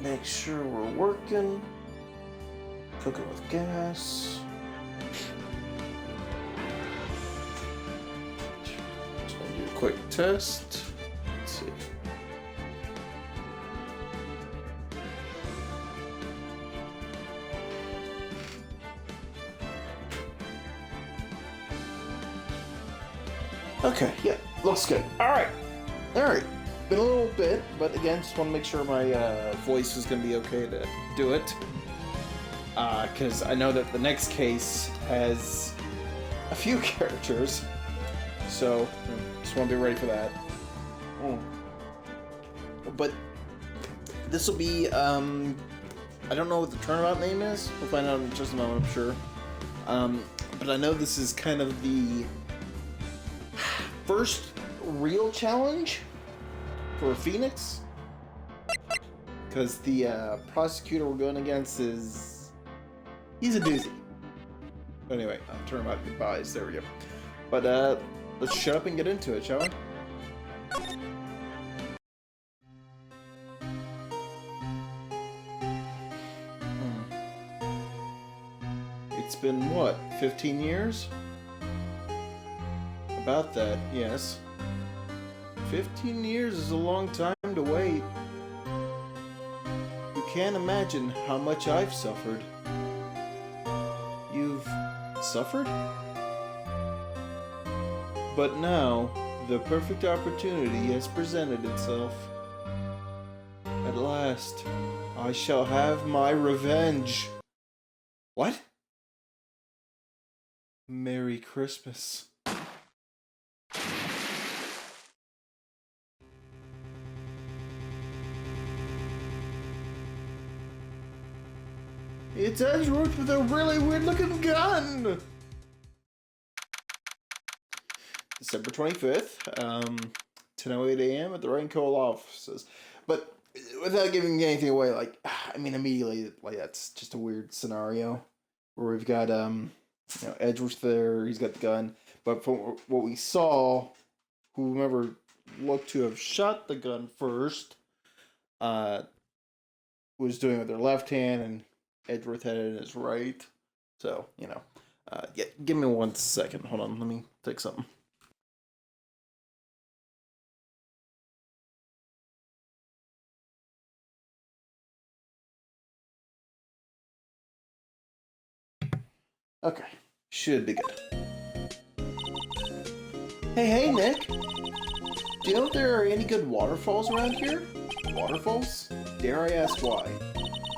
Make sure we're working. Cooking with gas. Just gonna do a quick test. Let's see. Okay, yeah, looks good. Alright. Been a little bit, but again, just want to make sure my voice is going to be okay to do it. Because I know that the next case has a few characters, so just want to be ready for that. But this will be, I don't know what the Turnabout name is. We'll find out in just a moment, I'm sure. But I know this is kind of the first real challenge for Phoenix, because the prosecutor we're going against he's a doozy. But anyway, Turnabout goodbyes, there we go. But let's shut up and get into it, shall we? It's been what, 15 years? About that, yes. 15 years is a long time to wait. You can't imagine how much I've suffered. You've suffered? But now, the perfect opportunity has presented itself. At last, I shall have my revenge. What? Merry Christmas. It's Edgeworth with a really weird-looking gun! December 25th, 10:08 a.m. at the Wright offices. But without giving anything away, like, I mean, immediately, like, that's just a weird scenario where we've got, Edgeworth there, he's got the gun. But from what we saw, whomever looked to have shot the gun first, was doing it with their left hand, and Edgeworth had it in his right. So, yeah, give me 1 second. Hold on, let me take something. Okay, should be good. Hey, Nick! Do you know if there are any good waterfalls around here? Waterfalls? Dare I ask why?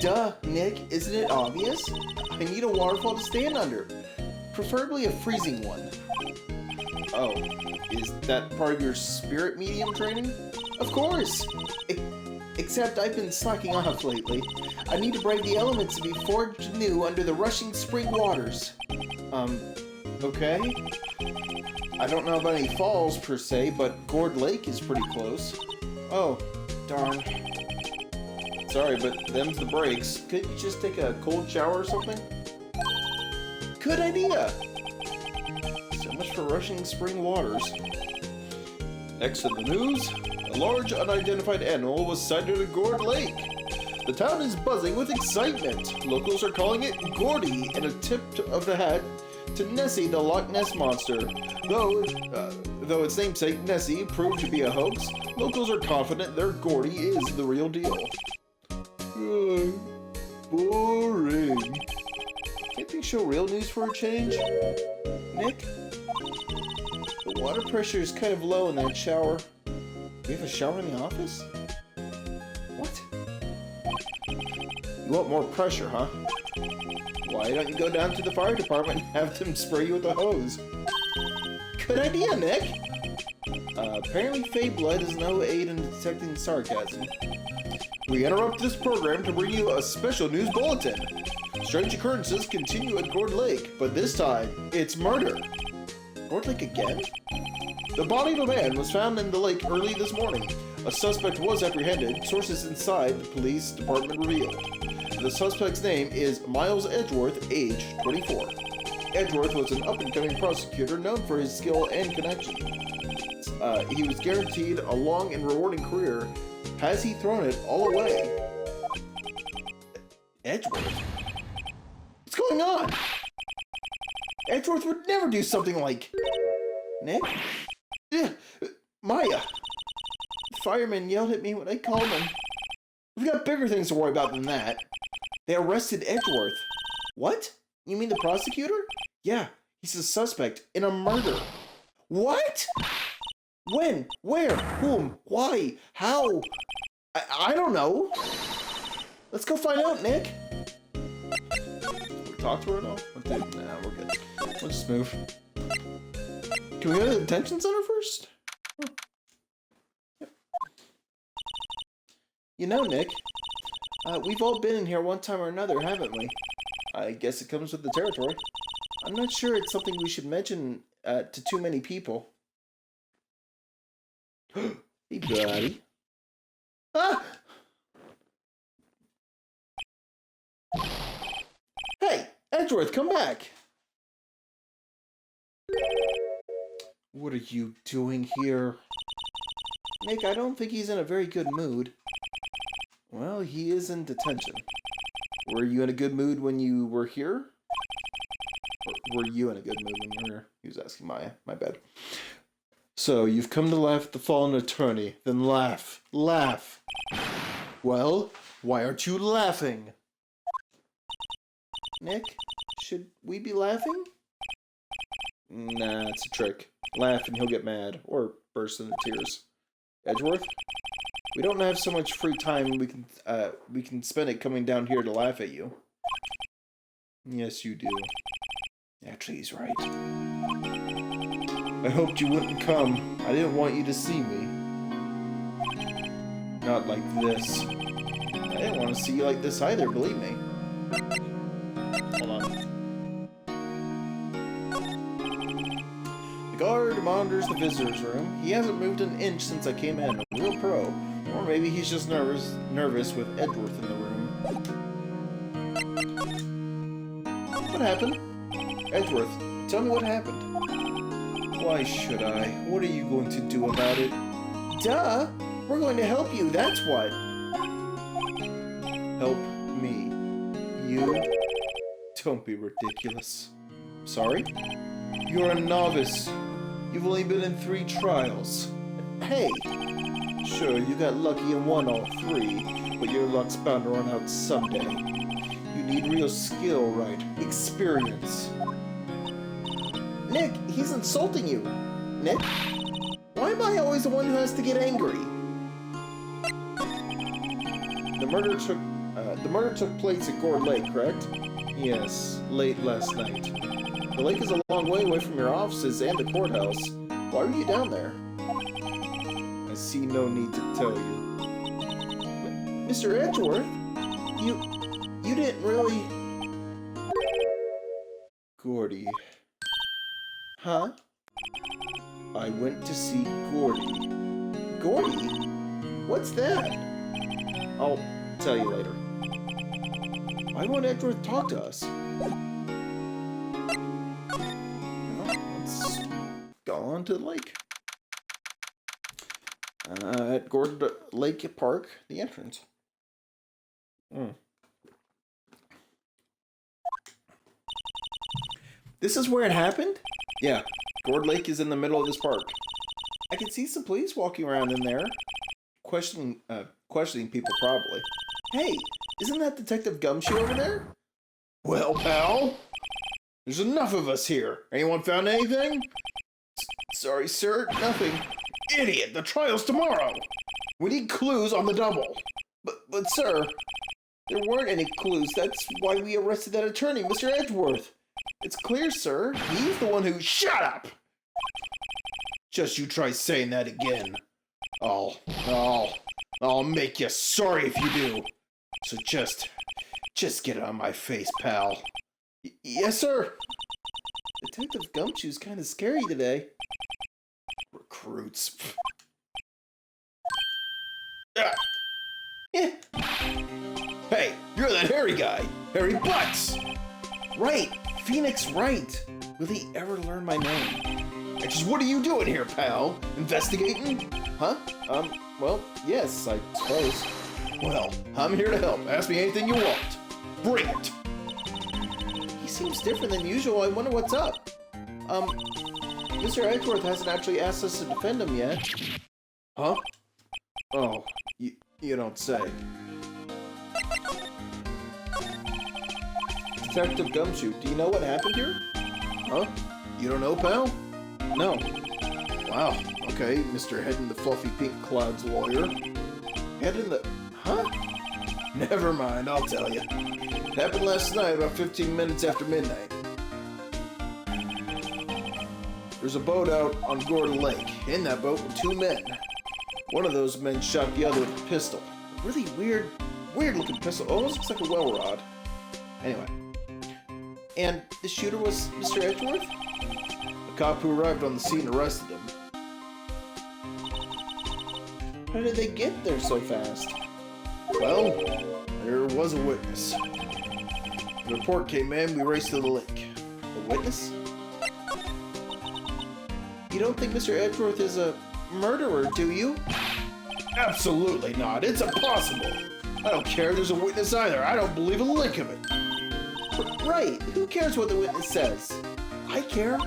Duh, Nick, isn't it obvious? I need a waterfall to stand under. Preferably a freezing one. Oh, is that part of your spirit medium training? Of course! Except I've been slacking off lately. I need to brave the elements to be forged anew under the rushing spring waters. Okay? I don't know about any falls per se, but Gourd Lake is pretty close. Oh, darn. Sorry, but them's the breaks. Couldn't you just take a cold shower or something? Good idea! So much for rushing spring waters. Next to the news, a large unidentified animal was sighted at Gourd Lake. The town is buzzing with excitement. Locals are calling it Gordy and a tip of the hat to Nessie the Loch Ness Monster. Though its namesake Nessie proved to be a hoax, locals are confident their Gordy is the real deal. Boring. Can't they show real news for a change? Nick? The water pressure is kind of low in that shower. We have a shower in the office? What? You want more pressure, huh? Why don't you go down to the fire department and have them spray you with a hose? Good idea, Nick! Apparently Fey blood is no aid in detecting sarcasm. We interrupt this program to bring you a special news bulletin. Strange occurrences continue at Gourd Lake, but this time, it's murder. Gourd Lake again? The body of a man was found in the lake early this morning. A suspect was apprehended, sources inside the police department revealed. The suspect's name is Miles Edgeworth, age 24. Edgeworth was an up-and-coming prosecutor known for his skill and connections. He was guaranteed a long and rewarding career. Has he thrown it all away? Edgeworth? What's going on? Edgeworth would never do something like... Nick? Maya! The fireman yelled at me when I called him. We've got bigger things to worry about than that. They arrested Edgeworth. What? You mean the prosecutor? Yeah, he's a suspect in a murder. What? When? Where? Whom? Why? How? I don't know. Let's go find out, Nick. Talk to her now? Nah, we're good. We'll just move. Can we go to the detention center first? Yep. You know, Nick, we've all been in here one time or another, haven't we? I guess it comes with the territory. I'm not sure it's something we should mention to too many people. Hey, buddy. Ah! Hey, Edgeworth, come back! What are you doing here? Nick, I don't think he's in a very good mood. Well, he is in detention. Were you in a good mood when you were here? Or were you in a good mood when you were here? He was asking Maya. My bad. So, you've come to laugh at the fallen attorney. Then laugh. Laugh. Well, why aren't you laughing? Nick, should we be laughing? Nah, it's a trick. Laugh and he'll get mad, or burst into tears. Edgeworth? We don't have so much free time we can spend it coming down here to laugh at you. Yes, you do. Actually, he's right. I hoped you wouldn't come. I didn't want you to see me. Not like this. I didn't want to see you like this either, believe me. Hold on. The guard monitors the visitor's room. He hasn't moved an inch since I came in. A real pro. Or maybe he's just nervous with Edgeworth in the room. What happened? Edgeworth, tell me what happened. Why should I? What are you going to do about it? Duh! We're going to help you, that's what! Help me. You? Don't be ridiculous. Sorry? You're a novice. You've only been in 3 trials. Hey! Sure, you got lucky and won all 3, but your luck's bound to run out someday. You need real skill, Wright. Experience. Nick, he's insulting you. Nick? Why am I always the one who has to get angry? The murder took place at Gourd Lake, correct? Yes, late last night. The lake is a long way away from your offices and the courthouse. Why were you down there? I see no need to tell you. Mr. Edgeworth, you didn't really... Gordy. Huh? I went to see Gordy. Gordy? What's that? I'll tell you later. Why won't Edgeworth talk to us? Well, let's go on to the lake. At Gourd Lake Park, the entrance. This is where it happened? Yeah, Gourd Lake is in the middle of this park. I can see some police walking around in there, questioning people probably. Hey, isn't that Detective Gumshoe over there? Well, pal, there's enough of us here. Anyone found anything? Sorry, sir, nothing. Idiot, the trial's tomorrow. We need clues on the double. But sir, there weren't any clues. That's why we arrested that attorney, Mr. Edgeworth. It's clear, sir. He's the one who... Shut up! Just you try saying that again. I'll make you sorry if you do. So just get it on my face, pal. Yes, sir. Detective Gumshoe's kind of scary today. Recruits. Yeah. Hey, you're that hairy guy. Hairy Butts. Right. Phoenix Wright. Will he ever learn my name? Just what are you doing here, pal? Investigating? Huh? Well, yes, I suppose. Well, I'm here to help. Ask me anything you want. Bring it! He seems different than usual. I wonder what's up. Mr. Edgeworth hasn't actually asked us to defend him yet. Huh? Oh, you don't say. Detective Gumshoe, do you know what happened here? Huh? You don't know, pal? No. Wow, okay, Mr. Head in the Fluffy Pink Clouds lawyer. Head in the... Huh? Never mind, I'll tell you. It happened last night, about 15 minutes after midnight. There's a boat out on Gordon Lake. In that boat were two men. One of those men shot the other with a pistol. A really weird looking pistol. Almost looks like a well rod. Anyway. And the shooter was Mr. Edgeworth? The cop who arrived on the scene arrested him. How did they get there so fast? Well, there was a witness. The report came in, we raced to the lake. A witness? You don't think Mr. Edgeworth is a murderer, do you? Absolutely not. It's impossible. I don't care if there's a witness either. I don't believe a lick of it. Right. Who cares what the witness says? I care.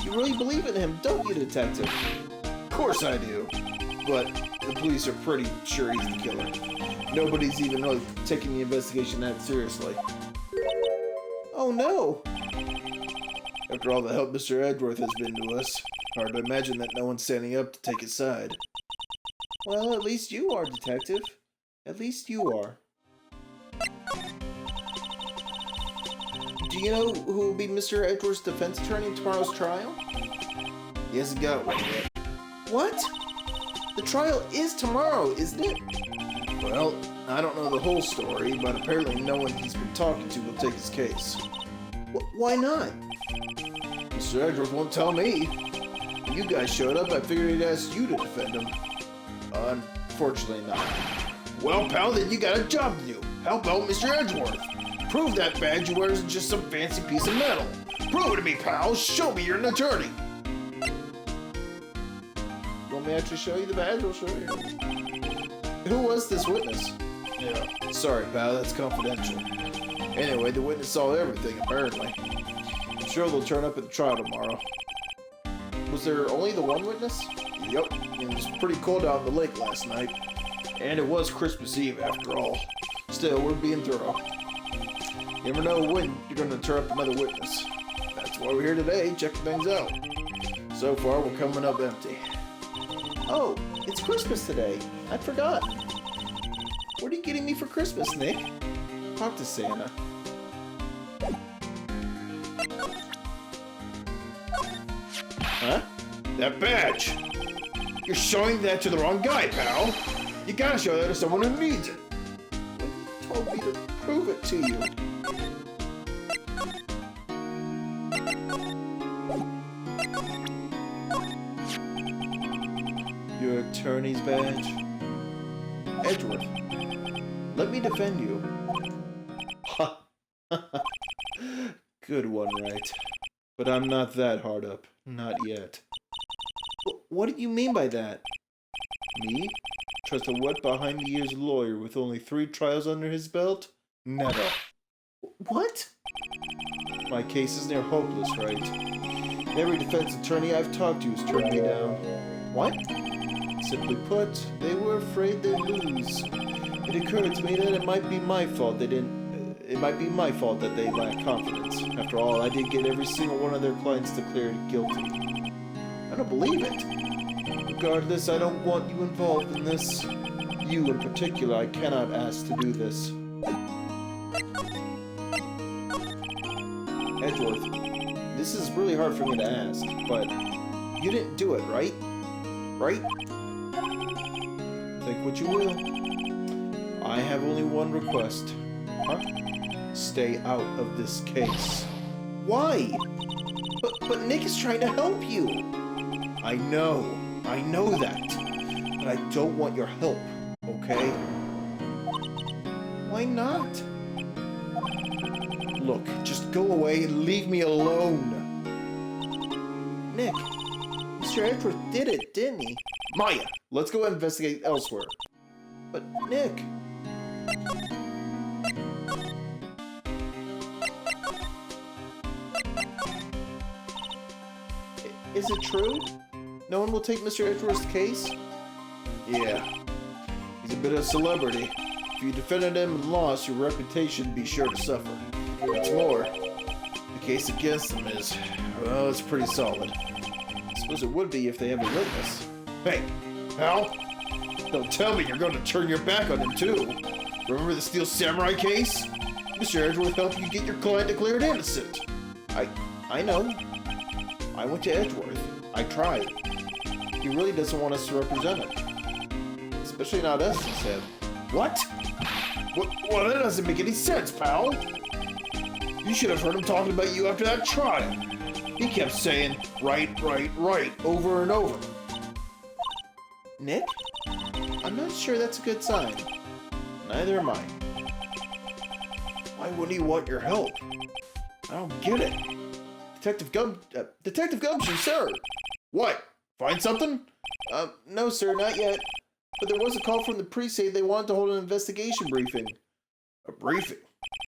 You really believe in him, don't you, Detective? Of course I do. But the police are pretty sure he's the killer. Nobody's even really taking the investigation that seriously. Oh no! After all the help Mr. Edgeworth has been to us, hard to imagine that no one's standing up to take his side. Well, at least you are, Detective. At least you are. Do you know who will be Mr. Edgeworth's defense attorney in tomorrow's trial? He hasn't got one yet. What? The trial is tomorrow, isn't it? Well, I don't know the whole story, but apparently no one he's been talking to will take his case. Why not? Mr. Edgeworth won't tell me. When you guys showed up, I figured he'd ask you to defend him. Unfortunately not. Well, pal, then you got a job to do. Help out Mr. Edgeworth. Prove that badge you wear isn't just some fancy piece of metal. Prove it to me, pal. Show me you're an attorney. Want me to actually show you the badge? I'll show you. Who was this witness? Yeah. Sorry, pal, that's confidential. Anyway, the witness saw everything, apparently. I'm sure they'll turn up at the trial tomorrow. Was there only the one witness? Yep. It was pretty cold out on the lake last night. And it was Christmas Eve, after all. Still, we're being thorough. You never know when you're going to turn up another witness. That's why we're here today, checking things out. So far, we're coming up empty. Oh, it's Christmas today. I'd forgotten. What are you getting me for Christmas, Nick? Talk to Santa. Huh? That badge! You're showing that to the wrong guy, pal! You gotta show that to someone who needs it! You told me to prove it to you. Your attorney's badge? Edgeworth, let me defend you. Ha! Good one, Wright. But I'm not that hard up. Not yet. What do you mean by that? Me? Trust a wet behind-the-ears lawyer with only 3 trials under his belt? Never. What? My case is near hopeless, Wright. Every defense attorney I've talked to has turned me down. What? Simply put, they were afraid they'd lose. It occurred to me that it might be my fault they lacked confidence. After all, I did get every single one of their clients declared guilty. I don't believe it. Regardless, I don't want you involved in this. You in particular, I cannot ask to do this. Edgeworth, this is really hard for me to ask, but you didn't do it, right? Right? Think what you will. I have only one request. Huh? Stay out of this case. Why? But Nick is trying to help you. I know that. But I don't want your help, okay? Why not? Look, just go away and leave me alone. Nick, Mr. Edgeworth did it, didn't he? Maya, let's go investigate elsewhere. But Nick... Is it true? No one will take Mr. Edgeworth's case? Yeah. He's a bit of a celebrity. If you defended him and lost, your reputation would be sure to suffer. What's more, the case against him is, well, it's pretty solid. I suppose it would be if they have a witness. Hey, pal! Don't tell me you're going to turn your back on him, too. Remember the Steel Samurai case? Mr. Edgeworth helped you get your client declared innocent. I know. I went to Edgeworth. I tried. He really doesn't want us to represent him. Especially not us, he said. What? Well, that doesn't make any sense, pal. You should have heard him talking about you after that trial. He kept saying, right, over and over. Nick? I'm not sure that's a good sign. Neither am I. Why wouldn't he want your help? I don't get it. Detective Gumshoe, sir! What? Find something? No, sir, not yet. But there was a call from the precinct. They wanted to hold an investigation briefing. A briefing?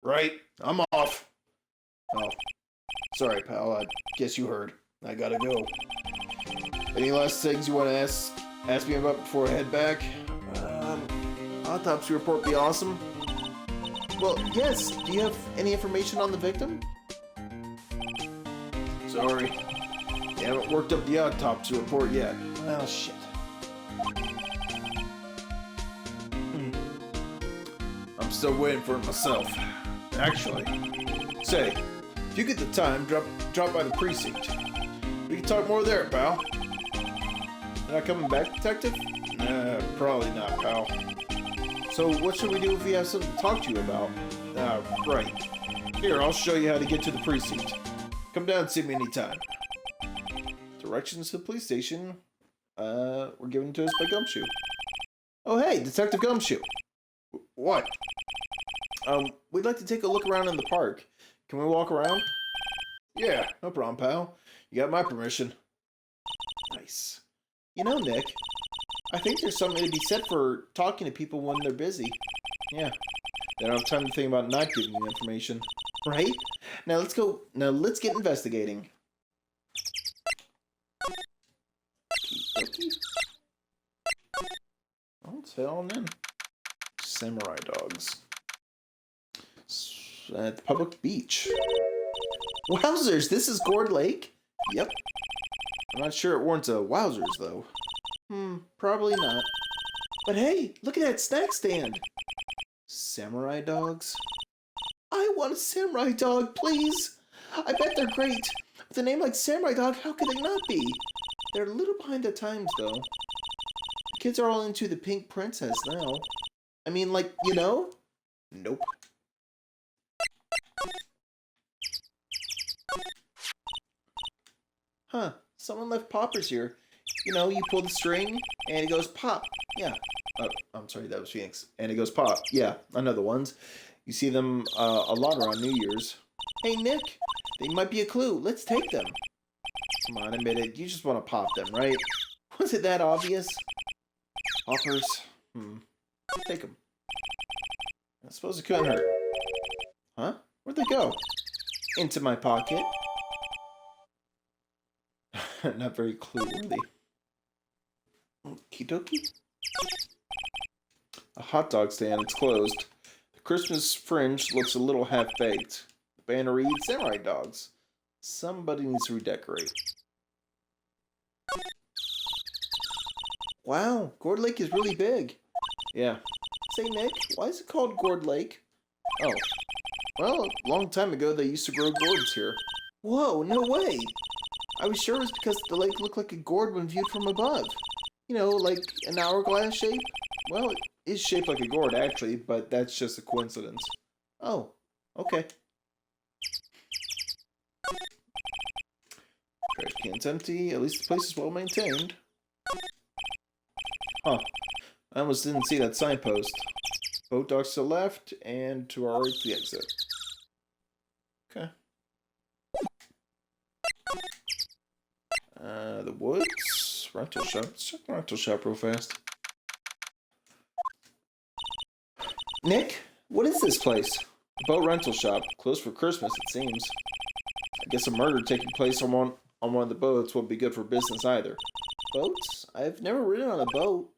Right. I'm off. Oh. Sorry, pal. I guess you heard. I gotta go. Any last things you want to ask me about before I head back? Autopsy report be awesome. Well, yes. Do you have any information on the victim? Sorry. You haven't worked up the autopsy report yet. Well, shit. I'm still waiting for it myself. Actually. Say, if you get the time, drop by the precinct. We can talk more there, pal. You're not coming back, detective? Probably not, pal. So what should we do if we have something to talk to you about? Right. Here, I'll show you how to get to the precinct. Come down and see me anytime. Directions to the police station were given to us by Gumshoe. Oh, hey, Detective Gumshoe. What? We'd like to take a look around in the park. Can we walk around? Yeah, no problem, pal. You got my permission. Nice. You know, Nick, I think there's something to be said for talking to people when they're busy. Yeah. They don't have time to think about not giving you information. Right? Now let's go. Now let's get investigating. Oh, it's hell in. Samurai dogs. At the public beach. Wowzers! This is Gourd Lake? Yep. I'm not sure it warrants a wowzers, though. Probably not. But hey, look at that snack stand! Samurai dogs? I want a samurai dog, please! I bet they're great! With a name like Samurai Dog, how could they not be? They're a little behind the times, though. The kids are all into the pink princess now. I mean, like, you know? Nope. Huh, someone left poppers here. You know, you pull the string, and it goes pop. Yeah. Oh, I'm sorry, that was Phoenix. And it goes pop. Yeah, I know the ones. You see them a lot around New Year's. Hey, Nick, they might be a clue. Let's take them. Come on, admit it. You just want to pop them, right? Was it that obvious? Poppers. Take them. I suppose it couldn't hurt. Huh? Where'd they go? Into my pocket. Not very clue-worthy. Okie dokie. A hot dog stand. It's closed. The Christmas fringe looks a little half-baked. The banner reads Samurai Dogs. Somebody needs to redecorate. Wow, Gourd Lake is really big. Yeah. Say, Nick, why is it called Gourd Lake? Oh. Well, a long time ago they used to grow gourds here. Whoa, no way! I was sure it was because the lake looked like a gourd when viewed from above. You know, like an hourglass shape? Well, it is shaped like a gourd, actually, but that's just a coincidence. Oh, okay. Trash can's empty. At least the place is well maintained. Huh. I almost didn't see that signpost. Boat docks to the left, and to our right to the exit. Okay. The woods? Rental shop. Let's check the rental shop real fast. Nick, what is this place? A boat rental shop. Closed for Christmas, it seems. I guess a murder taking place on one of the boats won't be good for business either. Boats? I've never ridden on a boat.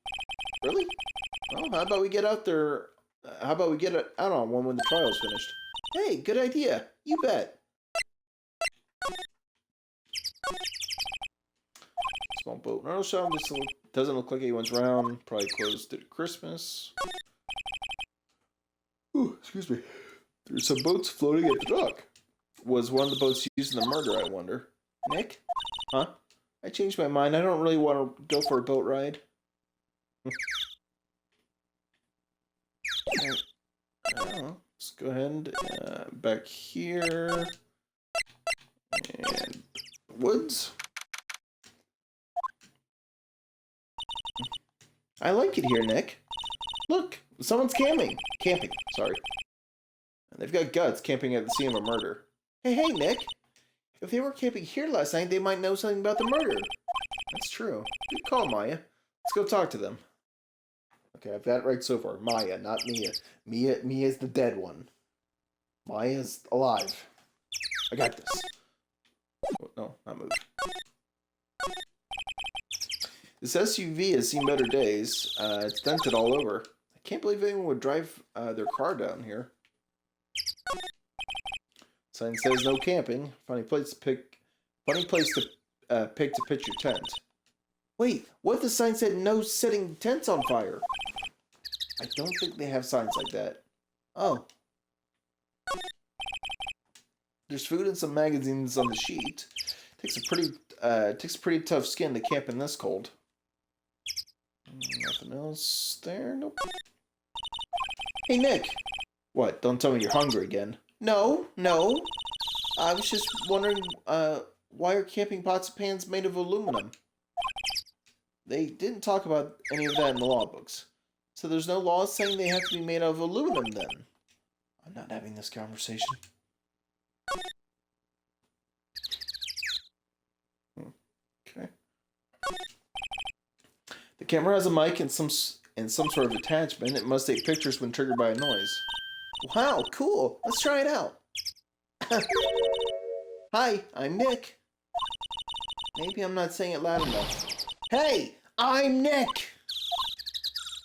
Really? Well, how about we get out there? How about we get out on one when the trial's finished? Hey, good idea. You bet. Small boat rental shop. Doesn't look like anyone's around. Probably closed at Christmas. Ooh, excuse me. There's some boats floating at the dock. Was one of the boats used in the murder, I wonder? Nick? Huh? I changed my mind. I don't really want to go for a boat ride. I don't know. Let's go ahead and back here. And woods. I like it here, Nick. Look, someone's camping. Camping, sorry. They've got guts camping at the scene of a murder. Hey, Nick. If they were camping here last night, they might know something about the murder. That's true. Good call, Maya. Let's go talk to them. Okay, I've got it right so far. Maya, not Mia. Mia's the dead one. Maya's alive. I got this. Oh, no, not move. This SUV has seen better days. It's dented all over. I can't believe anyone would drive their car down here. Sign says no camping. Funny place to pick to pitch your tent. Wait, what if the sign said no setting tents on fire? I don't think they have signs like that. Oh. There's food and some magazines on the sheet. Takes a pretty tough skin to camp in this cold. Nothing else there? Nope. Hey, Nick. What? Don't tell me you're hungry again. No. I was just wondering, why are camping pots and pans made of aluminum? They didn't talk about any of that in the law books. So there's no law saying they have to be made of aluminum then. I'm not having this conversation. Okay. The camera has a mic and some sort of attachment. It must take pictures when triggered by a noise. Wow, cool. Let's try it out. Hi, I'm Nick. Maybe I'm not saying it loud enough. Hey, I'm Nick.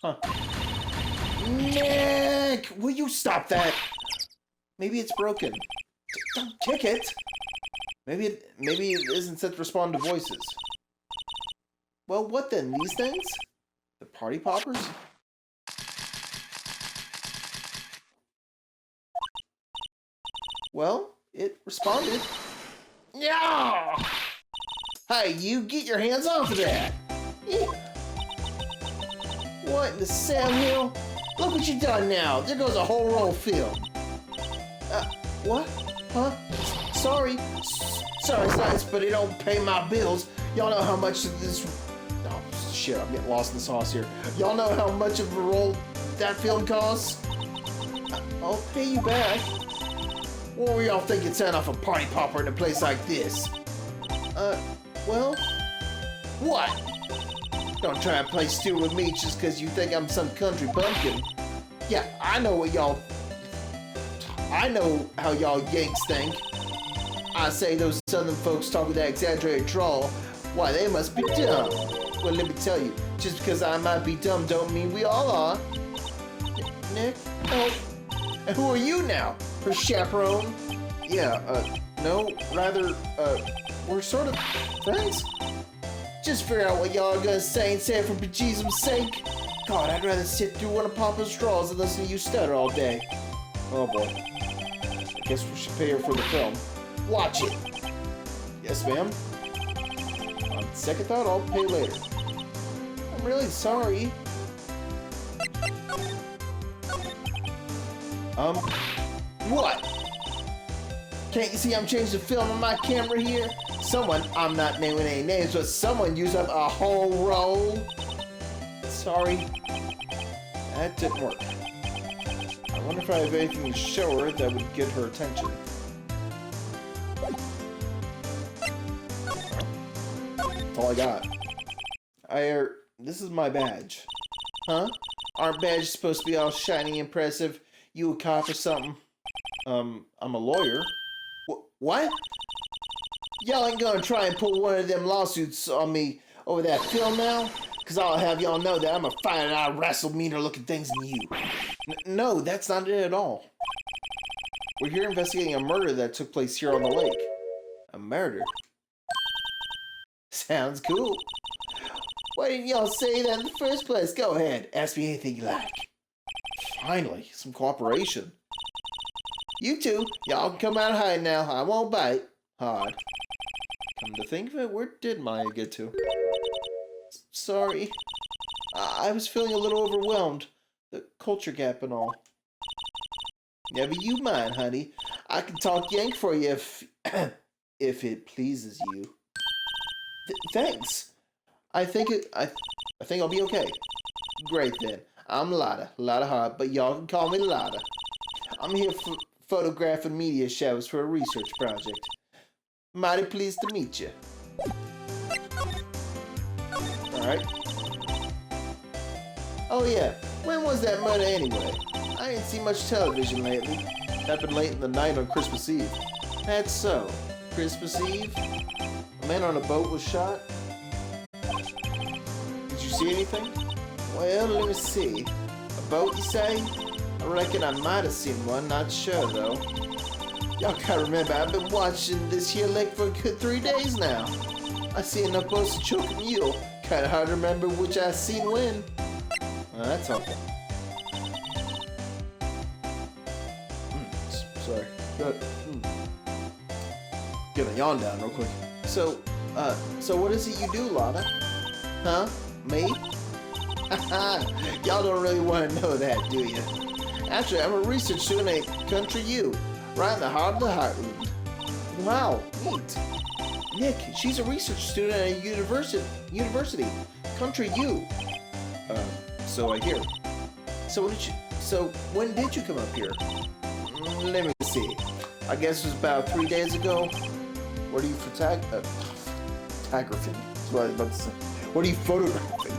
Huh. Nick! Will you stop that? Maybe it's broken. Don't kick it. Maybe it isn't set to respond to voices. Well, what then? These things? The party poppers? Well, it responded. Yeah! Hey, you get your hands off of that! What in the Sam Hill? Look what you done now! There goes a whole roll film. What? Huh? Sorry, Science, but it don't pay my bills. Y'all know how much of this... Oh, shit, I'm getting lost in the sauce here. Y'all know how much of a roll that film costs? I'll pay you back. What were y'all thinking setting off a party popper in a place like this? Well... What? Don't try and play stupid with me just because you think I'm some country bumpkin. Yeah, I know how y'all Yanks think. I say those southern folks talk with that exaggerated drawl. Why, they must be dumb. Well, let me tell you, just because I might be dumb don't mean we all are. Nick? Oh. And who are you now? Her chaperone? Yeah, no, rather, we're sort of friends? Just figure out what y'all are gonna say and say it for bejesus's sake. God, I'd rather sit through one of Papa's straws than listen to you stutter all day. Oh boy. I guess we should pay her for the film. Watch it. Yes, ma'am. On second thought, I'll pay later. I'm really sorry. What? Can't you see I'm changing the film on my camera here? Someone, I'm not naming any names, but someone used up a whole roll. Sorry. That didn't work. I wonder if I have anything to show her that would get her attention. That's all I got. This is my badge. Huh? Aren't badges supposed to be all shiny and impressive? You a cop or something? I'm a lawyer. What? Y'all ain't gonna try and pull one of them lawsuits on me over that film now? Cause I'll have y'all know that I'm a fine and I wrestle meaner looking things than you. No, that's not it at all. We're here investigating a murder that took place here on the lake. A murder? Sounds cool. Why didn't y'all say that in the first place? Go ahead, ask me anything you like. Finally, some cooperation. You two, y'all can come out of hiding now. I won't bite. Hard. Come to think of it, where did Maya get to? Sorry. I was feeling a little overwhelmed. The culture gap and all. Never you mind, honey. I can talk Yank for you if it pleases you. Thanks. I think I'll be okay. Great then. I'm Lotta Hart, but y'all can call me Lotta. I'm here for photographing media shadows for a research project. Mighty pleased to meet you. Alright. Oh yeah, when was that murder anyway? I ain't seen much television lately. Happened late in the night on Christmas Eve. That's so. Christmas Eve? A man on a boat was shot? Did you see anything? Well, let me see. A boat, you say? I reckon I might have seen one, not sure though. Y'all gotta remember, I've been watching this here lake for a good 3 days now. I see enough boats to choke a mule. Kinda hard to remember which I seen when. Well, that's awful. Sorry. Get a yawn down real quick. So what is it you do, Lotta? Huh? Me? Y'all don't really want to know that, do you? Actually, I'm a research student at Country U, right in the heart of the heartland. Wow, neat. Nick, she's a research student at a university. Country U. So I hear. So when did you come up here? Let me see. I guess it was about 3 days ago. What are you photographing? That's what I was about to say. What are you photographing?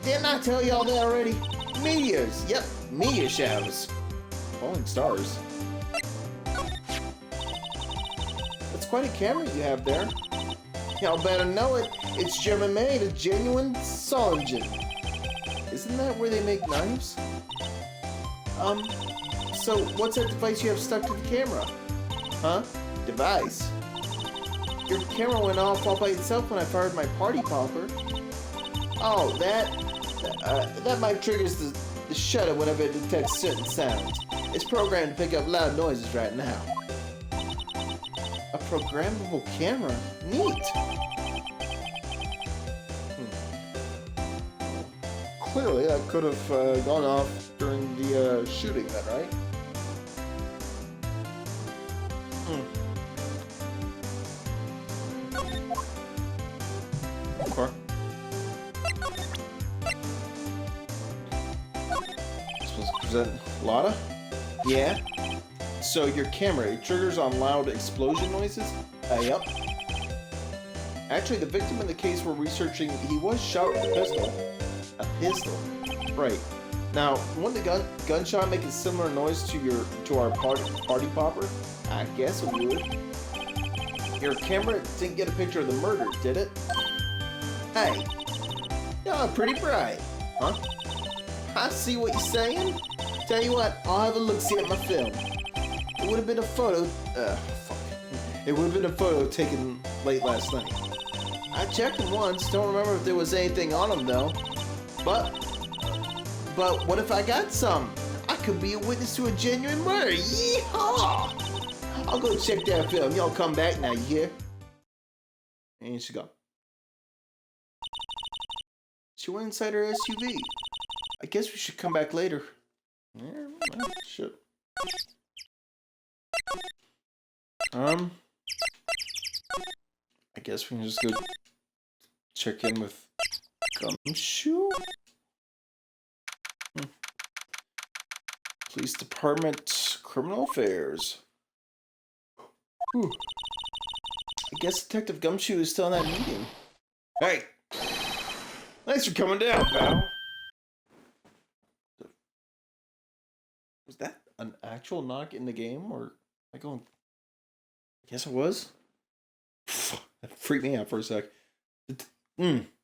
Didn't I tell y'all that already? Meteors. Yep, meteor showers. Falling stars. That's quite a camera you have there. Y'all better know it. It's German made, a genuine Solingen. Isn't that where they make knives? So what's that device you have stuck to the camera? Huh? Device? Your camera went off all by itself when I fired my party popper. Oh, that mic triggers the shutter whenever it detects certain sounds. It's programmed to pick up loud noises right now. A programmable camera? Neat! Clearly, that could have gone off during the shooting then, right? Okay. Supposed to present Lotta? Yeah? So your camera, it triggers on loud explosion noises? Yep. Actually, the victim in the case we're researching, he was shot with a pistol. A pistol? Right. Now, wouldn't the gunshot make a similar noise to our party popper? I guess it would. Your camera didn't get a picture of the murder, did it? Hey, y'all pretty bright, huh? I see what you're saying. Tell you what, I'll have a look-see at my film. It would have been a photo. Fuck. It would have been a photo taken late last night. I checked them once. Don't remember if there was anything on them though. But what if I got some? I could be a witness to a genuine murder. Yeehaw! I'll go check that film. Y'all come back now, you hear? And she gone. She went inside her SUV. I guess we should come back later. Yeah, well, shit. I guess we can just go check in with Gumshoe? Police Department, Criminal Affairs. Whew. I guess Detective Gumshoe is still in that meeting. Hey! Thanks for coming down, pal. Was that an actual knock in the game, or am I going? I guess it was. That freaked me out for a sec.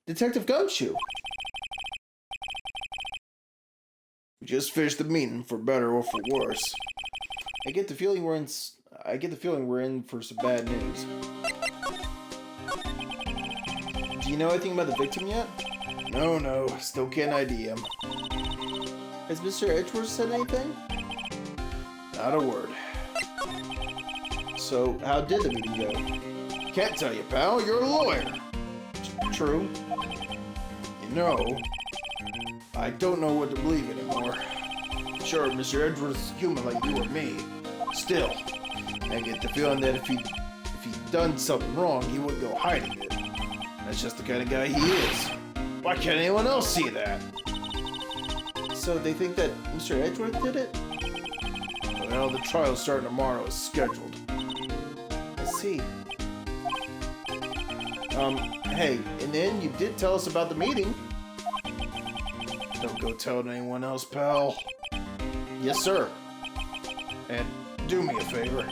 Detective Gumshoe. We just finished the meeting, for better or for worse. I get the feeling we're in for some bad news. Do you know anything about the victim yet? No, still can't ID him. Has Mr. Edgeworth said anything? Not a word. So, how did the meeting go? Can't tell you, pal. You're a lawyer. True. You know, I don't know what to believe anymore. Sure, Mr. Edgeworth's human like you or me. Still, I get the feeling that if he'd done something wrong, he wouldn't go hiding it. That's just the kind of guy he is. Why can't anyone else see that? So they think that Mr. Edgeworth did it? Well, the trial's starting tomorrow as scheduled. I see. Hey, in the end, you did tell us about the meeting. Don't go telling anyone else, pal. Yes, sir. And do me a favor.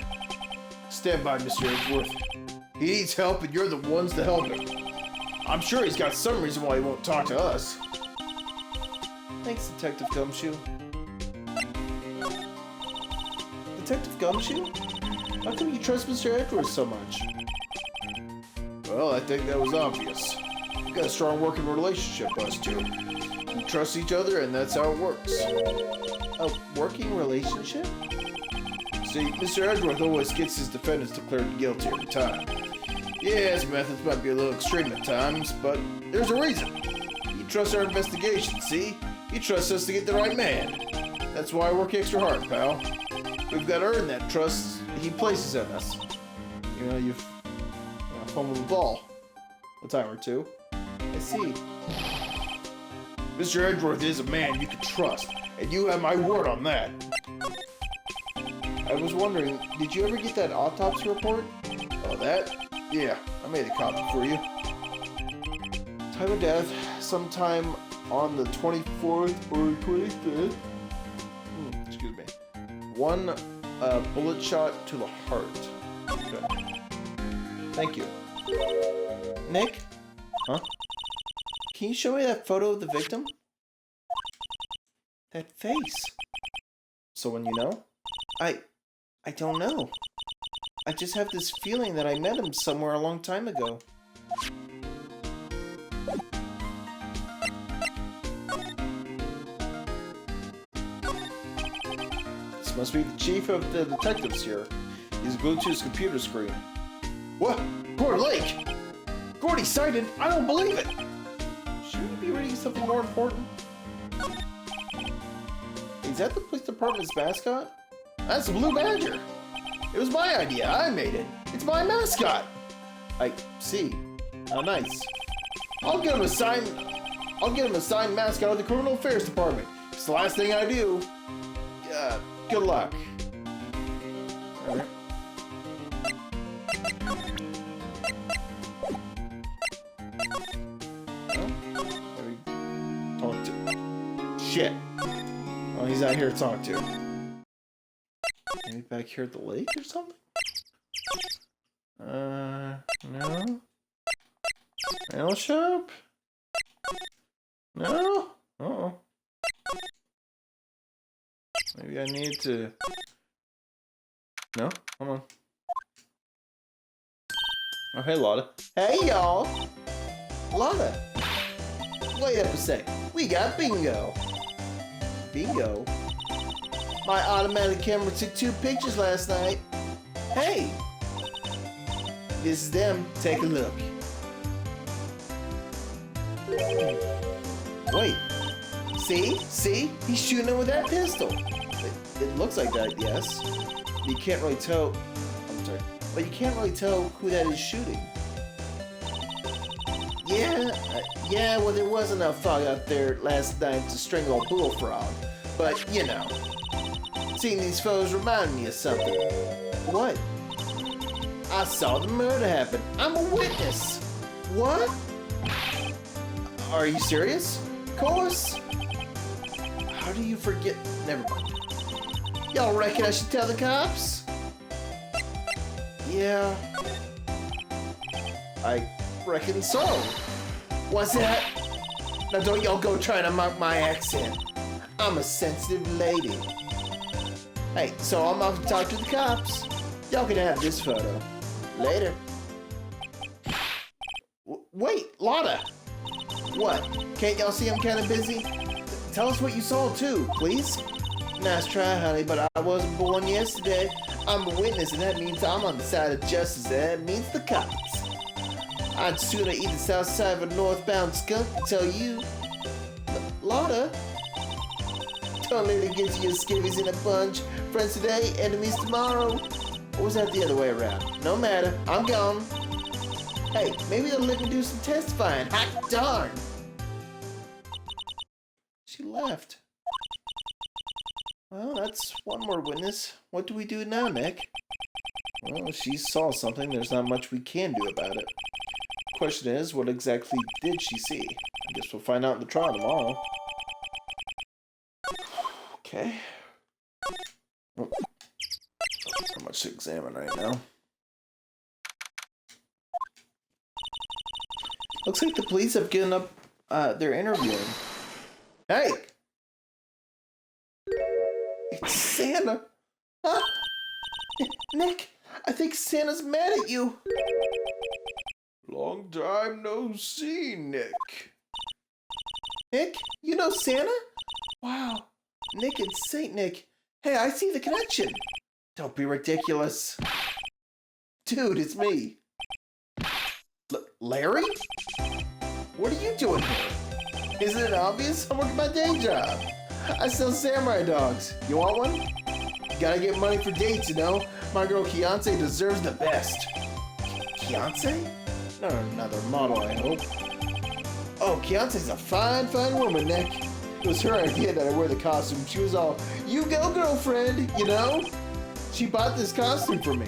Stand by Mr. Edgeworth. He needs help, and you're the ones to help him. I'm sure he's got some reason why he won't talk to us. Thanks, Detective Gumshoe. Detective Gumshoe? How come you trust Mr. Edgeworth so much? Well, I think that was obvious. We've got a strong working relationship, us two. We trust each other, and that's how it works. A working relationship? See, Mr. Edgeworth always gets his defendants declared guilty every time. Yeah, his methods might be a little extreme at times, but there's a reason. He trusts our investigation, see? He trusts us to get the right man. That's why I work extra hard, pal. We've got to earn that trust he places in us. You know, you've fumbled the ball a time or two. I see. Mr. Edgeworth is a man you can trust, and you have my word on that. I was wondering, did you ever get that autopsy report? Oh, that? Yeah, I made a copy for you. Time of death, sometime on the 24th or 25th. Excuse me. One bullet shot to the heart. Okay. Thank you. Nick? Huh? Can you show me that photo of the victim? That face. Someone you know? I don't know. I just have this feeling that I met him somewhere a long time ago. This must be the chief of the detectives here. He's glued to his computer screen. What? Poor Lake! Gordy sighted? I don't believe it! Shouldn't you be reading something more important? Is that the police department's mascot? That's the Blue Badger! It was my idea. I made it. It's my mascot. I see. How nice. I'll get him a signed mascot of the Criminal Affairs Department. It's the last thing I do. Good luck. All right. Talk to. Shit. Oh, he's not here to talk to. Maybe back here at the lake or something? No. Mail shop? No? Uh-oh. Maybe I need to... No? Hold on. Oh, hey, Lotta. Hey, y'all! Lotta! Wait up a sec. We got bingo! Bingo? My automatic camera took 2 pictures last night. Hey! This is them. Take a look. Wait. See? See? He's shooting him with that pistol. It looks like that, yes. You can't really tell... I'm sorry. But you can't really tell who that is shooting. Yeah, well, there was enough fog out there last night to strangle a bullfrog. But, you know. Seeing these photos remind me of something. What? I saw the murder happen. I'm a witness. What? Are you serious? Of course. How do you forget? Never mind. Y'all reckon I should tell the cops? Yeah. I reckon so. What's that? Now don't y'all go trying to mock my accent. I'm a sensitive lady. Hey, so I'm off to talk to the cops. Y'all can have this photo. Later. Wait, Lotta! What? Can't y'all see I'm kind of busy? Tell us what you saw too, please. Nice try, honey, but I wasn't born yesterday. I'm a witness, and that means I'm on the side of justice, and that means the cops. I'd sooner eat the south side of a northbound skunk than tell you. Lotta? Don't let it get to your skivvies in a bunch. Friends today, enemies tomorrow. Or was that the other way around? No matter, I'm gone. Hey, maybe they'll let me do some testifying. Hot darn! She left. Well, that's one more witness. What do we do now, Nick? Well, she saw something. There's not much we can do about it. Question is, what exactly did she see? I guess we'll find out in the trial tomorrow. Okay. Oh. Not much to examine right now. Looks like the police have given up their interviewing. Hey! It's Santa! Huh? Nick, I think Santa's mad at you. Long time no see, Nick. Nick, you know Santa? Wow. Nick and Saint Nick. Hey, I see the connection. Don't be ridiculous. Dude, it's me. Larry? What are you doing here? Isn't it obvious? I'm working my day job. I sell samurai dogs. You want one? Gotta get money for dates, you know? My girl Kiance deserves the best. Kiance? Not another model, I hope. Oh, Kiance's a fine, fine woman, Nick. It was her idea that I wear the costume. She was all, you go, girlfriend, you know? She bought this costume for me.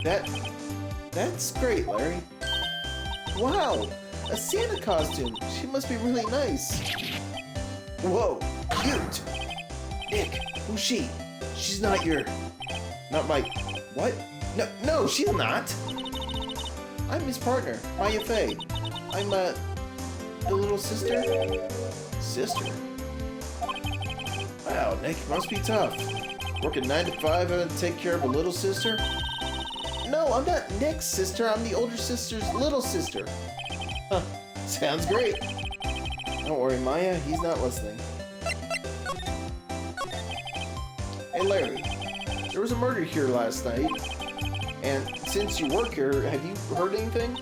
That's great, Larry. Wow, a Santa costume. She must be really nice. Whoa, cute. Nick, who's she? She's not my, what? No, she's not. I'm his partner, Maya Fey. I'm, the little sister? Sister? Wow, Nick, must be tough. Working 9 to 5 and take care of a little sister? No, I'm not Nick's sister. I'm the older sister's little sister. Huh, sounds great. Don't worry, Maya, he's not listening. Hey, Larry, there was a murder here last night. And since you work here, have you heard anything?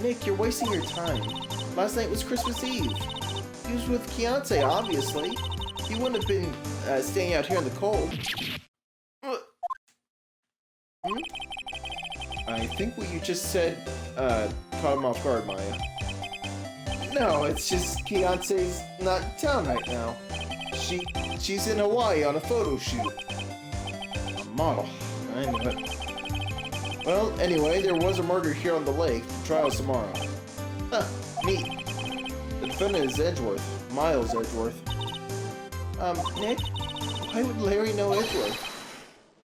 Nick, you're wasting your time. Last night was Christmas Eve. He was with Kiance, obviously. He wouldn't have been staying out here in the cold. I think what you just said caught him off guard, Maya. No, it's just Kiance's not in town right now. She's in Hawaii on a photo shoot. A model. I knew it. Well, anyway, there was a murder here on the lake. The trial's tomorrow. Huh, neat. The defendant is Edgeworth. Miles Edgeworth. Nick? Why would Larry know Edgeworth?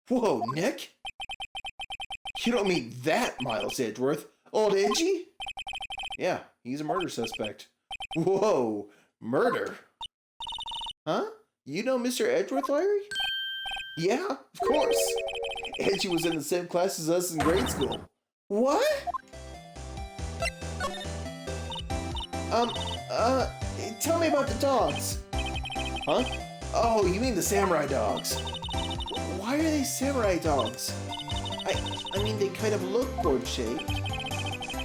Whoa, Nick? You don't mean that Miles Edgeworth? Old Edgy? Yeah, he's a murder suspect. Whoa, murder? Huh? You know Mr. Edgeworth, Larry? Yeah, of course. Edgy was in the same class as us in grade school. What? Tell me about the dogs. Huh? Oh, you mean the samurai dogs. Why are they samurai dogs? I mean, they kind of look gourd-shaped.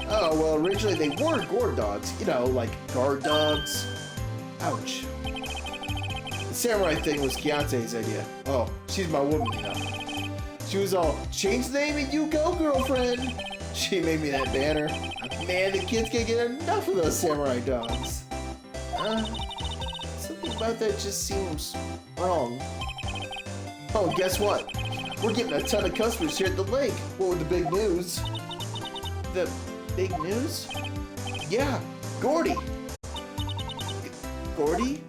Oh, well, originally they were gourd dogs. You know, like guard dogs. Ouch. The samurai thing was Kiance's idea. Oh, she's my woman, you know. She was all, change the name and you go, girlfriend. She made me that banner. Man, the kids can't get enough of those samurai dogs. Something about that just seems wrong. Oh, guess what? We're getting a ton of customers here at the lake. What with the big news? The big news? Yeah, Gordy. Gordy?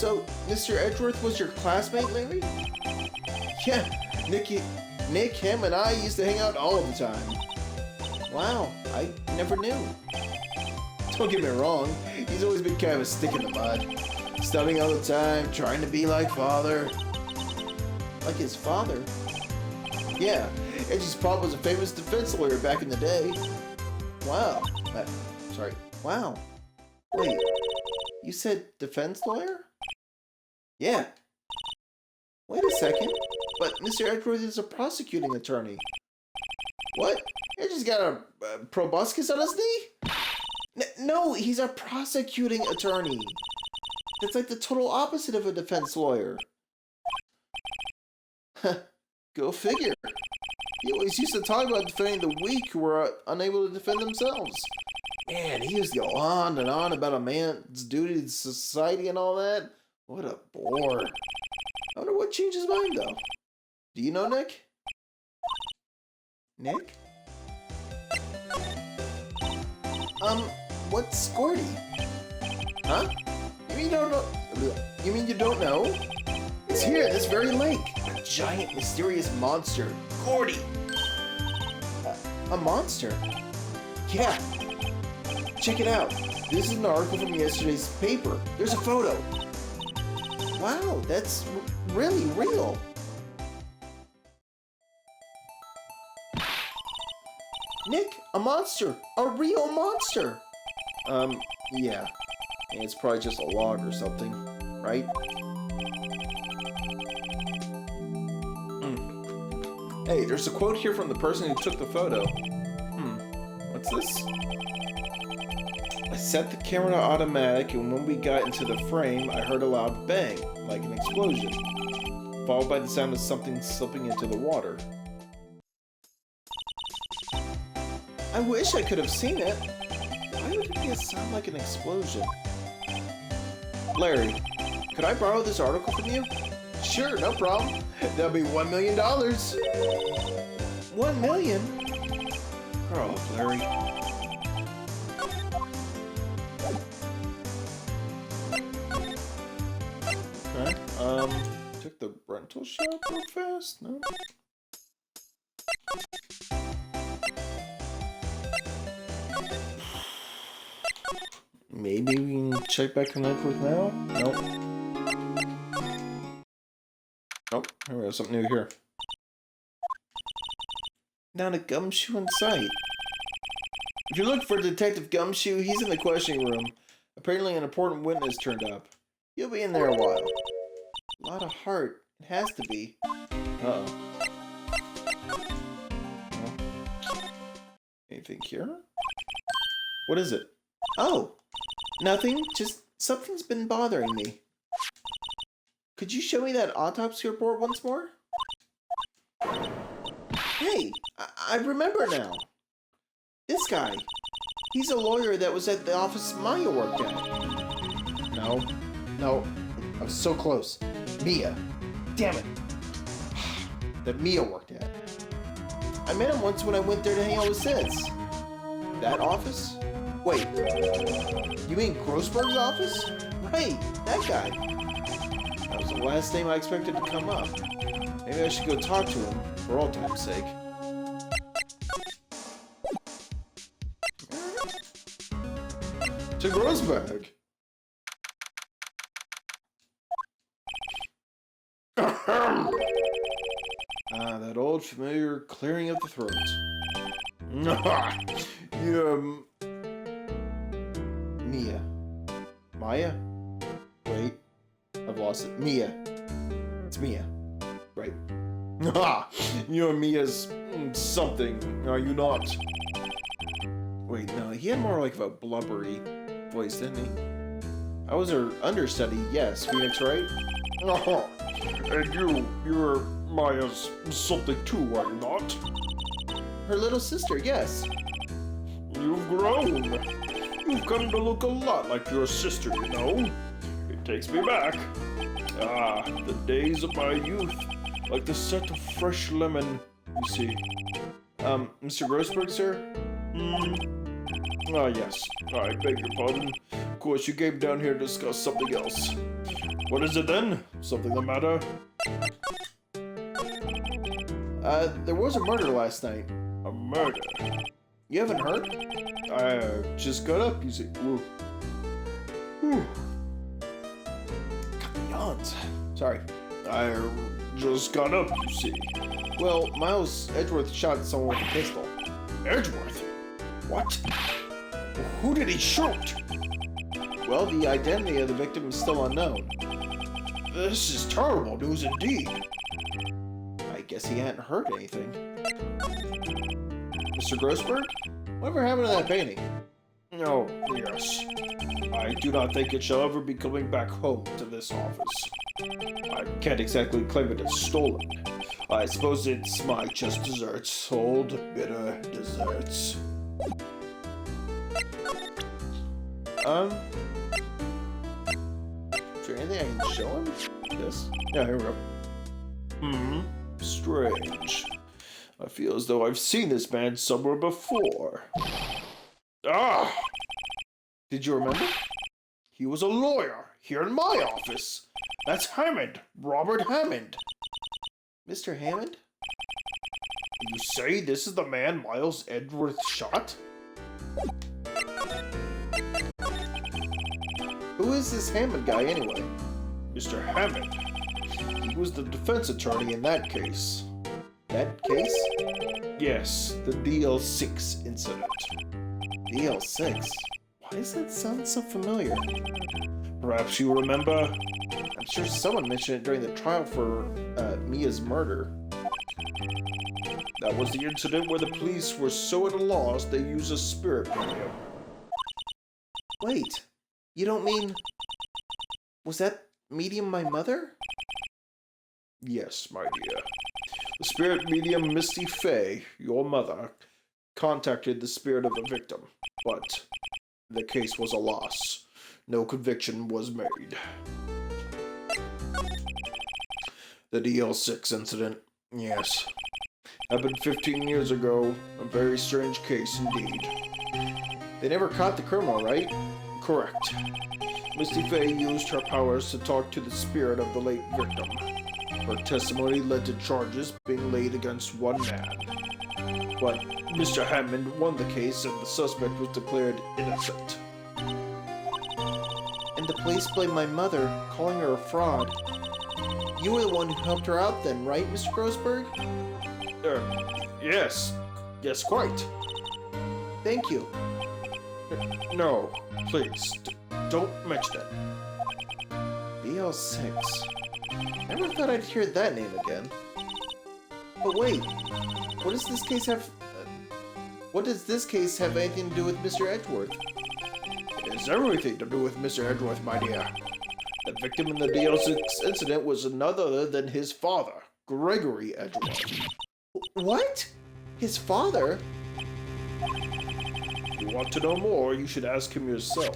So, Mr. Edgeworth was your classmate, Larry? Yeah, Nick, him, and I used to hang out all the time. Wow, I never knew. Don't get me wrong, he's always been kind of a stick in the mud. Studying all the time, trying to be like father. Like his father? Yeah, Edgy's pop was a famous defense lawyer back in the day. Wow. Sorry. Wow. Wait, you said defense lawyer? Yeah. Wait a second. But Mr. Edgeworth is a prosecuting attorney. What? Edgy's got a proboscis on his knee? No, he's a prosecuting attorney. That's like the total opposite of a defense lawyer. Go figure. He always used to talk about defending the weak who were unable to defend themselves. Man, he used to go on and on about a man's duty to society and all that. What a bore. I wonder what changed his mind, though. Do you know Nick? Nick? What's Squirty? Huh? You mean you don't know? It's here, this very lake. A giant, mysterious monster. Gordy! A monster? Yeah. Check it out. This is an article from yesterday's paper. There's a photo. Wow, that's really real. Nick, a monster. A real monster. Yeah. It's probably just a log or something, right? Hey, there's a quote here from the person who took the photo. What's this? I set the camera to automatic, and when we got into the frame, I heard a loud bang, like an explosion, followed by the sound of something slipping into the water. I wish I could have seen it. Why would it be a sound like an explosion? Larry, could I borrow this article from you? Sure, no problem. That'll be $1 million. $1 million? Grow up, Larry. Okay, took the rental shop real fast? No? Maybe we can check back on Edgeworth now? Nope. Nope, here we have something new here. Not a Gumshoe in sight. If you're looking for Detective Gumshoe, he's in the questioning room. Apparently an important witness turned up. He'll be in there a while. A lot of heart. It has to be. Uh-oh. Anything here? What is it? Oh! Nothing. Just something's been bothering me. Could you show me that autopsy report once more? Hey, I remember now. This guy. He's a lawyer that was at the office Maya worked at. No. I was so close. Mia. Damn it. That Mia worked at. I met him once when I went there to hang out with Sis. That office? Wait. You mean Grossberg's office? Right, that guy. That was the last name I expected to come up. Maybe I should go talk to him, for old time's sake. To Grossberg. That old familiar clearing of the throat. Mia. Maya? Wait. I've lost it. Mia. It's Mia. Right. You're Mia's something, are you not? Wait, no, he had more like of a blubbery voice, didn't he? I was her understudy, yes, Phoenix, right? And you're Maya's something too, are you not? Her little sister, yes. You've grown. You've come to look a lot like your sister, you know. It takes me back. The days of my youth, like the scent of fresh lemon, you see. Mr. Grossberg, sir? Yes. I beg your pardon. Of course, you came down here to discuss something else. What is it then? Something the matter? There was a murder last night. A murder? You haven't heard? I just got up, you see. Whew. Yawns. Sorry. I just got up, you see. Well, Miles Edgeworth shot someone with a pistol. Edgeworth? What? Who did he shoot? Well, the identity of the victim is still unknown. This is terrible news indeed. I guess he hadn't heard anything. Mr. Grossberg? Whatever happened to that painting? Oh, yes. I do not think it shall ever be coming back home to this office. I can't exactly claim it as stolen. I suppose it's my just desserts, old bitter desserts. Is there anything I can show him? Yes? Yeah, here we go. Strange. I feel as though I've seen this man somewhere before. Ah! Did you remember? He was a lawyer here in my office. That's Hammond, Robert Hammond. Mr. Hammond? You say this is the man Miles Edgeworth shot? Who is this Hammond guy anyway? Mr. Hammond. He was the defense attorney in that case. That case? Yes, the DL6 incident. DL6? Why does that sound so familiar? Perhaps you remember? I'm sure someone mentioned it during the trial for Mia's murder. That was the incident where the police were so at a loss they used a spirit medium. Wait, you don't mean... Was that medium my mother? Yes, my dear. The spirit medium Misty Fey, your mother, contacted the spirit of the victim, but the case was a loss. No conviction was made. The DL6 incident, yes. Happened 15 years ago. A very strange case indeed. They never caught the criminal, right? Correct. Misty Fey used her powers to talk to the spirit of the late victim. Her testimony led to charges being laid against one man. But Mr. Hammond won the case and the suspect was declared innocent. And the police blamed my mother, calling her a fraud. You were the one who helped her out then, right, Mr. Grossberg? Yes. Yes, quite. Thank you. No, please, don't mention it. DL6. Never thought I'd hear that name again. But wait, what does this case have... what does this case have anything to do with Mr. Edgeworth? It has everything to do with Mr. Edgeworth, my dear. The victim in the DL6 incident was none other than his father, Gregory Edgeworth. What? His father? If you want to know more, you should ask him yourself.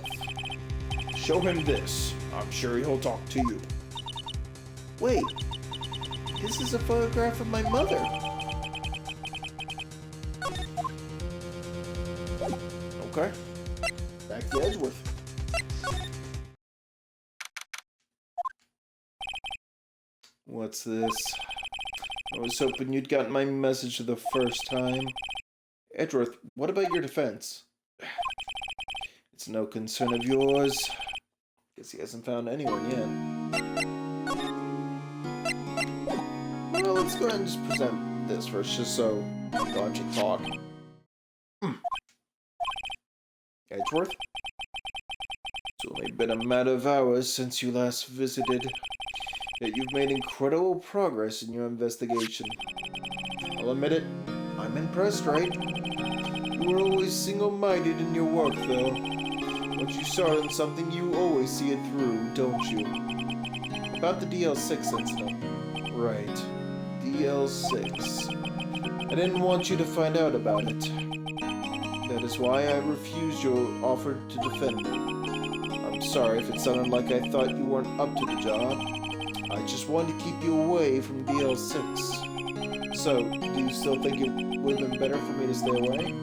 Show him this. I'm sure he'll talk to you. Wait, this is a photograph of my mother. Okay, back to Edgeworth. What's this? I was hoping you'd gotten my message the first time. Edgeworth, what about your defense? It's no concern of yours. Guess he hasn't found anyone yet. Well, let's go ahead and just present this first, just so I'll actually talk. Edgeworth? It's only been a matter of hours since you last visited, yet you've made incredible progress in your investigation. I'll admit it, I'm impressed, right? You were always single-minded in your work, though. Once you start on something, you always see it through, don't you? About the DL6 incident. Right. DL6. I didn't want you to find out about it. That is why I refused your offer to defend me. I'm sorry if it sounded like I thought you weren't up to the job. I just wanted to keep you away from DL6. So, do you still think it would have been better for me to stay away?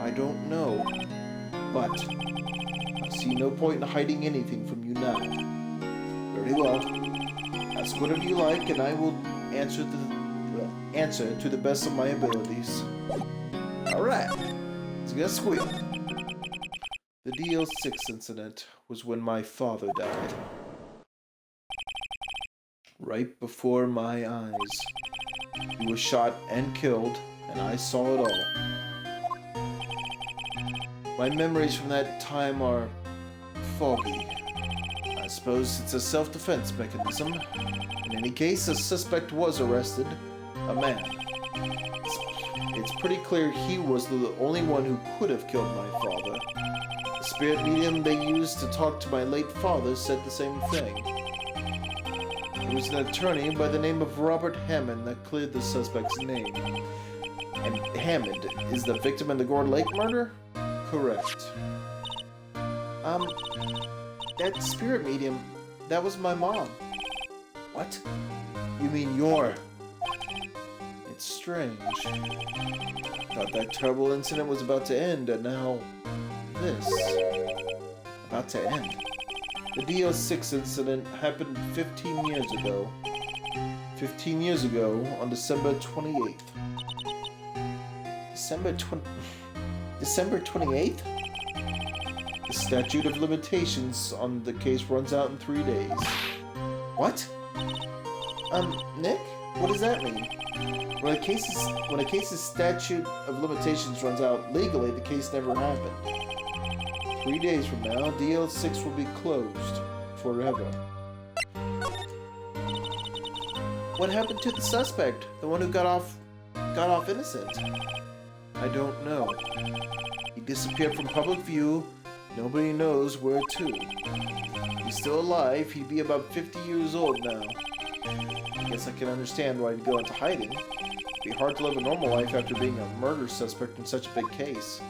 I don't know. But I see no point in hiding anything from you now. Very well. Ask whatever you like, and I will answer to the best of my abilities. Alright, let's get squeal. The DL6 incident was when my father died. Right before my eyes. He was shot and killed, and I saw it all. My memories from that time are foggy. I suppose it's a self-defense mechanism. In any case, a suspect was arrested. A man. It's pretty clear he was the only one who could have killed my father. The spirit medium they used to talk to my late father said the same thing. It was an attorney by the name of Robert Hammond that cleared the suspect's name. And Hammond is the victim in the Gore Lake murder? Correct. That spirit medium, that was my mom. What? You mean your? It's strange. Thought that terrible incident was about to end, and now this. About to end. The DL6 incident happened 15 years ago. 15 years ago, on December 28th. December 28th? The statute of limitations on the case runs out in 3 days. What? Nick? What does that mean? When a case's statute of limitations runs out, legally the case never happened. 3 days from now, DL6 will be closed. Forever. What happened to the suspect? The one who got off innocent? I don't know. He disappeared from public view. Nobody knows where to. He's still alive. He'd be about 50 years old now. I guess I can understand why he'd go into hiding. It'd be hard to live a normal life after being a murder suspect in such a big case.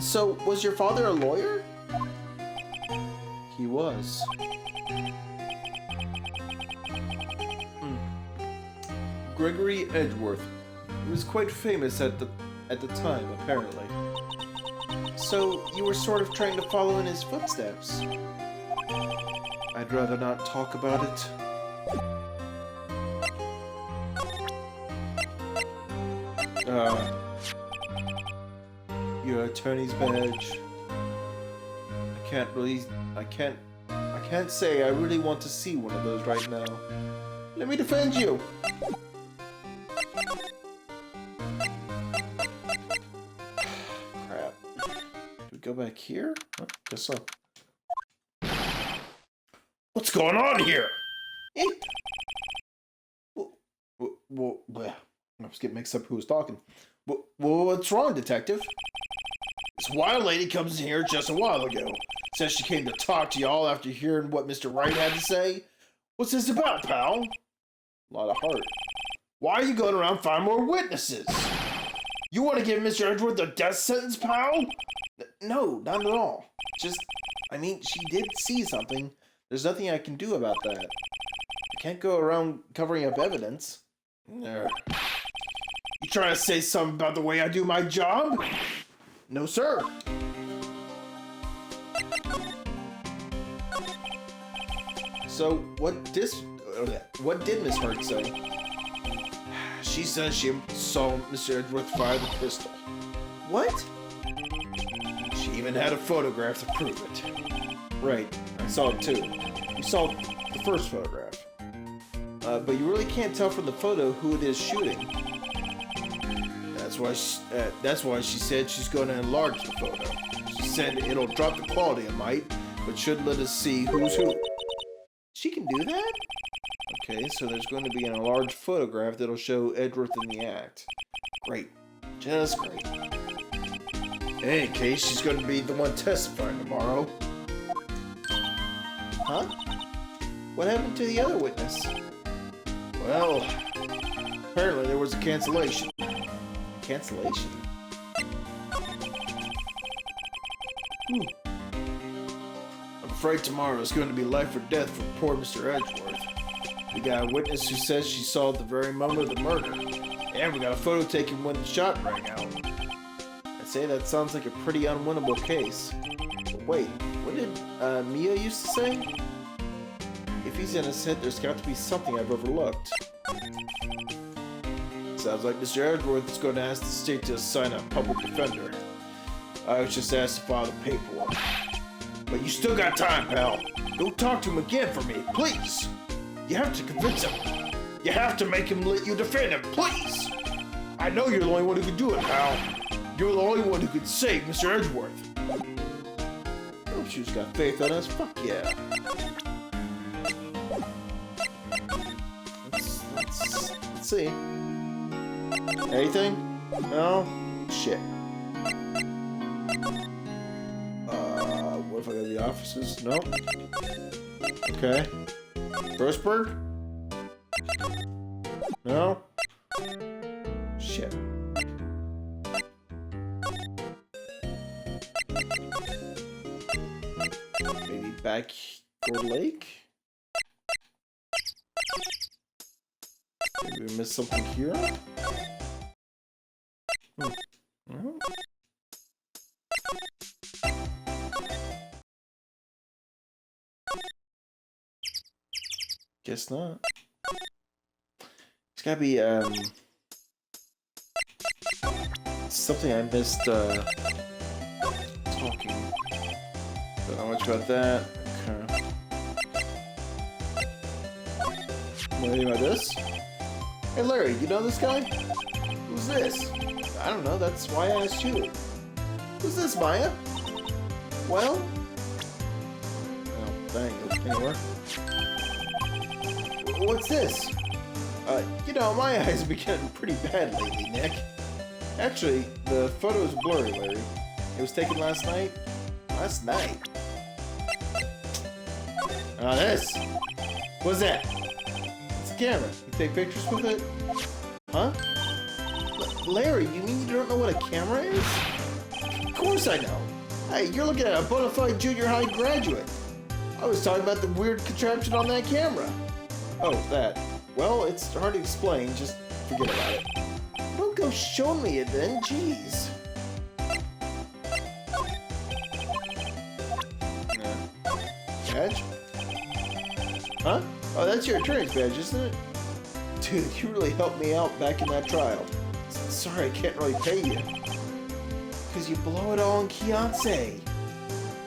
So was your father a lawyer? He was. Gregory Edgeworth. He was quite famous at the time, apparently. So you were sort of trying to follow in his footsteps. I'd rather not talk about it. Your attorney's badge. I can't say I really want to see one of those right now. Let me defend you! Crap. Do we go back here? Oh, guess so. What's going on here? Well, I was getting mixed up who was talking. What's wrong, detective? This wild lady comes in here just a while ago. Says she came to talk to y'all after hearing what Mr. Wright had to say. What's this about, pal? A lot of heart. Why are you going around finding more witnesses? You want to give Mr. Edgeworth a death sentence, pal? No, not at all. Just, she did see something. There's nothing I can do about that. I can't go around covering up evidence. You trying to say something about the way I do my job? No, sir. So, what did Miss Hart say? She says she saw Mr. Edgeworth fire the pistol. What? She even had a photograph to prove it. Right, I saw it too. You saw the first photograph. But you really can't tell from the photo who it is shooting. That's why she said she's going to enlarge the photo. She said it'll drop the quality a mite, but should let us see who's who. She can do that? Okay, so there's going to be an enlarged photograph that'll show Edgeworth in the act. Great. Just great. In any case, she's going to be the one testifying tomorrow. Huh? What happened to the other witness? Well, apparently there was a cancellation. Cancellation? I'm afraid tomorrow is going to be life or death for poor Mr. Edgeworth. We got a witness who says she saw at the very moment of the murder. And we got a photo taken when the shot rang out. I'd say that sounds like a pretty unwinnable case. Wait, what did Mia used to say? If he's innocent, there's got to be something I've overlooked. Sounds like Mr. Edgeworth is going to ask the state to assign a public defender. I was just asked to file the paperwork. But you still got time, pal. Go talk to him again for me, please. You have to convince him. You have to make him let you defend him, please. I know you're the only one who can do it, pal. You're the only one who can save Mr. Edgeworth. Gumshoe's got faith in us. Fuck yeah. Let's see. Anything? No? Shit. What if I go to the offices? Nope. Okay. Grossberg? No? Shit. Maybe back Gold Lake? Maybe we missed something here? No? Guess not. It's gotta be, something I missed, talking. Don't know much about that. Okay. Know anything about this? Hey Larry, you know this guy? Who's this? I don't know, that's why I asked you. Who's this, Maya? Well? Oh, dang, anywhere. What's this? You know, my eyes have been getting pretty bad lately, Nick. Actually, the photo is blurry, Larry. It was taken last night. Last night? Oh, this? What's that? It's a camera. You take pictures with it? Huh? Larry, you mean you don't know what a camera is? Of course I know. Hey, you're looking at a bona fide junior high graduate. I was talking about the weird contraption on that camera. Oh, that. Well, it's hard to explain. Just forget about it. Don't go showing me it then. Jeez. Badge? Huh? Oh, that's your attorney's badge, isn't it? Dude, you really helped me out back in that trial. Sorry, I can't really pay you. Because you blow it all on Kiance.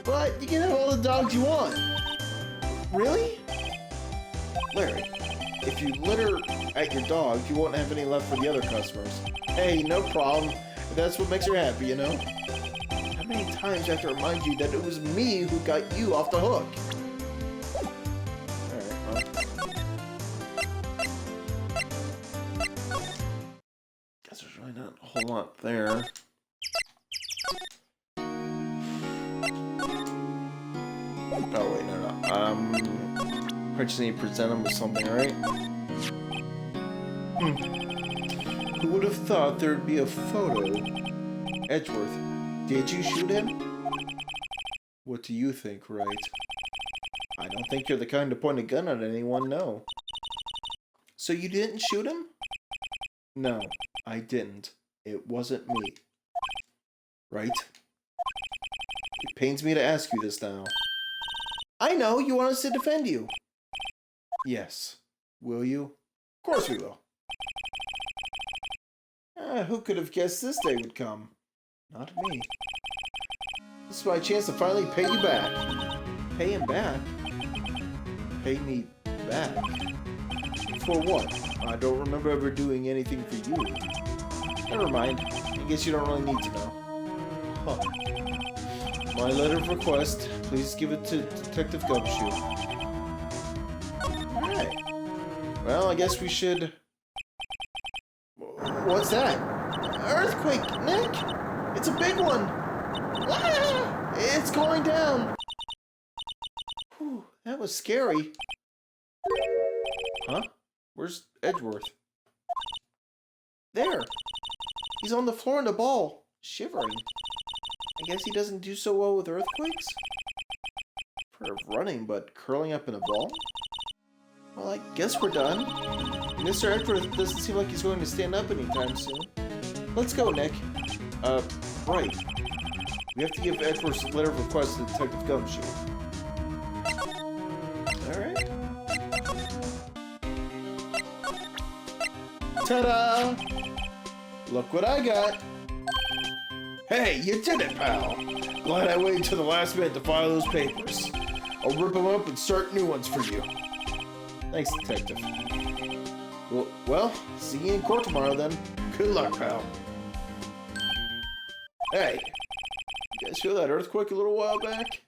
But you can have all the dogs you want. Really? Larry, if you litter at your dog, you won't have any left for the other customers. Hey, no problem. If that's what makes her happy, you know? How many times do I have to remind you that it was me who got you off the hook? Alright, well. Guess there's really not a whole lot there. Oh, wait, no. I just need to present him with something, right? Who would have thought there'd be a photo? Edgeworth, did you shoot him? What do you think, Wright? I don't think you're the kind to point a gun at anyone, no. So you didn't shoot him? No, I didn't. It wasn't me. Right? It pains me to ask you this now. I know, you want us to defend you. Yes. Will you? Of course we will. Who could have guessed this day would come? Not me. This is my chance to finally pay you back. Pay him back? Pay me back? For what? I don't remember ever doing anything for you. Never mind. I guess you don't really need to know. Huh. My letter of request. Please give it to Detective Gumshoe. Alright. Well, I guess we should... What's that? Earthquake, Nick! It's a big one! Ah! It's going down! Whew, that was scary. Huh? Where's Edgeworth? There! He's on the floor in a ball, shivering. I guess he doesn't do so well with earthquakes? Part of running, but curling up in a ball? Well, I guess we're done. Mr. Edgeworth doesn't seem like he's going to stand up anytime soon. Let's go, Nick. Right. We have to give Edward's letter of request to Detective Gumshoe. Alright. Ta-da! Look what I got! Hey, you did it, pal! Glad I waited till the last minute to file those papers. I'll rip them up and start new ones for you. Thanks, Detective. Well, see you in court tomorrow then. Good luck, pal. Hey, you guys feel that earthquake a little while back?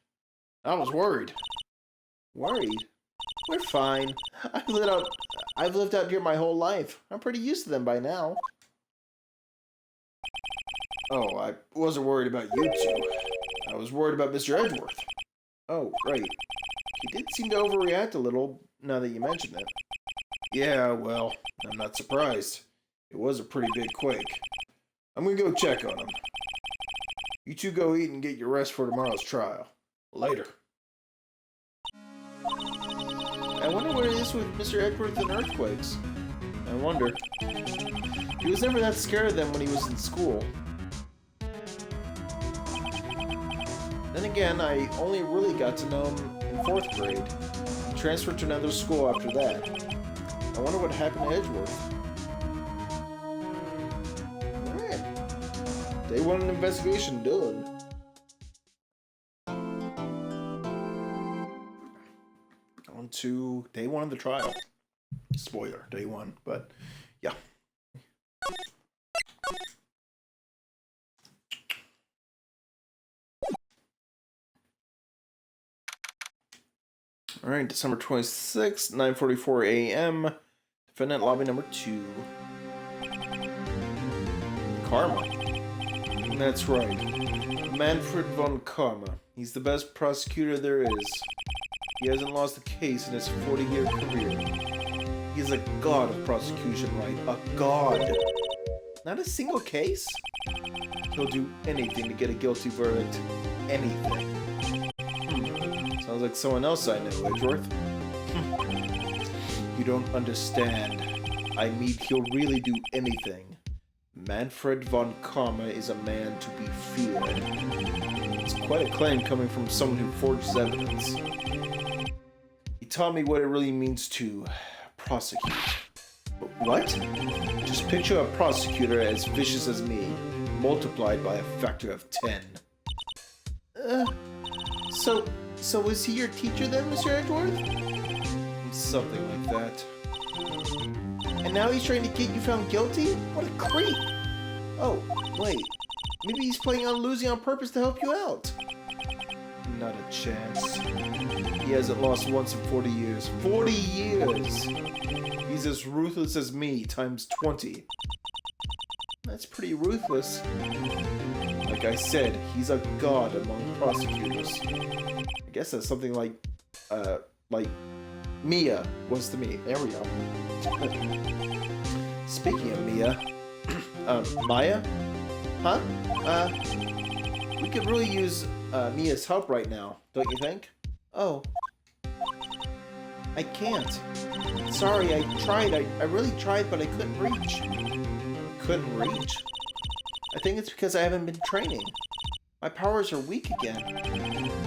I was worried. Worried? We're fine. I've lived out here my whole life. I'm pretty used to them by now. Oh, I wasn't worried about you two. I was worried about Mr. Edgeworth. Oh, right. He did seem to overreact a little, now that you mention it. Yeah, well, I'm not surprised. It was a pretty big quake. I'm gonna go check on him. You two go eat and get your rest for tomorrow's trial. Later. I wonder what it is with Mr. Edgeworth and earthquakes. I wonder. He was never that scared of them when he was in school. Then again, I only really got to know him in 4th grade. He transferred to another school after that. I wonder what happened to Edgeworth. Alright. Day 1 investigation done. On to day 1 of the trial. Spoiler, day 1, but yeah. Alright, December 26th, 9:44 a.m. Defendant lobby number 2. Karma. That's right. Manfred von Karma. He's the best prosecutor there is. He hasn't lost a case in his 40-year career. He's a god of prosecution, right? A god. Not a single case? He'll do anything to get a guilty verdict. Anything. Sounds like someone else I know, Edgeworth. You don't understand. I mean, he'll really do anything. Manfred von Karma is a man to be feared. It's quite a claim coming from someone who forges evidence. He taught me what it really means to prosecute. What? Just picture a prosecutor as vicious as me, multiplied by a factor of 10. So was he your teacher then, Mr. Edgeworth? Something like that. And now he's trying to get you found guilty? What a creep! Oh, wait. Maybe he's planning on losing on purpose to help you out. Not a chance. He hasn't lost once in 40 years. 40 years! He's as ruthless as me, times 20. That's pretty ruthless. Like I said, he's a god among prosecutors. I guess that's something like Mia was to me. There we go. Speaking of Mia, Maya? Huh? We could really use Mia's help right now, don't you think? Oh. I can't. Sorry, I tried. I really tried, but I couldn't reach. Couldn't reach? I think it's because I haven't been training. My powers are weak again.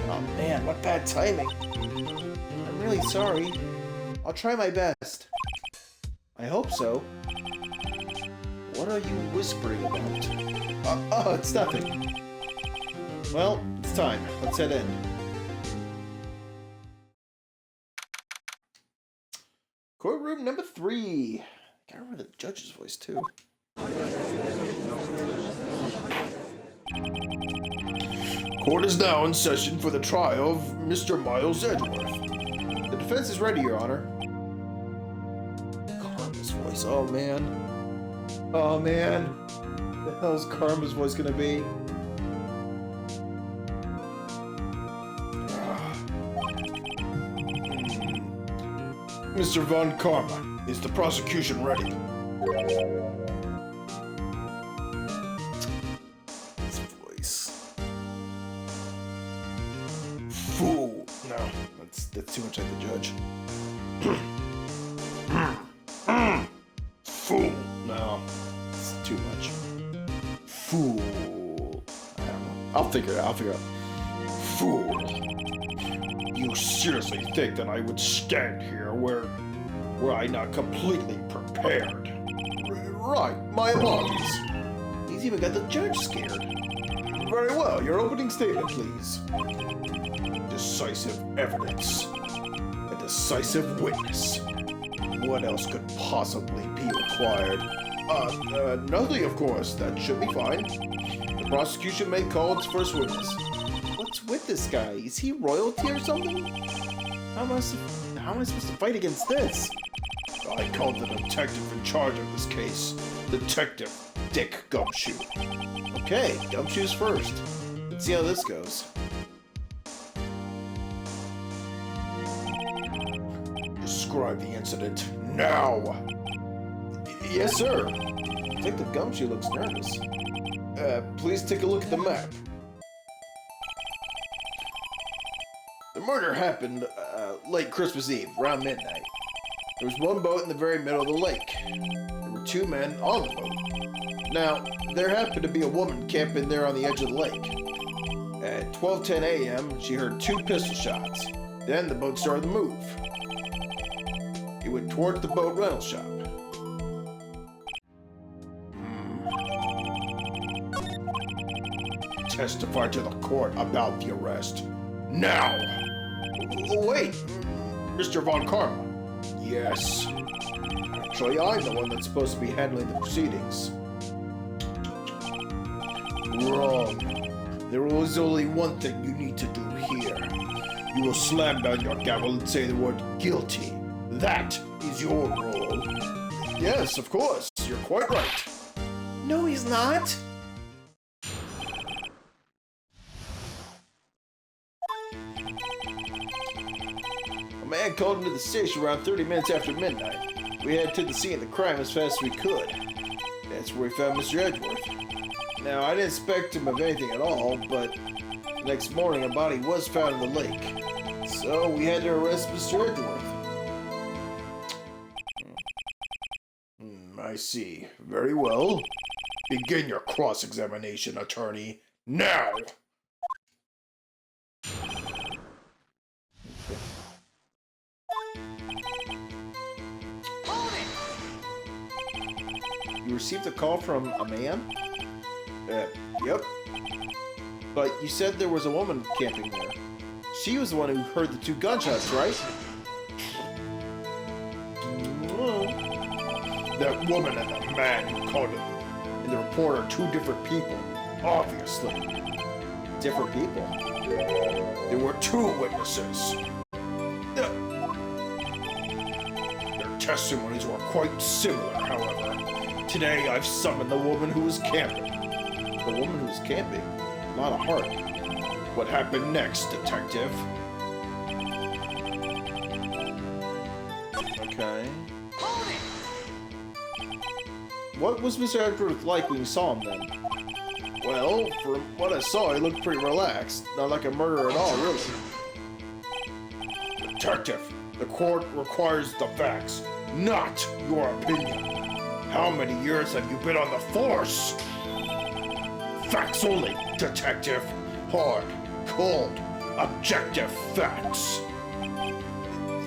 Oh man, what bad timing. I'm really sorry. I'll try my best. I hope so. What are you whispering about? Oh, it's nothing. Well, it's time. Let's head in. Courtroom number 3. I can't remember the judge's voice, too. Court is now in session for the trial of Mr. Miles Edgeworth. The defense is ready, Your Honor. Karma's voice. Oh, man. Oh, man. What the hell's Karma's voice gonna be? Mr. Von Karma, is the prosecution ready? His voice. Fool. No, that's too much like the judge. Fool. No, it's too much. Fool. I don't know. I'll figure it out. Fool! You seriously think that I would stand here were I not completely prepared? Right, my apologies. He's even got the judge scared. Very well, your opening statement, please. Decisive evidence. A decisive witness. What else could possibly be required? Nothing, of course. That should be fine. The prosecution may call its first witness. What's with this guy? Is he royalty or something? How am I supposed to fight against this? I called the detective in charge of this case. Detective Dick Gumshoe. Okay, Gumshoe's first. Let's see how this goes. Describe the incident now. Yes, sir. Detective Gumshoe looks nervous. Please take a look at the map. The murder happened late Christmas Eve, around midnight. There was one boat in the very middle of the lake. There were two men on the boat. Now, there happened to be a woman camping there on the edge of the lake. At 12:10 a.m., she heard two pistol shots. Then the boat started to move. It went toward the boat rental shop. Testify to the court about the arrest. Now! Wait, Mr. Von Karma. Yes. Actually, I'm the one that's supposed to be handling the proceedings. Wrong. There was only one thing you need to do here. You will slam down your gavel and say the word guilty. That is your role. Yes, of course. You're quite right. No, he's not. A man called into the station around 30 minutes after midnight. We headed to the scene of the crime as fast as we could. That's where we found Mr. Edgeworth. Now, I didn't suspect him of anything at all, but the next morning a body was found in the lake. So we had to arrest Mr. Edgeworth. I see. Very well. Begin your cross-examination, attorney. Now! You received a call from a man? Yep. But you said there was a woman camping there. She was the one who heard the two gunshots, right? That woman and the man who called it in the report are two different people. Obviously. Different people? There were two witnesses. Their testimonies were quite similar, however. Today, I've summoned the woman who was camping. The woman who was camping? A lot of heart. What happened next, detective? Okay. What was Mr. Edgeworth like when you saw him then? Well, from what I saw, he looked pretty relaxed. Not like a murderer at all, really. Detective, the court requires the facts, not your opinion. How many years have you been on the force? Facts only, detective. Hard, cold, objective facts.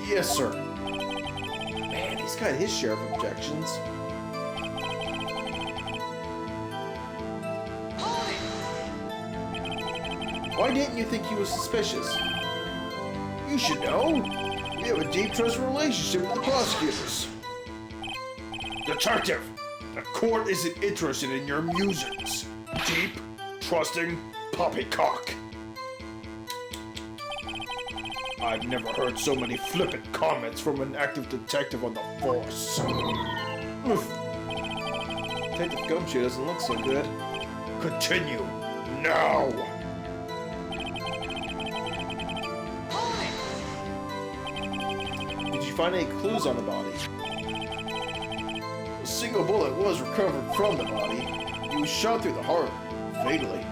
Yes, sir. Man, he's got his share of objections. Why didn't you think he was suspicious? You should know. We have a deep trust relationship with the prosecutors. Detective, the court isn't interested in your musings. Deep, trusting poppycock. I've never heard so many flippant comments from an active detective on the force. Detective Gumshoe doesn't look so good. Continue, now! Did you find any clues on the body? A single bullet was recovered from the body. He was shot through the heart, fatally.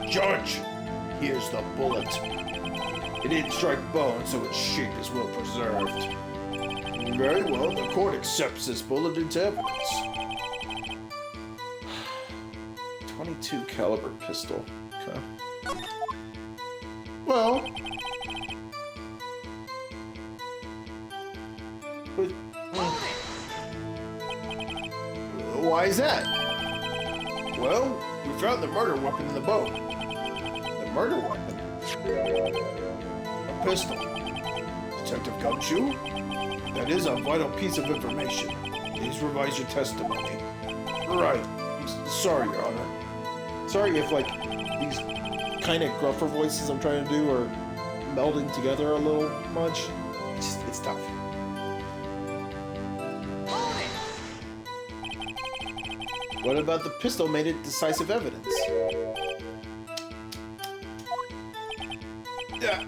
Judge, here's the bullet. It didn't strike bone, so its shape is well preserved. Very well, the court accepts this bullet into evidence. 22 caliber pistol. Okay. Well, but, why is that? Well, we found the murder weapon in the boat. The murder weapon? A pistol. Detective Gumshoe? That is a vital piece of information. Please revise your testimony. Right. Sorry, Your Honor. Sorry if, like, these kind of gruffer voices I'm trying to do are melding together a little much. It's tough. What about the pistol made it decisive evidence? Yeah.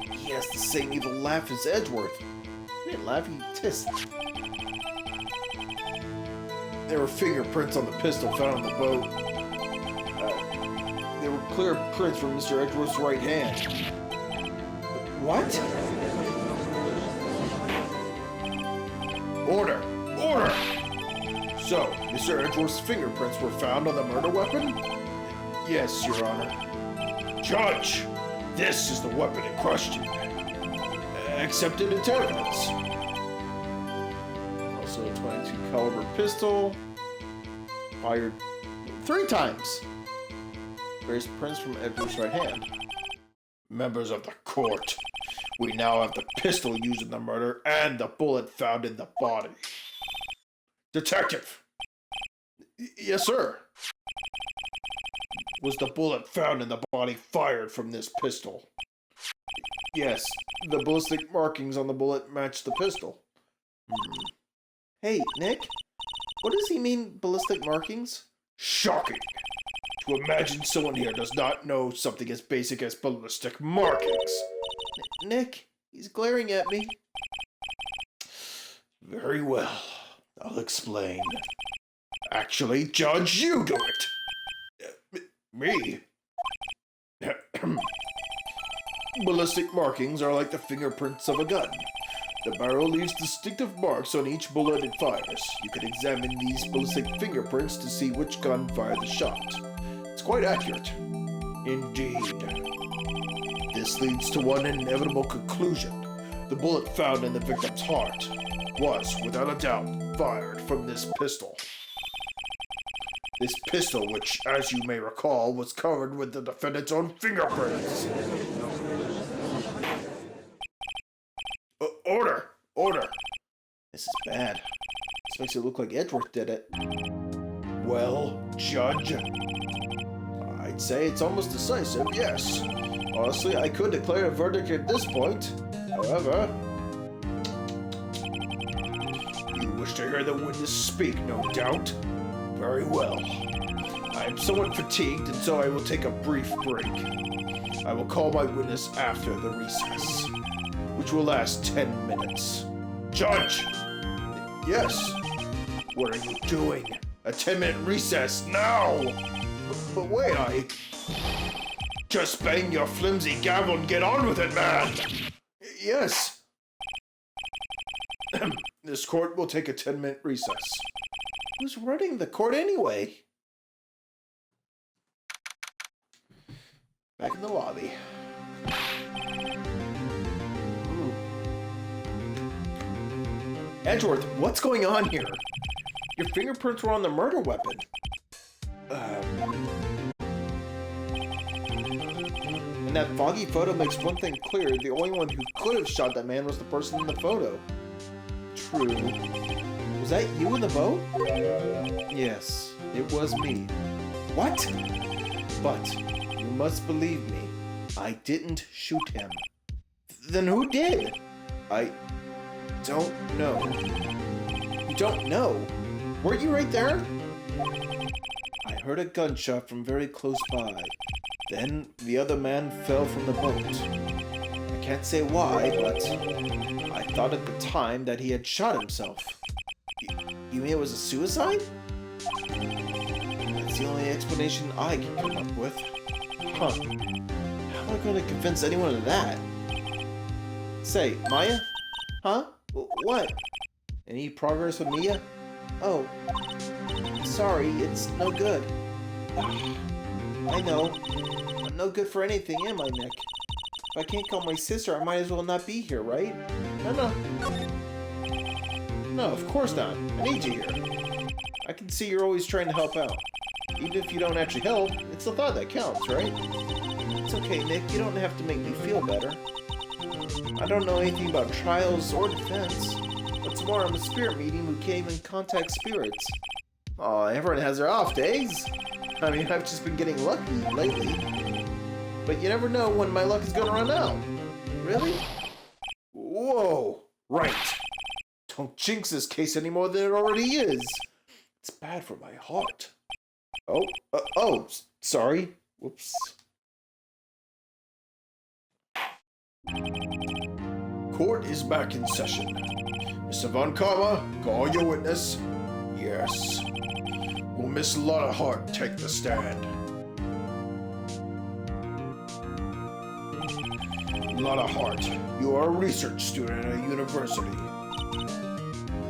He has the same evil laugh as Edgeworth. He didn't laugh, he hissed. There were fingerprints on the pistol found on the boat. There were clear prints from Mr. Edgeworth's right hand. What? Order! Order! So, Mr. Edgeworth's fingerprints were found on the murder weapon? Yes, Your Honor. Judge! This is the weapon in question. Accepted into evidence. Also a 22 caliber pistol. Fired 3 times. Various prints from Edward's right hand. Members of the court, we now have the pistol used in the murder and the bullet found in the body. Detective! Yes, sir. Was the bullet found in the body fired from this pistol? Yes, the ballistic markings on the bullet match the pistol. Hey, Nick, what does he mean, ballistic markings? Shocking! To imagine someone here does not know something as basic as ballistic markings. Nick, he's glaring at me. Very well, I'll explain. Actually, Judge, you do it! Me? Ballistic markings are like the fingerprints of a gun. The barrel leaves distinctive marks on each bullet it fires. You can examine these ballistic fingerprints to see which gun fired the shot. It's quite accurate. Indeed. This leads to one inevitable conclusion. The bullet found in the victim's heart was, without a doubt, fired from this pistol. This pistol, which, as you may recall, was covered with the defendant's own fingerprints. Order! Order! This is bad. This makes it look like Edgeworth did it. Well, Judge? I'd say it's almost decisive, yes. Honestly, I could declare a verdict at this point. However... You wish to hear the witness speak, no doubt? Very well. I am somewhat fatigued, and so I will take a brief break. I will call my witness after the recess, which will last 10 minutes. Judge! Yes? What are you doing? A 10-minute recess, now! But wait, Just bang your flimsy gavel and get on with it, man! Yes. This court will take a 10-minute recess. Who's running the court anyway? Back in the lobby. Edgeworth, what's going on here? Your fingerprints were on the murder weapon. And that foggy photo makes one thing clear. The only one who could have shot that man was the person in the photo. True. Was that you in the boat? Yes, it was me. What? But you must believe me. I didn't shoot him. Then who did? I don't know. You don't know? Weren't you right there? I heard a gunshot from very close by. Then the other man fell from the boat. I can't say why, but I thought at the time that he had shot himself. You mean it was a suicide? That's the only explanation I can come up with. Huh. How am I going to convince anyone of that? Say, Maya? Huh? What? Any progress with Mia? Oh. Sorry, it's no good. I know. I'm no good for anything, am I, Nick? If I can't call my sister, I might as well not be here, right? No. No, of course not. I need you here. I can see you're always trying to help out. Even if you don't actually help, it's the thought that counts, right? It's okay, Nick. You don't have to make me feel better. I don't know anything about trials or defense. What's more, I'm a spirit medium who can't even contact spirits. Aw, everyone has their off days. I mean, I've just been getting lucky lately. But you never know when my luck is gonna run out. Really? Whoa! Right. Don't jinx this case any more than it already is. It's bad for my heart. Sorry. Whoops. Court is back in session. Mr. Von Karma, call your witness. Yes. Will Miss Lotta Hart take the stand? Lotta Hart, you are a research student at a university.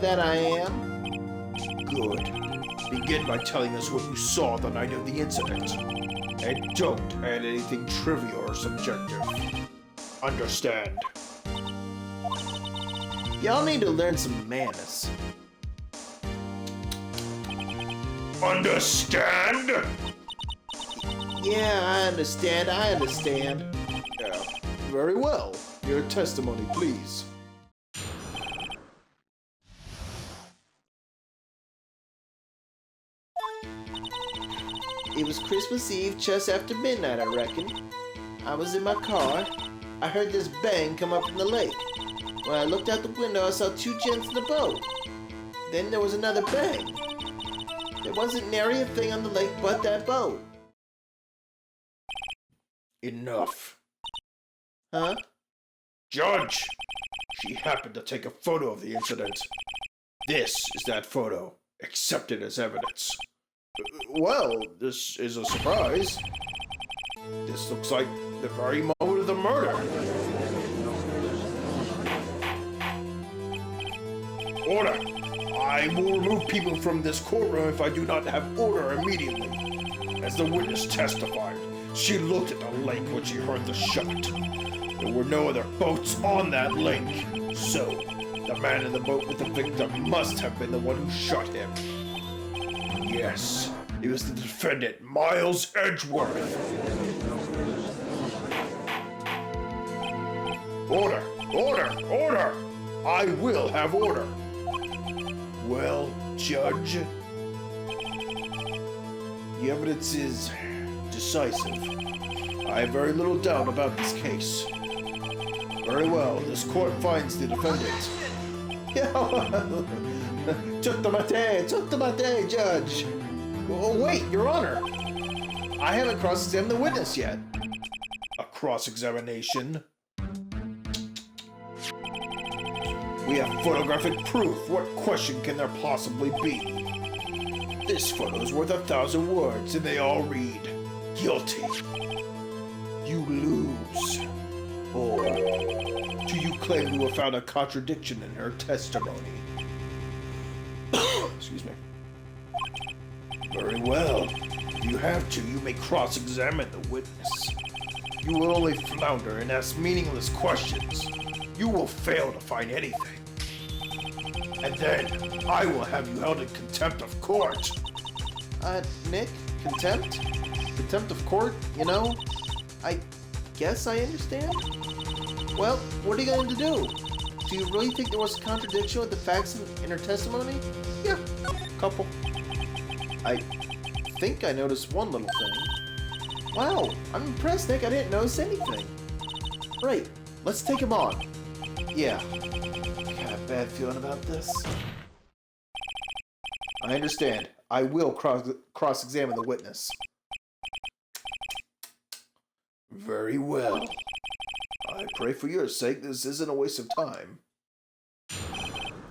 That I am? Good. Begin by telling us what you saw the night of the incident. And don't add anything trivial or subjective. Understand? Y'all need to learn some manners. Understand? Yeah, I understand. Yeah. Very well. Your testimony, please. It was Christmas Eve just after midnight, I reckon. I was in my car. I heard this bang come up from the lake. When I looked out the window, I saw two gents in the boat. Then there was another bang. There wasn't nary a thing on the lake but that boat. Enough. Huh? Judge! She happened to take a photo of the incident. This is that photo. Accepted as evidence. Well, this is a surprise. This looks like the very moment of the murder. Order! I will remove people from this courtroom if I do not have order immediately. As the witness testified, she looked at the lake when she heard the shot. There were no other boats on that lake, so the man in the boat with the victim must have been the one who shot him. Yes, it was the defendant, Miles Edgeworth. Order! Order! Order! I will have order. Well, Judge, the evidence is decisive. I have very little doubt about this case. Very well, this court finds the defendant. Tutto mate, Judge. Oh, wait, Your Honor. I haven't cross-examined the witness yet. A cross-examination? We have photographic proof. What question can there possibly be? This photo is worth 1,000 words, and they all read, guilty. You lose. Or do you claim to have found a contradiction in her testimony? Excuse me. Very well. If you have to, you may cross-examine the witness. You will only flounder and ask meaningless questions. You will fail to find anything. And then, I will have you held in contempt of court. Nick? Contempt? Contempt of court? You know, I guess I understand. Well, what are you going to do? Do you really think there was a contradiction with the facts in her testimony? Yeah, couple. I think I noticed one little thing. Wow, I'm impressed, Nick. I didn't notice anything. Right, let's take him on. Yeah, got a bad feeling about this. I understand. I will cross-examine the witness. Very well. I pray for your sake this isn't a waste of time.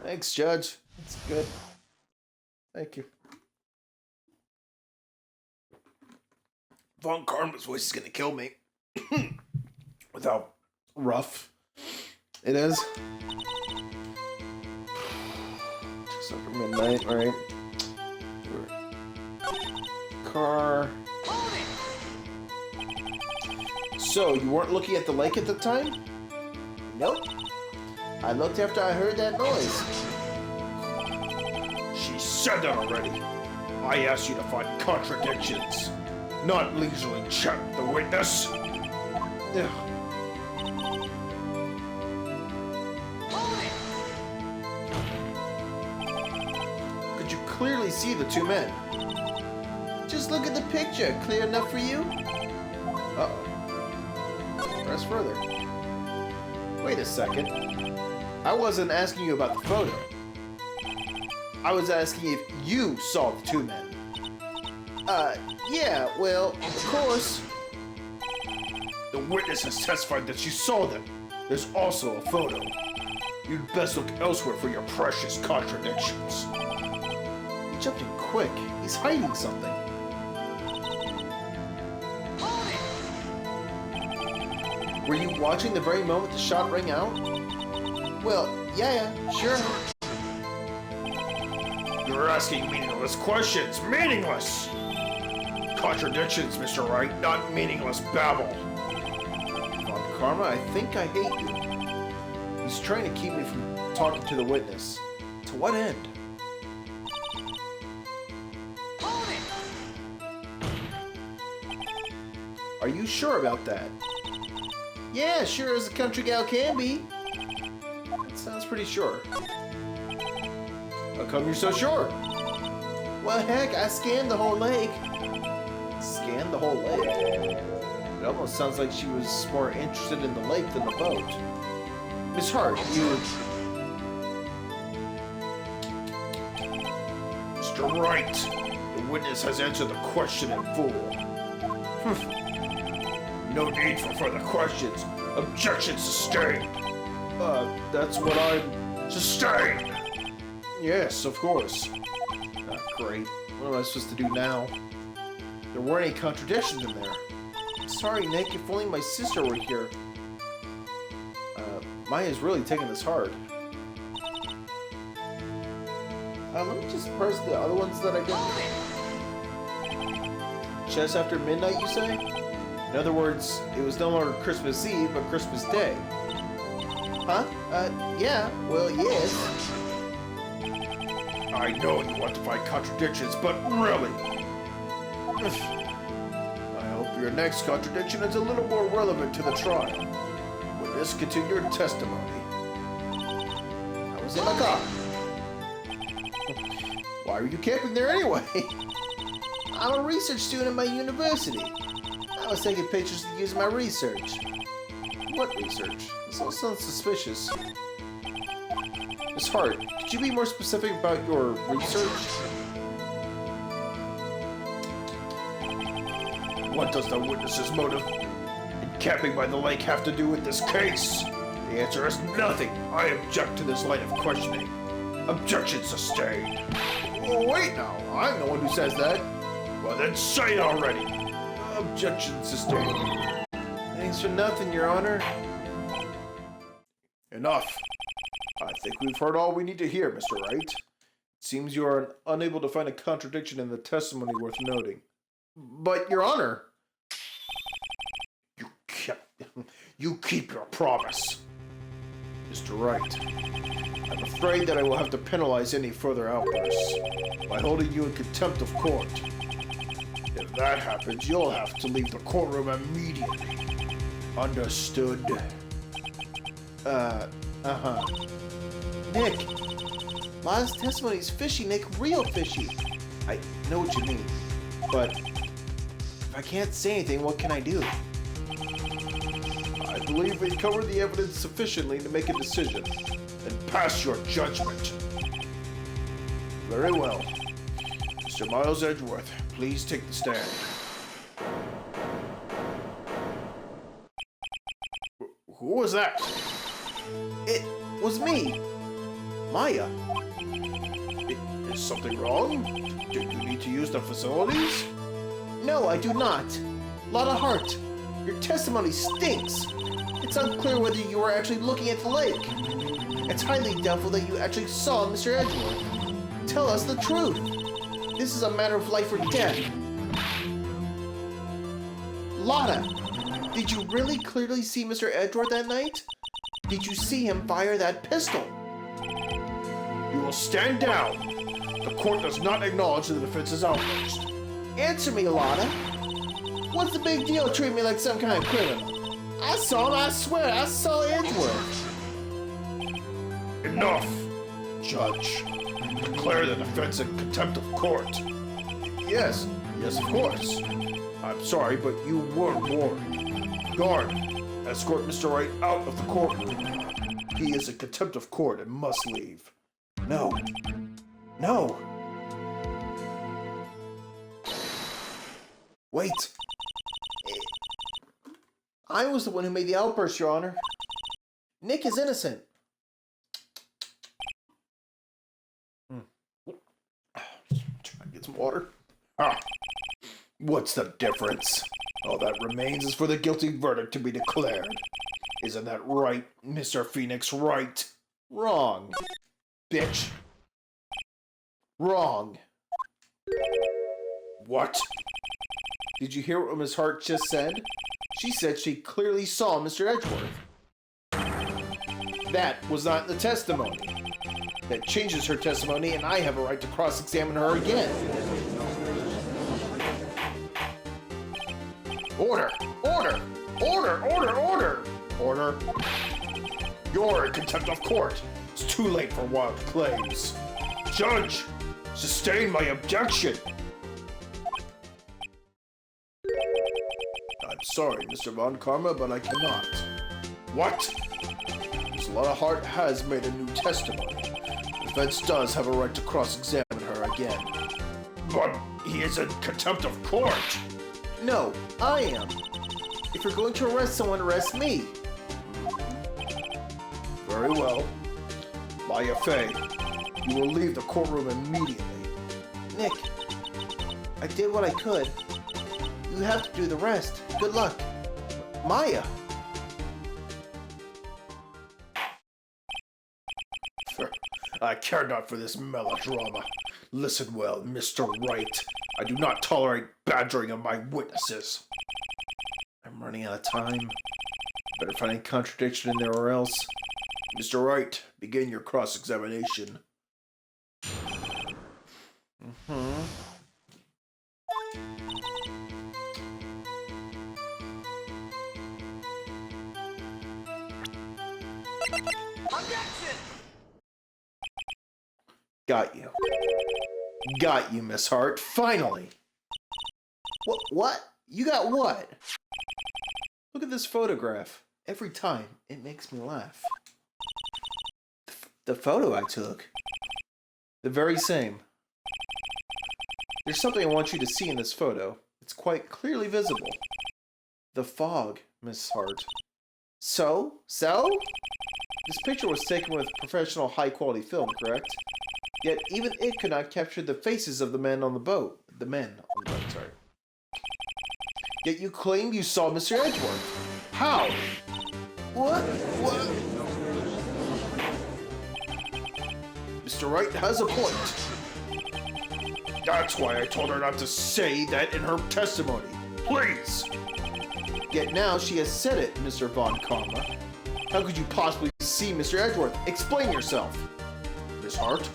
Thanks, Judge. That's good. Thank you. Von Karma's voice is gonna kill me. Without rough. It is. Just after midnight, right? Car. So, you weren't looking at the lake at the time? Nope. I looked after I heard that noise. She said that already. I asked you to find contradictions, not leisurely check the witness. Ugh. Could you clearly see the two men? Just look at the picture. Clear enough for you? Uh-oh. Press further. Wait a second. I wasn't asking you about the photo. I was asking if you saw the two men. Yeah, well, of course. The witness has testified that she saw them. There's also a photo. You'd best look elsewhere for your precious contradictions. He jumped in quick. He's hiding something. Were you watching the very moment the shot rang out? Well, yeah, sure. You're asking meaningless questions. Meaningless! Contradictions, Mr. Wright, not meaningless babble. Von Karma, I think I hate you. He's trying to keep me from talking to the witness. To what end? Are you sure about that? Yeah, sure as a country gal can be. That sounds pretty sure. How come you're so sure? Well, heck, I scanned the whole lake. Scanned the whole lake? It almost sounds like she was more interested in the lake than the boat. Miss Hart, you... Mr. Wright, the witness has answered the question in full. No need for further questions. Objection sustained. That's what I'm... Sustained! Yes, of course. Great. What am I supposed to do now? There weren't any contradictions in there. Sorry, Nick, if only my sister were here. Maya's really taking this hard. Let me just press the other ones that I did. Chess after midnight, you say? In other words, it was no longer Christmas Eve, but Christmas Day. Huh? Yeah. Well, yes. I know you want to find contradictions, but really... I hope your next contradiction is a little more relevant to the trial. Witness, continue your testimony. I was in my car. Why were you camping there anyway? I'm a research student at my university. I was taking pictures to use in my research. What research? This all sounds suspicious. Miss Hart, could you be more specific about your research? What does the witness's motive in camping by the lake have to do with this case? The answer is nothing. I object to this line of questioning. Objection sustained. Oh, wait now. I'm the one who says that. Well, then say it already. Objection sustained. Thanks for nothing, Your Honor. Enough. I think we've heard all we need to hear, Mr. Wright. It seems you are unable to find a contradiction in the testimony worth noting. But, Your Honor... You keep your promise. Mr. Wright, I'm afraid that I will have to penalize any further outbursts by holding you in contempt of court. If that happens, you'll have to leave the courtroom immediately. Understood? Uh-huh. Nick, La's testimony is fishy, Nick. Real fishy. I know what you mean. But if I can't say anything, what can I do? I believe we covered the evidence sufficiently to make a decision and pass your judgment. Very well. Mr. Miles Edgeworth, please take the stand. Who was that? It was me. Maya. Is something wrong? Do you need to use the facilities? No, I do not. Lotta Hart, your testimony stinks. It's unclear whether you were actually looking at the lake. It's highly doubtful that you actually saw Mr. Edgeworth. Tell us the truth. This is a matter of life or death. Lotta, Did you really clearly see Mr. Edgeworth that night? Did you see him fire that pistol? You will stand down. The court does not acknowledge the defense's outburst. Answer me, Lotta. What's the big deal treating me like some kind of criminal? I saw him, I swear, I saw Edgeworth. Enough, Judge. Declare the defense in contempt of court. Yes, of course. I'm sorry, but you weren't warned. Guard, escort Mr. Wright out of the courtroom. He is in contempt of court and must leave. No. No. Wait. I was the one who made the outburst, Your Honor. Nick is innocent. Try to get some water. What's the difference? All that remains is for the guilty verdict to be declared. Isn't that right, Mr. Phoenix Wright? Wrong. Bitch. Wrong. What? Did you hear what Miss Hart just said? She said she clearly saw Mr. Edgeworth. That was not the testimony. That changes her testimony, and I have a right to cross-examine her again. Order! Order! Order! Order! Order! Order! You're in contempt of court. It's too late for wild claims. Judge, sustain my objection. I'm sorry, Mr. Von Karma, but I cannot. What? Miss Lotta Hart has made a new testimony. The defense does have a right to cross-examine her again. But he is in contempt of court. No, I am. If you're going to arrest someone, arrest me. Very well. Maya Fey, you will leave the courtroom immediately. Nick, I did what I could. You have to do the rest. Good luck. Maya. I care not for this melodrama. Listen well, Mr. Wright. I do not tolerate badgering of my witnesses. I'm running out of time. Better find a contradiction in there or else. Mr. Wright, begin your cross-examination. Objection! Got you. Got you, Miss Hart. Finally. What? You got what? Look at this photograph. Every time, it makes me laugh. The photo I took. The very same. There's something I want you to see in this photo. It's quite clearly visible. The fog, Miss Hart. So? This picture was taken with professional high-quality film, correct? Yet even it could not capture the faces of the men on the boat. The men on the boat, sorry. Yet you claim you saw Mr. Edgeworth. How? What? Mr. Wright has a point. That's why I told her not to say that in her testimony. Please! Yet now she has said it, Mr. Von Karma. How could you possibly see Mr. Edgeworth? Explain yourself. Miss Hart?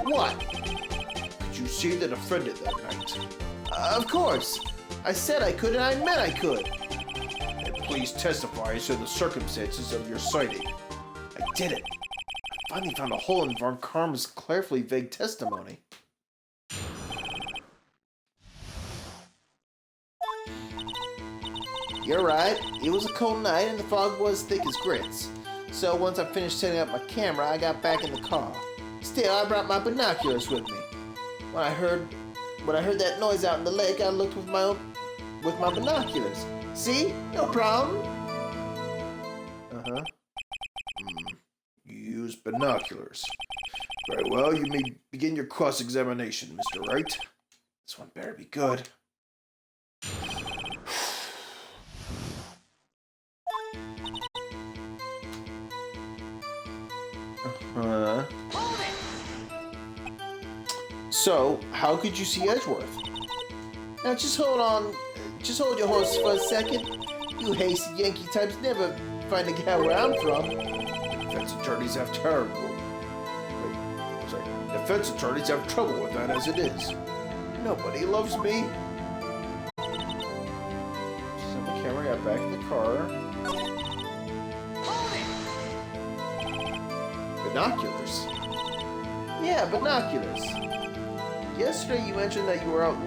What? Could you see the defendant that night? Of course. I said I could and I meant I could. And please testify as to the circumstances of your sighting. I did it. I finally found a hole in Von Karma's carefully vague testimony. You're right. It was a cold night and the fog was thick as grits. So once I finished setting up my camera, I got back in the car. Still, I brought my binoculars with me. When I heard that noise out in the lake, I looked with my binoculars. See? No problem. You used binoculars. Very well, you may begin your cross-examination, Mr. Wright. This one better be good. Hold it! So, how could you see Edgeworth? Now just hold on. Just hold your horse for a second. You hasty Yankee types never find out where I'm from. Defense attorneys have terrible. Wait, sorry. Defense attorneys have trouble with that as it is. Nobody loves me. Set the camera, got back in the car. Binoculars. Yeah, binoculars. Yesterday you mentioned that you were out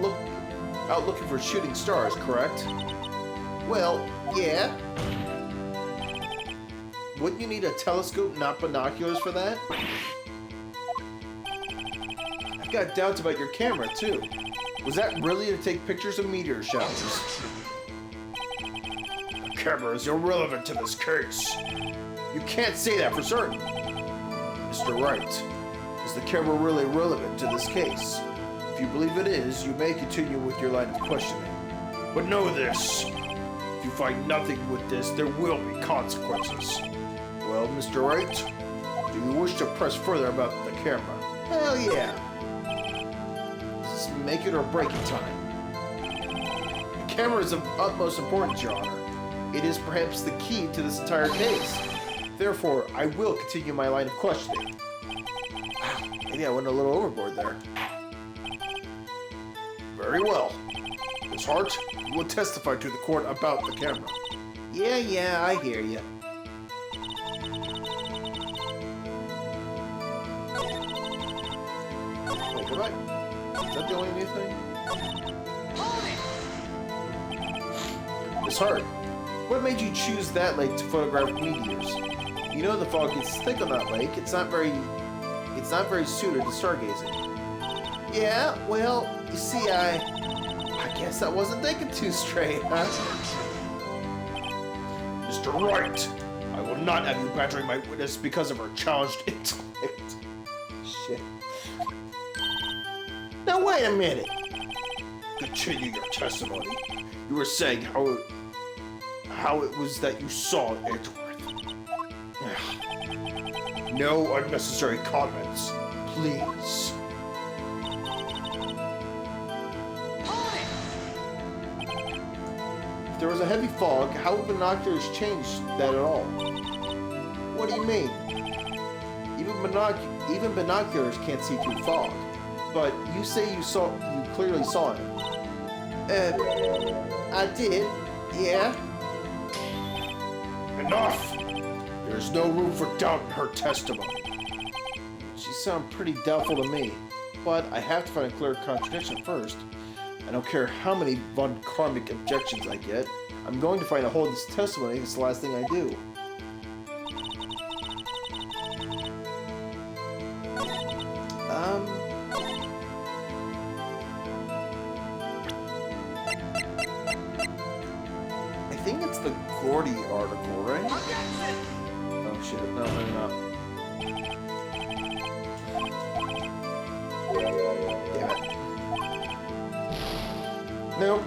looking for shooting stars, correct? Well, yeah. Wouldn't you need a telescope, not binoculars, for that? I've got doubts about your camera, too. Was that really to take pictures of meteor showers? The camera is irrelevant to this case. You can't say that for certain. Mr. Wright, is the camera really relevant to this case? If you believe it is, you may continue with your line of questioning. But know this. If you find nothing with this, there will be consequences. Well, Mr. Wright, do you wish to press further about the camera? Hell yeah. This is make it or break it time. The camera is of utmost importance, Your Honor. It is perhaps the key to this entire case. Therefore, I will continue my line of questioning. Wow, maybe I went a little overboard there. Very well. Miss Hart, you will testify to the court about the camera. Yeah, I hear you. Wait, did I? Is that the only new thing? Miss Hart, what made you choose that lake to photograph meteors? You know the fog gets thick on that lake. It's not very suited to stargazing. Yeah, well, you see, I guess I wasn't thinking too straight, huh? Mr. Wright, I will not have you badgering my witness because of her challenged intellect. Shit. Now wait a minute. Continue your testimony. You were saying how it was that you saw Edgeworth. No unnecessary comments, please. If there was a heavy fog, how would binoculars change that at all? What do you mean? Even binoculars can't see through fog. But you say you clearly saw him. I did. Yeah. Enough! There's no room for doubt in her testimony. She sounded pretty doubtful to me. But I have to find a clear contradiction first. I don't care how many von karmic objections I get. I'm going to find a hole in this testimony. It's the last thing I do. I think it's the Gordy article, right? Oh shit, no, maybe not. Damn it. Nope.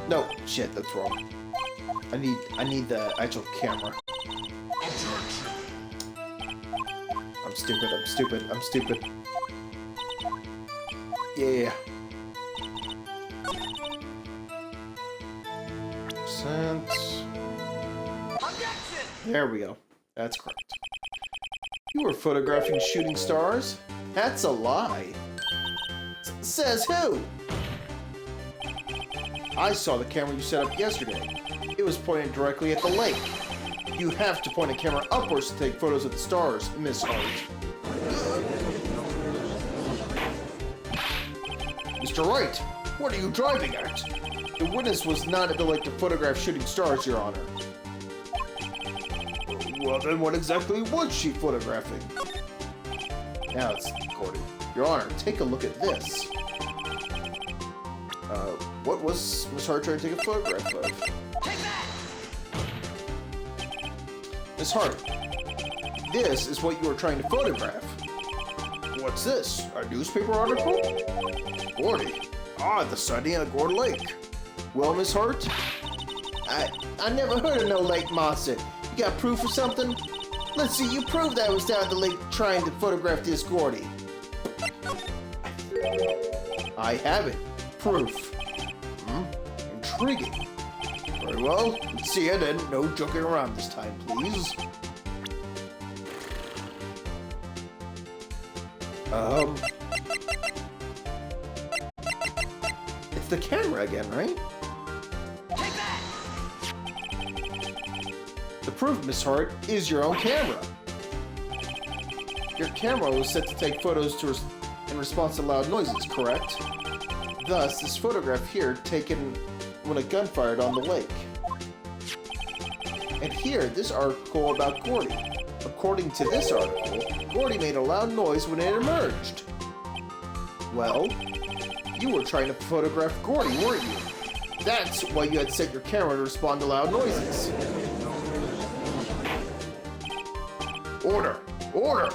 No, shit, that's wrong. I need the actual camera. I'm stupid. Yeah. There we go. That's correct. You were photographing shooting stars? That's a lie. Says who? I saw the camera you set up yesterday. It was pointed directly at the lake. You have to point a camera upwards to take photos of the stars, Miss Hart. Mr. Wright, what are you driving at? The witness was not at the lake to photograph shooting stars, Your Honor. Well, then what exactly was she photographing? Now it's recorded. Your Honor, take a look at this. What was Miss Hart trying to take a photograph of? Take that! Miss Hart, this is what you were trying to photograph. What's this? A newspaper article? Gordy. Ah, the sighting at Gordy Lake. Well, Miss Hart, I never heard of no lake monster. You got proof or something? Let's see, you proved I was down at the lake trying to photograph this Gordy. I have it. Proof. Intriguing. Very well. Let's see it, and no joking around this time, please. It's the camera again, right? Take that! The proof, Miss Hart, is your own camera. Your camera was set to take photos in response to loud noises, correct? Thus, this photograph here taken when a gun fired on the lake. And here, this article about Gordy. According to this article, Gordy made a loud noise when it emerged. Well, you were trying to photograph Gordy, weren't you? That's why you had set your camera to respond to loud noises. Order! Order!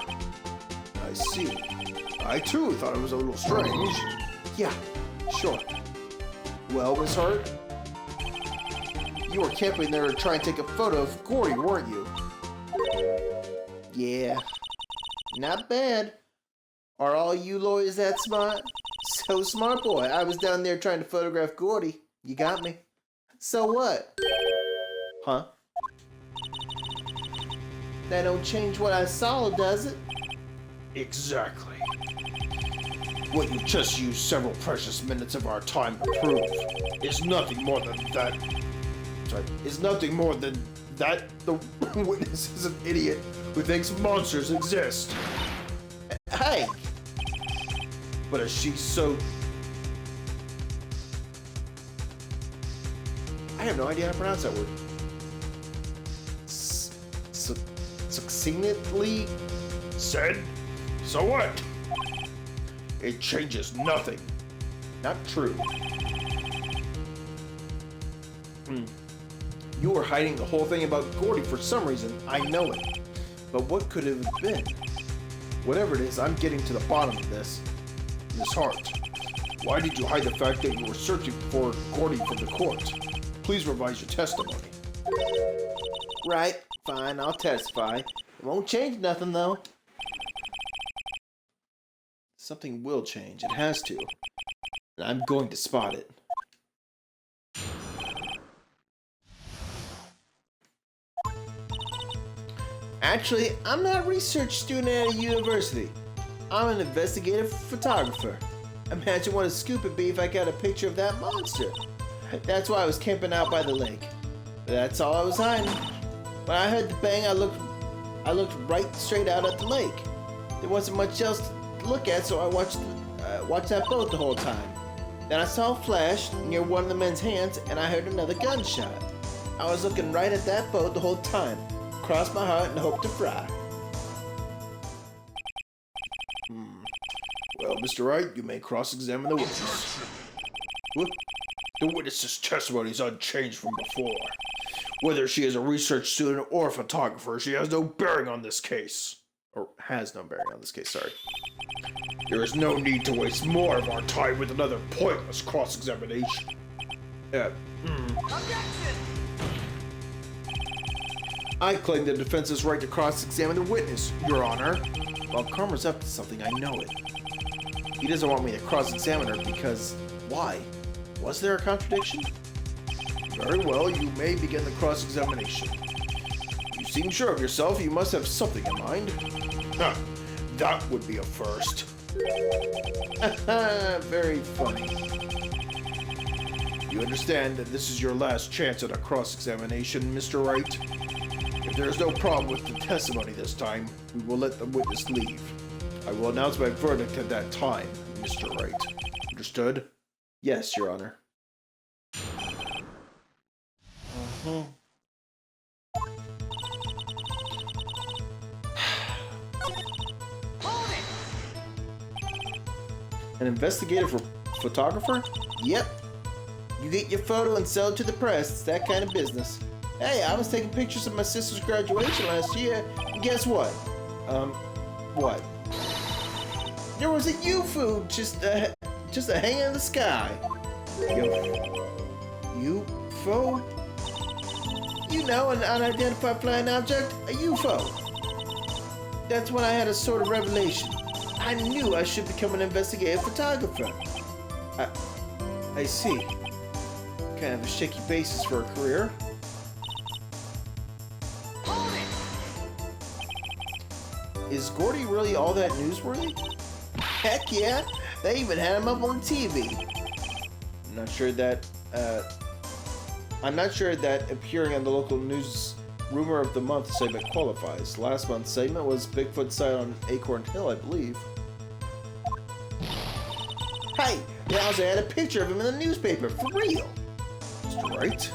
I see. I too thought it was a little strange. Yeah, sure. Well, Miss Hart, you were camping there to try and take a photo of Gordy, weren't you? Yeah. Not bad. Are all you lawyers that smart? So smart, boy. I was down there trying to photograph Gordy. You got me. So what? Huh? That don't change what I saw, does it? Exactly. What you just used several precious minutes of our time to prove is nothing more than that. Sorry, is nothing more than that the witness is an idiot who thinks monsters exist. Hey! But as she's so... I have no idea how to pronounce that word. Succinctly? said, so what? It changes nothing. Not true. You were hiding the whole thing about Gordy for some reason. I know it. But what could it have been? Whatever it is, I'm getting to the bottom of this. Miss Hart, why did you hide the fact that you were searching for Gordy from the court? Please revise your testimony. Right. Fine, I'll testify. It won't change nothing, though. Something will change. It has to. And I'm going to spot it. Actually, I'm not a research student at a university. I'm an investigative photographer. Imagine what a scoop it'd be if I got a picture of that monster. That's why I was camping out by the lake. That's all I was hiding. When I heard the bang, I looked right straight out at the lake. There wasn't much else to look at, so I watched that boat the whole time. Then I saw a flash near one of the men's hands, and I heard another gunshot. I was looking right at that boat the whole time. Crossed my heart and hoped to fry. Well, Mr. Wright, you may cross-examine the witness. What? The witness's testimony is unchanged from before. Whether she is a research student or a photographer, she has no bearing on this case. Or has no bearing on this case, sorry. There is no need to waste more of our time with another pointless cross-examination. Objection! I claim the defense's right to cross-examine the witness, Your Honor. While Karma's up to something, I know it. He doesn't want me to cross-examine her because... why? Was there a contradiction? Very well, you may begin the cross-examination. You seem sure of yourself. You must have something in mind. Huh, that would be a first. Very funny. You understand that this is your last chance at a cross-examination, Mr. Wright? If there is no problem with the testimony this time, we will let the witness leave. I will announce my verdict at that time, Mr. Wright. Understood? Yes, Your Honor. Hold it! An investigative photographer? Yep. You get your photo and sell it to the press. It's that kind of business. Hey, I was taking pictures of my sister's graduation last year, and guess what? What? There was a UFO just hanging in the sky. UFO? You know, an unidentified flying object? A UFO. That's when I had a sort of revelation. I knew I should become an investigative photographer. I see. Kind of a shaky basis for a career. Hold it! Is Gordy really all that newsworthy? Heck yeah! They even had him up on TV. I'm not sure that appearing on the local news rumor of the month segment qualifies. Last month's segment was Bigfoot sighted on Acorn Hill, I believe. Hey, they also had a picture of him in the newspaper, for real. Mr. Wright,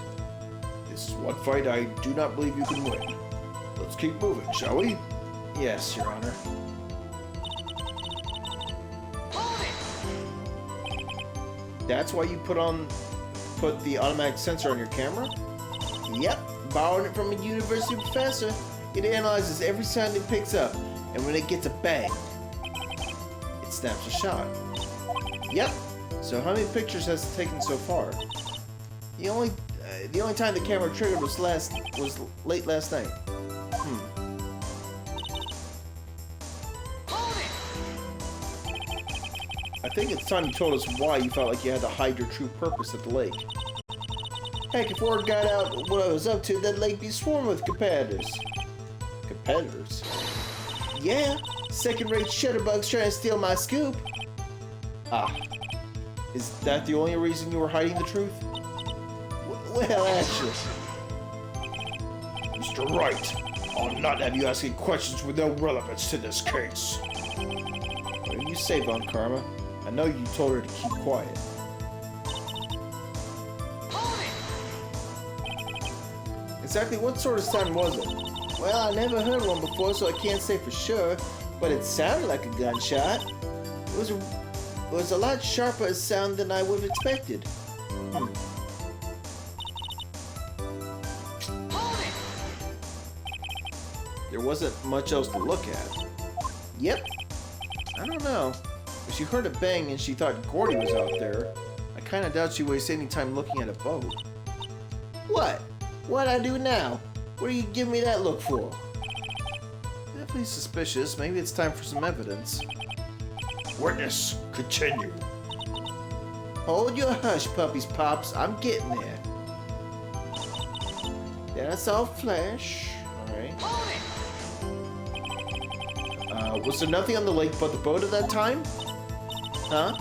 this is one fight I do not believe you can win. Let's keep moving, shall we? Yes, Your Honor. Hold it! That's why you put the automatic sensor on your camera? Yep, borrowing it from a university professor. It analyzes every sound it picks up, and when it gets a bang, it snaps a shot. Yep. So how many pictures has it taken so far? The only time the camera triggered was late last night. Hold it! I think it's time you told us why you felt like you had to hide your true purpose at the lake. Heck, if word got out what I was up to, that lake be swarming with competitors. Competitors? Yeah, second-rate shutterbugs trying to steal my scoop. Ah, is that the only reason you were hiding the truth? Well, actually... Mr. Wright, I'll not have you asking questions with no relevance to this case. What do you say, Von Karma? I know you told her to keep quiet. Hold it! Exactly what sort of sound was it? Well, I never heard one before, so I can't say for sure, but it sounded like a gunshot. It was a lot sharper a sound than I would have expected. Hold it! There wasn't much else to look at. Yep. I don't know. If she heard a bang and she thought Gordy was out there, I kinda doubt she wasted any time looking at a boat. What? What'd I do now? What are you giving me that look for? Definitely suspicious. Maybe it's time for some evidence. Witness, continue. Hold your hush, puppies, Pops. I'm getting there. Then I saw flash. Alright. Hold it! Was there nothing on the lake but the boat at that time? Huh?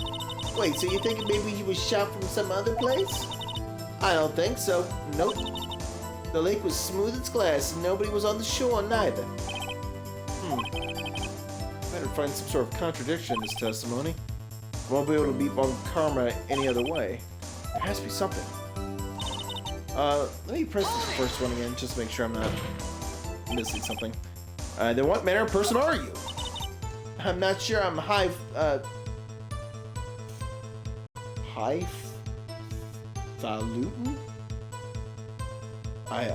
Wait, so you're thinking maybe he was shot from some other place? I don't think so. Nope. The lake was smooth as glass and nobody was on the shore neither. Better find some sort of contradiction in this testimony. Won't be able to beat Von Karma any other way. There has to be something. Let me press this first one again, just to make sure I'm not missing something. Then what manner of person are you? I'm not sure I'm highfalutin? I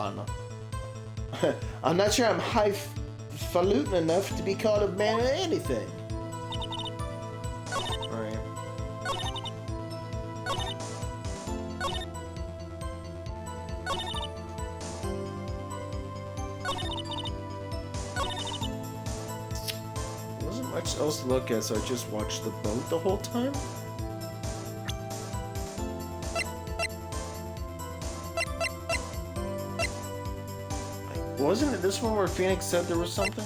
don't know. I'm not sure I'm highfalutin enough to be called a man or anything. Alright. Wasn't much else to look at, so I just watched the boat the whole time? Wasn't it this one where Phoenix said there was something?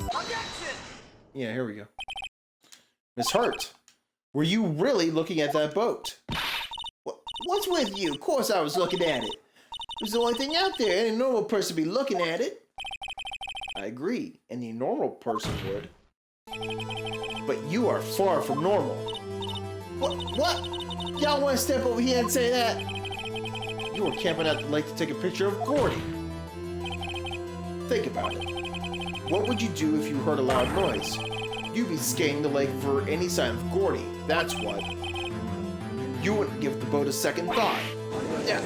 Objection! Yeah, here we go. Miss Hart, were you really looking at that boat? What's with you? Of course I was looking at it. It was the only thing out there. Any normal person would be looking at it. I agree. Any normal person would. But you are far from normal. What? Y'all want to step over here and say that? You were camping at the lake to take a picture of Gordy. Think about it. What would you do if you heard a loud noise? You'd be scanning the lake for any sign of Gordy, that's what. You wouldn't give the boat a second thought. Yeah.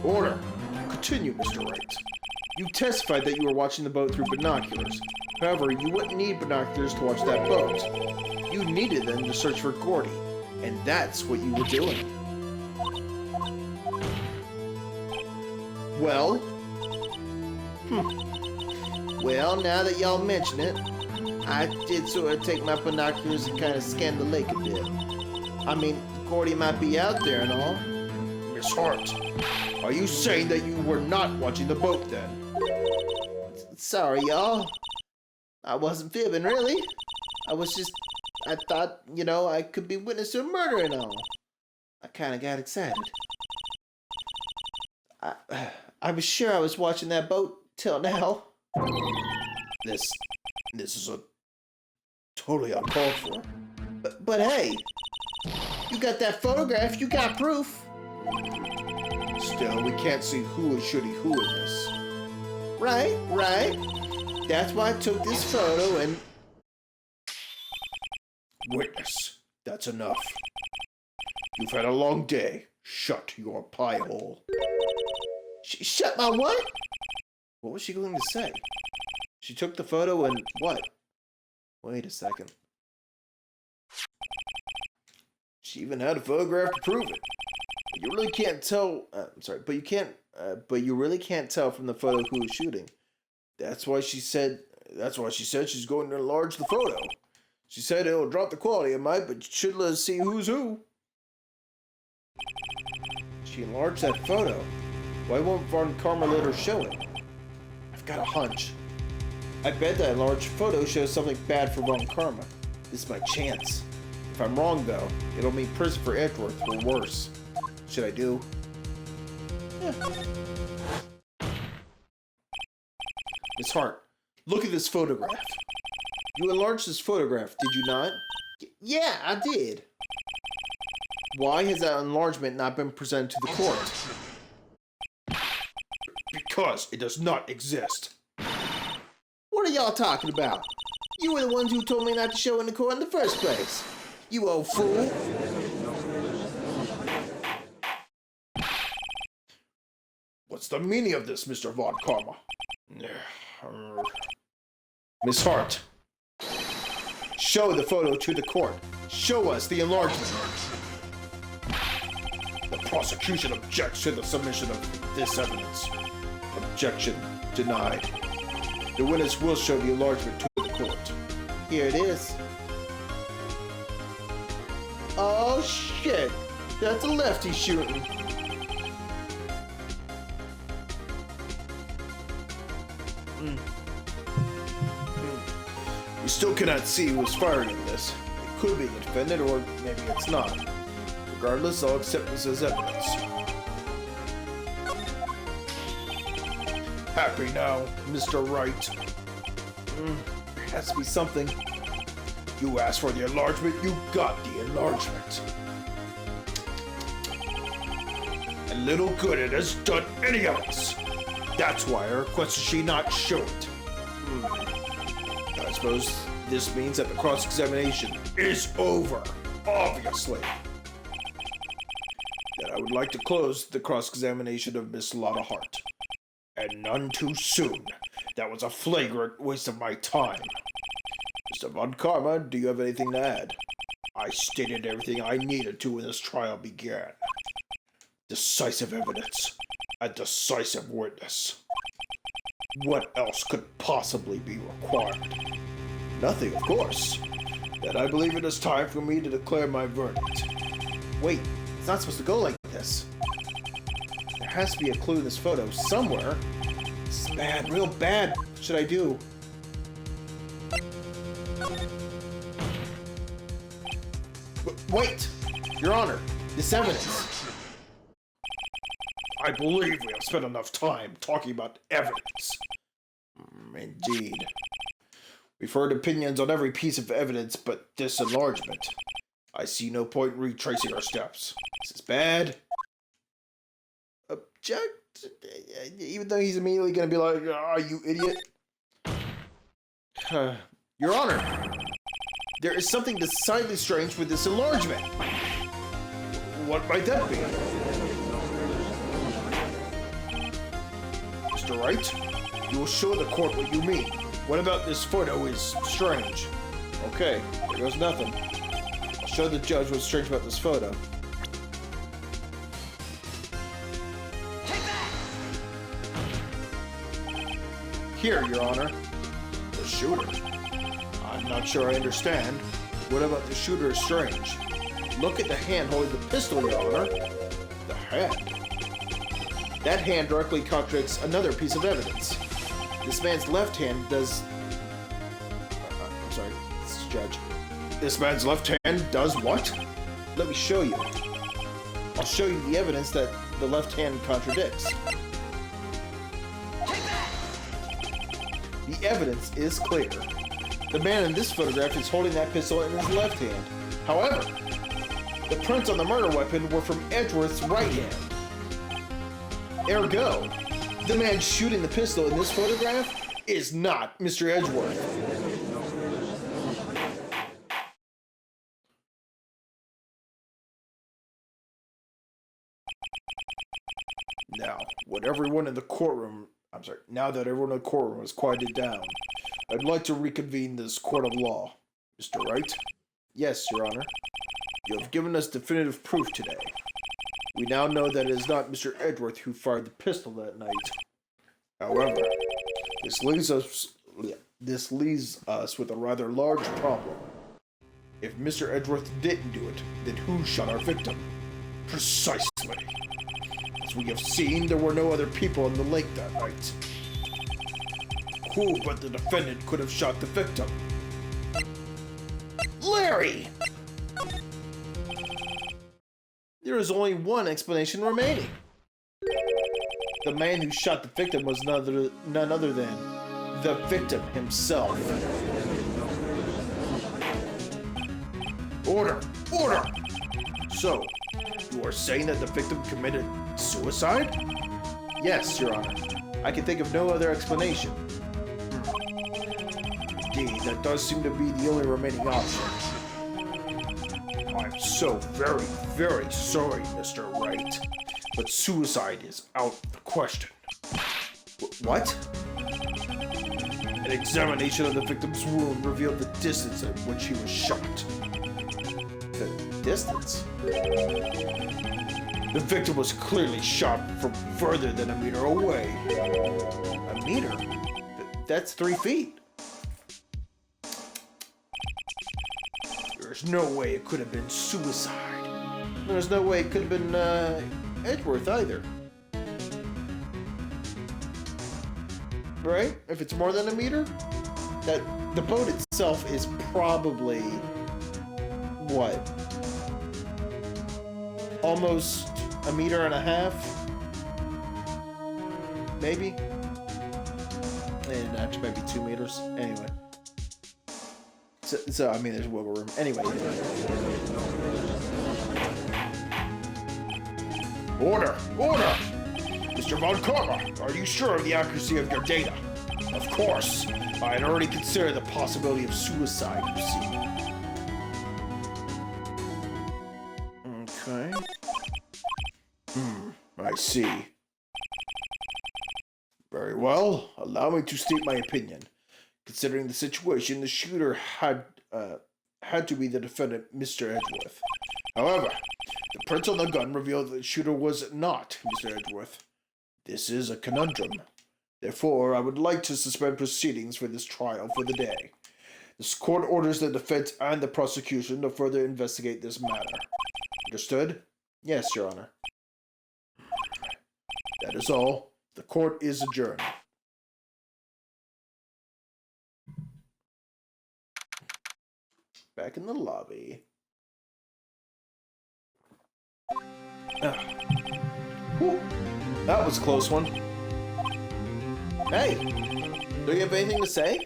Order. Continue, Mr. Wright. You testified that you were watching the boat through binoculars. However, you wouldn't need binoculars to watch that boat. You needed them to search for Gordy, and that's what you were doing. Well? Well, now that y'all mention it, I did sort of take my binoculars and kind of scan the lake a bit. I mean, Gordy might be out there and all. Miss Hart, are you saying that you were not watching the boat then? Sorry, y'all. I wasn't fibbing, really. I thought, I could be witness to a murder and all. I kind of got excited. I was sure I was watching that boat till now. This is a totally uncalled for. But hey, you got that photograph, you got proof. Still, we can't see who is shooting who in this. Right. That's why I took this photo and... Witness, that's enough. You've had a long day. Shut your pie hole. Shut my what? What was she going to say? She took the photo and what? Wait a second. She even had a photograph to prove it. You really can't tell. But you really can't tell from the photo who was shooting. That's why she said she's going to enlarge the photo. She said it'll drop the quality of mine, but should let us see who's who. She enlarged that photo. Why won't Von Karma let her show it? I've got a hunch. I bet that enlarged photo shows something bad for Von Karma. This is my chance. If I'm wrong, though, it'll mean prison for Edgeworth or worse. Should I do? Yeah. Miss Hart, look at this photograph. You enlarged this photograph, did you not? Yeah, I did. Why has that enlargement not been presented to the court? Because it does not exist. What are y'all talking about? You were the ones who told me not to show in the court in the first place. You old fool. What's the meaning of this, Mr. Von Karma? Miss Hart, show the photo to the court. Show us the enlargement. The prosecution objects to the submission of this evidence. Objection denied. The witness will show the enlargement to the court. Here it is. Oh shit! That's a lefty shooting. We still cannot see who is firing in this. It could be the defendant, or maybe it's not. Regardless, I'll accept this as evidence. Happy now, Mr. Wright. There has to be something. You asked for the enlargement, you got the enlargement. And little good it has done any of us. That's why I requested she not show it. I suppose this means that the cross-examination is over, obviously. That I would like to close the cross-examination of Miss Lotta Hart. And none too soon. That was a flagrant waste of my time. Mr. Von Karma, do you have anything to add? I stated everything I needed to when this trial began. Decisive evidence. A decisive witness. What else could possibly be required? Nothing, of course. Then I believe it is time for me to declare my verdict. Wait, it's not supposed to go like this. There has to be a clue in this photo somewhere. This is bad, real bad. What should I do? Wait! Your Honor, this evidence. I believe we have spent enough time talking about evidence. Indeed. We've heard opinions on every piece of evidence but this enlargement. I see no point in retracing our steps. This is bad. Object? Even though he's immediately going to be like, "Ah, you idiot." Your Honor, there is something decidedly strange with this enlargement. What might that be? Mr. Wright, you will show the court what you mean. What about this photo is strange? Okay, there goes nothing. I'll show the judge what's strange about this photo. Take that! Here, Your Honor. The shooter? I'm not sure I understand. What about the shooter is strange? Look at the hand holding the pistol, Your Honor. The hand? That hand directly contradicts another piece of evidence. This man's left hand does... I'm sorry, this is Judge. This man's left hand does what? Let me show you. I'll show you the evidence that the left hand contradicts. The evidence is clear. The man in this photograph is holding that pistol in his left hand. However, the prints on the murder weapon were from Edgeworth's right hand. Ergo, the man shooting the pistol in this photograph is not Mr. Edgeworth. Now, now that everyone in the courtroom has quieted down, I'd like to reconvene this court of law. Mr. Wright? Yes, Your Honor. You have given us definitive proof today. We now know that it is not Mr. Edgeworth who fired the pistol that night. However, this leaves us with a rather large problem. If Mr. Edgeworth didn't do it, then who shot our victim? Precisely. As we have seen, there were no other people in the lake that night. Who but the defendant could have shot the victim? Larry! There is only one explanation remaining. The man who shot the victim was none other than the victim himself. Order! Order! So, you are saying that the victim committed suicide? Yes, Your Honor. I can think of no other explanation. Indeed, that does seem to be the only remaining option. I'm so very, very sorry, Mr. Wright, but suicide is out of the question. What? An examination of the victim's wound revealed the distance at which he was shot. The distance? The victim was clearly shot from further than a meter away. A meter? That's 3 feet. There's no way it could have been suicide. There's no way it could have been Edgeworth either. Right? If it's more than a meter? That the boat itself is probably what? Almost a meter and a half? Maybe? And actually maybe 2 meters. Anyway. So I mean, there's wiggle room. Anyway. Order! Order! Mr. Von Karma, are you sure of the accuracy of your data? Of course. I had already considered the possibility of suicide, you see. Okay. I see. Very well. Allow me to state my opinion. Considering the situation, the shooter had to be the defendant, Mr. Edgeworth. However, the prints on the gun revealed that the shooter was not Mr. Edgeworth. This is a conundrum. Therefore, I would like to suspend proceedings for this trial for the day. This court orders the defense and the prosecution to further investigate this matter. Understood? Yes, Your Honor. That is all. The court is adjourned. Back in the lobby. Whew. That was a close one. Hey, do you have anything to say?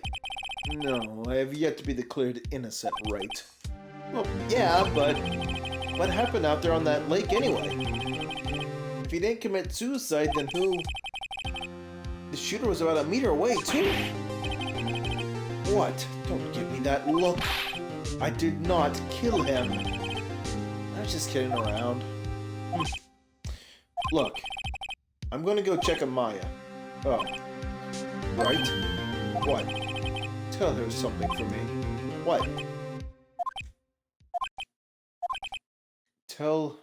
No, I have yet to be declared innocent, Wright. Well, yeah, but what happened out there on that lake anyway? If he didn't commit suicide, then who? The shooter was about a meter away, too. What? Don't give me that look. I did not kill him. I was just kidding around. Look, I'm gonna go check on Maya. Oh. Right? What? Tell her something for me. What? Tell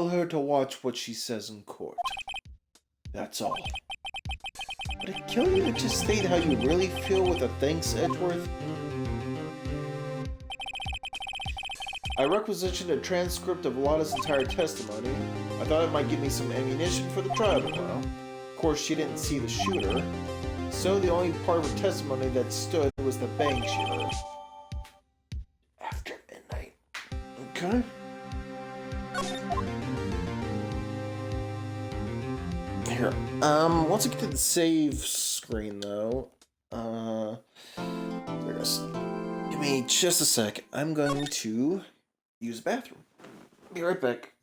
her to watch what she says in court. That's all. What Would it kill you to just state how you really feel with a thanks, Edgeworth? I requisitioned a transcript of Lotta's entire testimony. I thought it might give me some ammunition for the trial tomorrow. Of course, she didn't see the shooter, so the only part of her testimony that stood was the bang she heard. After midnight. Okay. Here. Once I get to the save screen, though, there it goes. Give me just a sec. I'm going to use the bathroom. Be right back.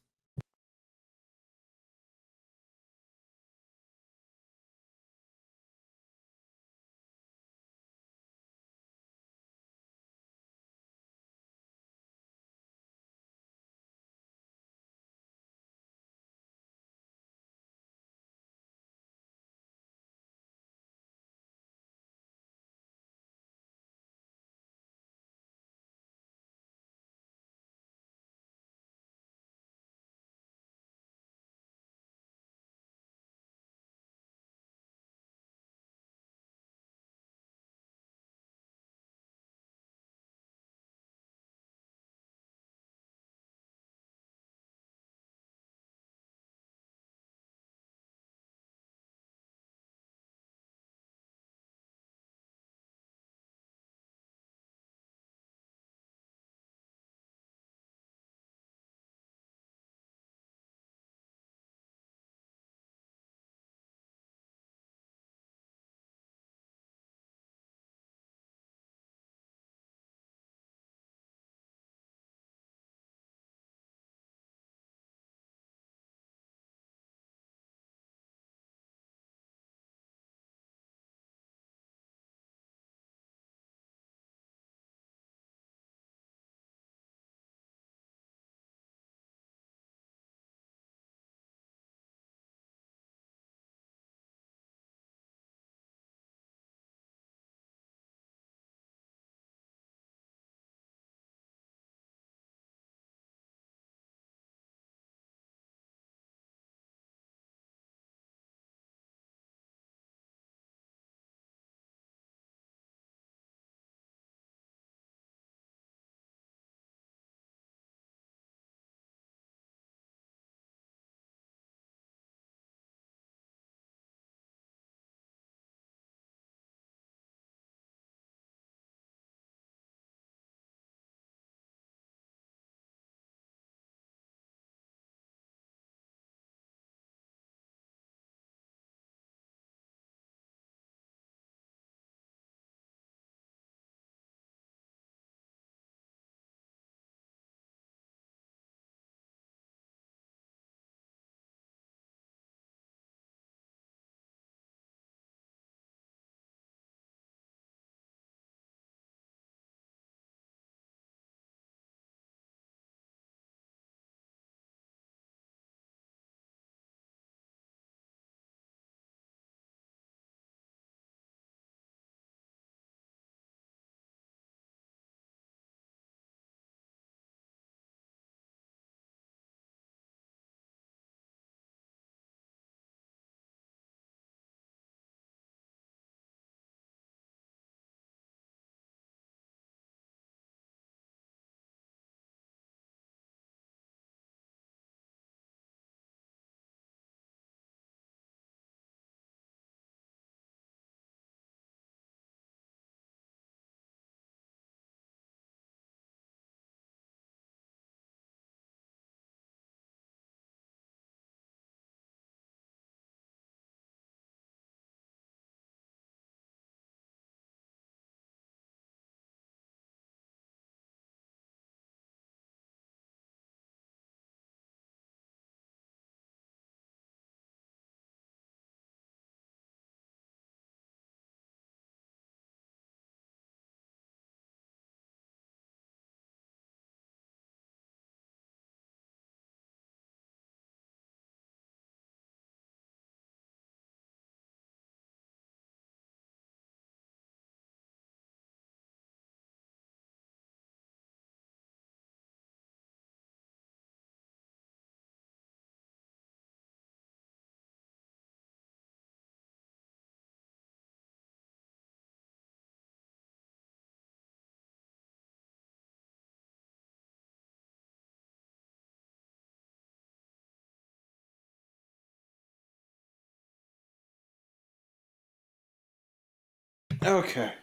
Okay.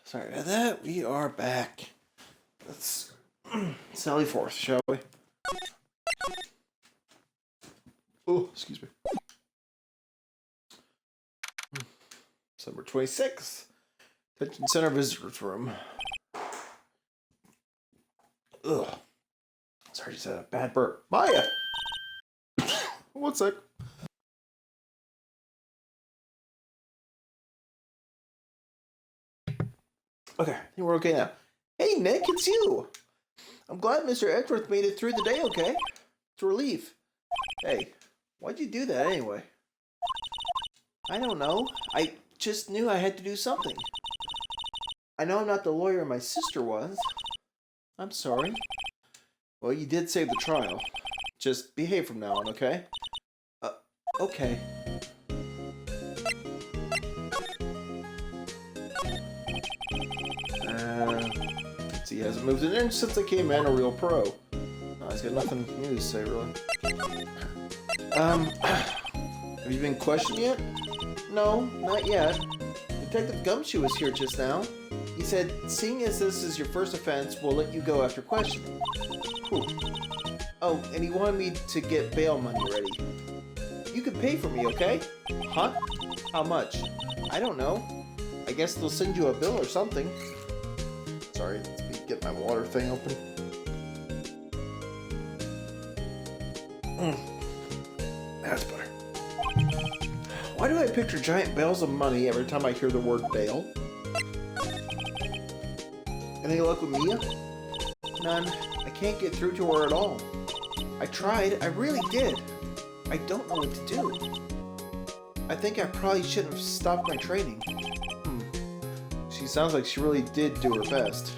Sorry about that. We are back. Let's sally forth, shall we? Oh, excuse me. December 26th. Attention Center Visitors Room. Ugh. Sorry, just had a bad burp. Maya! One sec. Okay, I think we're okay now. Hey, Nick, it's you! I'm glad Mr. Edgeworth made it through the day okay. It's a relief. Hey, why'd you do that anyway? I don't know. I just knew I had to do something. I know I'm not the lawyer my sister was. I'm sorry. Well, you did save the trial. Just behave from now on, okay? Okay. Let's see, he hasn't moved an inch since I came in, a real pro. He's got nothing new to say, really. Have you been questioned yet? No, not yet. Detective Gumshoe was here just now. He said, seeing as this is your first offense, we'll let you go after questioning. Cool. Oh, and he wanted me to get bail money ready. You can pay for me, okay? Huh? How much? I don't know. I guess they'll send you a bill or something. Sorry, let me get my water thing open. That's better. Why do I picture giant bales of money every time I hear the word bail? Any luck with Mia? None. I can't get through to her at all. I tried. I really did. I don't know what to do. I think I probably shouldn't have stopped my training. She sounds like she really did do her best.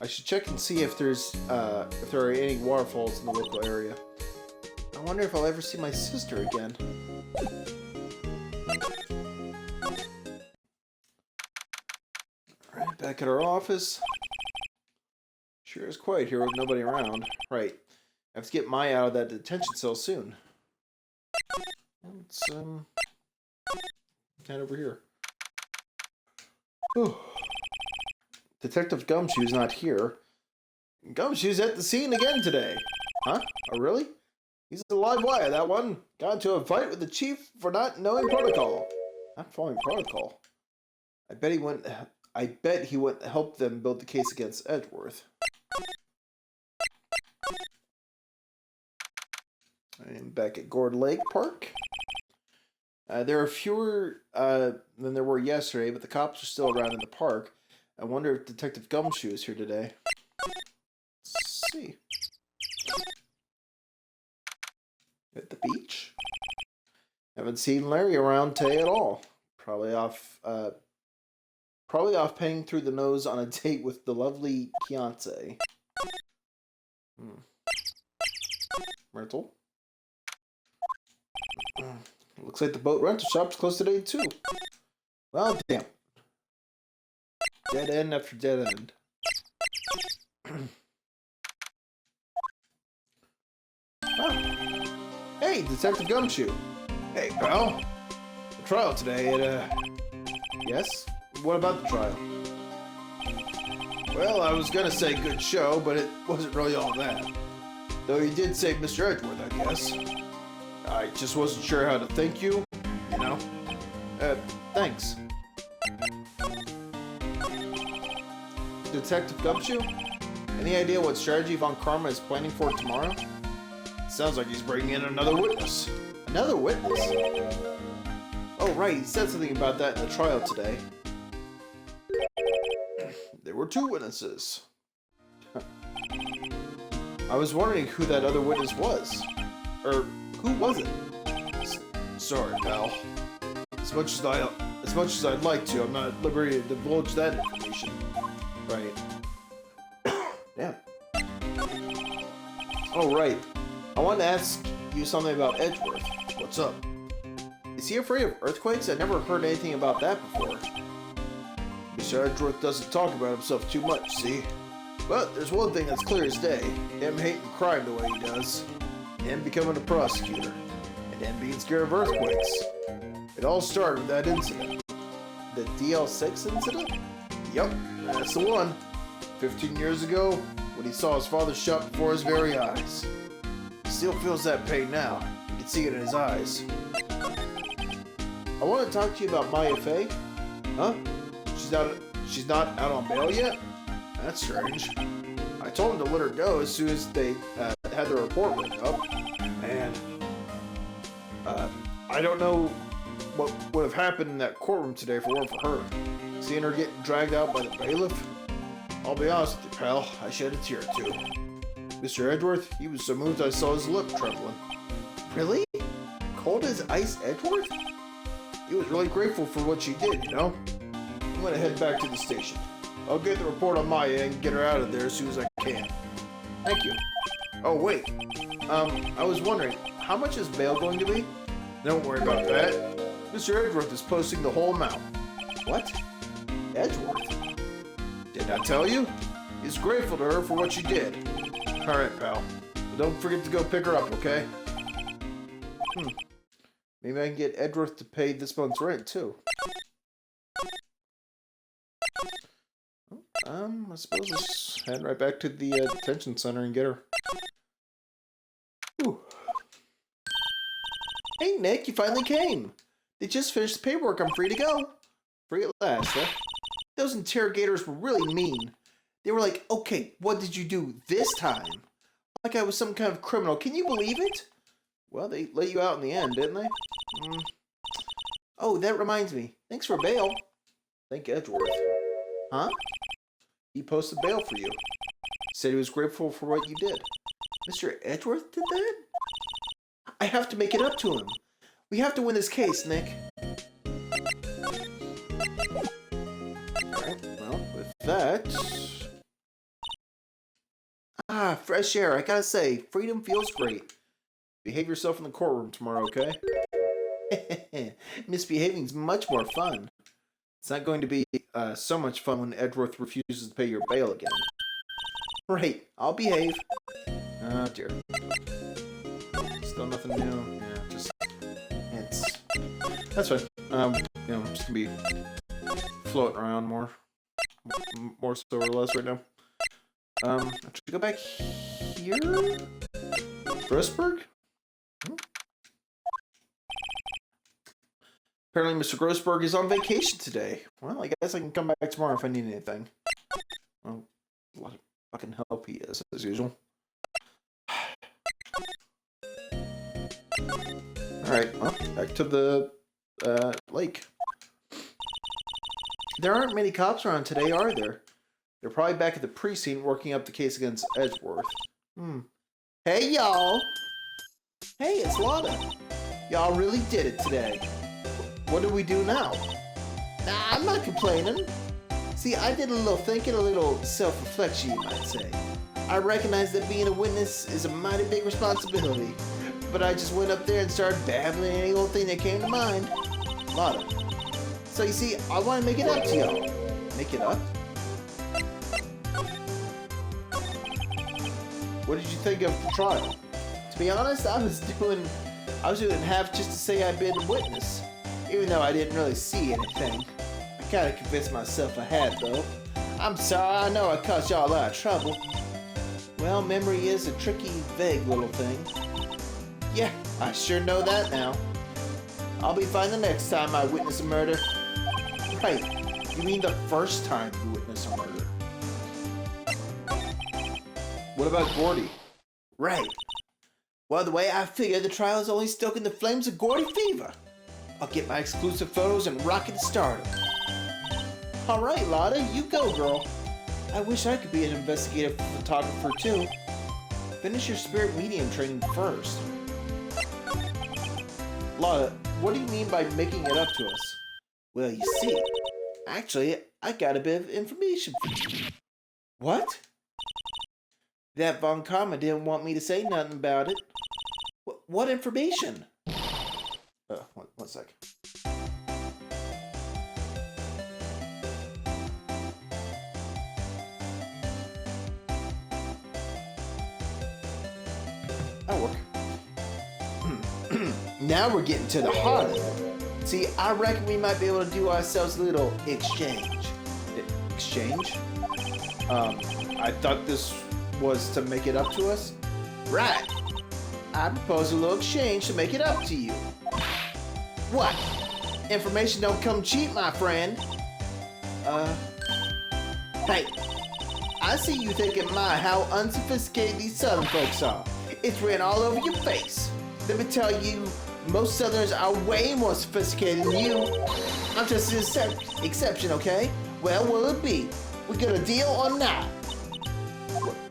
I should check and see if there are any waterfalls in the local area. I wonder if I'll ever see my sister again. Alright, back at our office. Sure is quiet here with nobody around. Right. I have to get Maya out of that detention cell soon. Let's, head over here. Whew. Detective Gumshoe's not here. Gumshoe's at the scene again today. Huh? Oh, really? He's a live wire, that one. Got into a fight with the chief for not knowing protocol. Not following protocol. I bet he wouldn't help them build the case against Edgeworth. I'm back at Gourd Lake Park. There are fewer than there were yesterday, but the cops are still around in the park. I wonder if Detective Gumshoe is here today. Let's see. At the beach. Haven't seen Larry around today at all. Probably off paying through the nose on a date with the lovely Kiance. Myrtle. Looks like the boat rental shop's closed today too. Well, damn. Dead end after dead end. Hey, Detective Gumshoe. Hey, pal. The trial today, Yes? What about the trial? Well, I was gonna say good show, but it wasn't really all that. Though you did save Mr. Edgeworth, I guess. I just wasn't sure how to thank you, you know? Thanks. Detective Gumshoe? Any idea what strategy Von Karma is planning for tomorrow? Sounds like he's bringing in another witness. Another witness? Oh, right, he said something about that in the trial today. There were two witnesses. I was wondering who that other witness was. Or, who was it? Sorry, pal. As much as I'd like to, I'm not at liberty to divulge that information. Right. Damn. Oh, right. I wanted to ask you something about Edgeworth. What's up? Is he afraid of earthquakes? I never heard anything about that before. Mr. Edgeworth doesn't talk about himself too much, see? But there's one thing that's clear as day. Him hating crime the way he does. Him becoming a prosecutor. And him being scared of earthquakes. It all started with that incident. The DL6 incident? Yup, that's the one. 15 years ago, when he saw his father shot before his very eyes. He still feels that pain now. You can see it in his eyes. I want to talk to you about Maya Fey. Huh? She's not out on bail yet? That's strange. I told him to let her go as soon as they had the report written up. And I don't know what would have happened in that courtroom today if it weren't for her. Seeing her getting dragged out by the bailiff? I'll be honest with you, pal. I shed a tear too. Mr. Edgeworth, he was so moved I saw his lip trembling. Really? Cold as ice Edgeworth? He was really grateful for what she did, you know? I'm gonna head back to the station. I'll get the report on Maya and get her out of there as soon as I can. Thank you. Oh, wait. I was wondering, how much is bail going to be? Don't worry about that. Mr. Edgeworth is posting the whole amount. What? Edgeworth? Didn't I tell you? He's grateful to her for what she did. Alright, pal. But don't forget to go pick her up, okay? Maybe I can get Edgeworth to pay this month's rent, too. I suppose let's head right back to the detention center and get her. Whew. Hey, Nick, you finally came. They just finished the paperwork. I'm free to go. Free at last, huh? Those interrogators were really mean. They were like, okay, what did you do this time? Like I was some kind of criminal. Can you believe it? Well, they let you out in the end, didn't they? Oh, that reminds me. Thanks for bail. Thank Edgeworth. Huh? He posted bail for you. Said he was grateful for what you did. Mr. Edgeworth did that? I have to make it up to him. We have to win this case, Nick. Alright, well, with that... fresh air. I gotta say, freedom feels great. Behave yourself in the courtroom tomorrow, okay? Misbehaving's much more fun. It's not going to be so much fun when Edgeworth refuses to pay your bail again. Right, I'll behave. Oh dear. Still nothing new. Yeah, just that's fine. I'm just gonna be floating around more so or less right now. Should we go back here? Grossberg? Apparently Mr. Grossberg is on vacation today. Well, I guess I can come back tomorrow if I need anything. Well, a lot of fucking help he is, as usual. Alright, well, back to the lake. There aren't many cops around today, are there? They're probably back at the precinct working up the case against Edgeworth. Hey, y'all! Hey, it's Lotta. Y'all really did it today. What do we do now? Nah, I'm not complaining. See, I did a little thinking, a little self-reflection, you might say. I recognize that being a witness is a mighty big responsibility, but I just went up there and started babbling any old thing that came to mind. Lotta. So you see, I want to make it up to y'all. Make it up? What did you think of the trial? To be honest, I was doing half just to say I'd been a witness. Even though I didn't really see anything. I kinda convinced myself I had, though. I'm sorry, I know I caused y'all a lot of trouble. Well, memory is a tricky, vague little thing. Yeah, I sure know that now. I'll be fine the next time I witness a murder. Right, you mean the first time you witness a murder. What about Gordy? Right. Well, the way I figure, the trial is only stoking the flames of Gordy fever. I'll get my exclusive photos and rocket to stardom. Alright, Lotta, you go, girl. I wish I could be an investigative photographer, too. Finish your spirit medium training first. Lotta, what do you mean by making it up to us? Well, you see, actually, I got a bit of information for you. What? That Von Karma didn't want me to say nothing about it. What information? One sec. That'll work. Now we're getting to the heart of it. See, I reckon we might be able to do ourselves a little exchange. Exchange? I thought this was to make it up to us? Right. I propose a little exchange to make it up to you. What? Information don't come cheap, my friend. Hey, I see you thinking, my, how unsophisticated these Southern folks are. It's written all over your face. Let me tell you, most Southerners are way more sophisticated than you. I'm just an exception, okay? Well, will it be? We got a deal or not?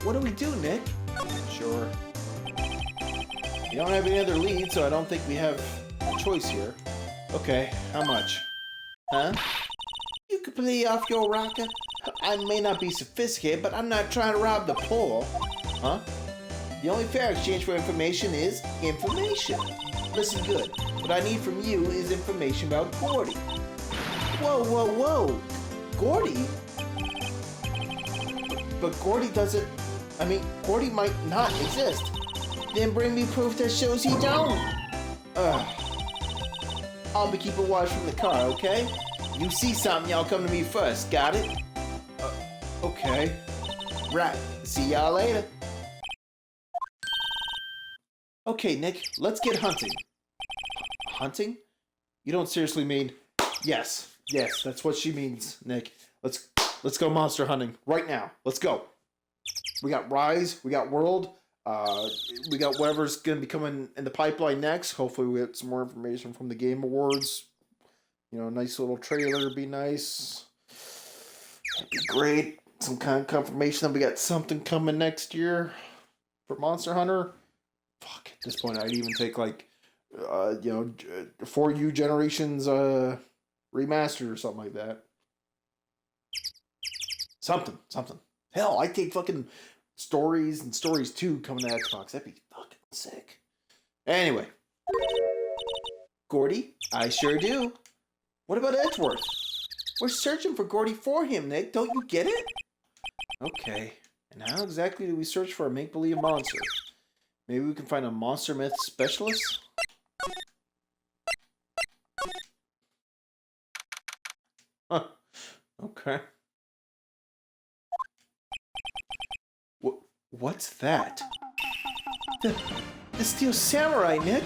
What do we do, Nick? Sure. You don't have any other leads, so I don't think we have a choice here. Okay, how much? Huh? You could play off your rocker. I may not be sophisticated, but I'm not trying to rob the poor. Huh? The only fair exchange for information is information. Listen good. What I need from you is information about Gordy. Whoa, whoa, whoa. Gordy? But Gordy doesn't... I mean, Gordy might not exist. Then bring me proof that shows he don't. I'll be keeping watch from the car, okay? You see something, y'all come to me first. Got it? Okay. Right. See y'all later. Okay, Nick, let's get hunting. Hunting? You don't seriously mean... Yes, that's what she means, Nick. Let's go monster hunting right now. Let's go. We got Rise, we got World, we got whatever's going to be coming in the pipeline next. Hopefully we get some more information from the Game Awards. You know, nice little trailer would be nice. That'd be great. Some kind of confirmation that we got something coming next year for Monster Hunter. Fuck, at this point I'd even take like, you know, 4U Generations remastered or something like that. Something. Hell, I'd take fucking Stories and Stories 2 coming to Xbox. That'd be fucking sick. Anyway. Gordy? I sure do. What about Edgeworth? We're searching for Gordy for him, Nick. Don't you get it? Okay. And how exactly do we search for a make-believe monster? Maybe we can find a monster myth specialist? Huh. Okay. What's that? The Steel Samurai, Nick.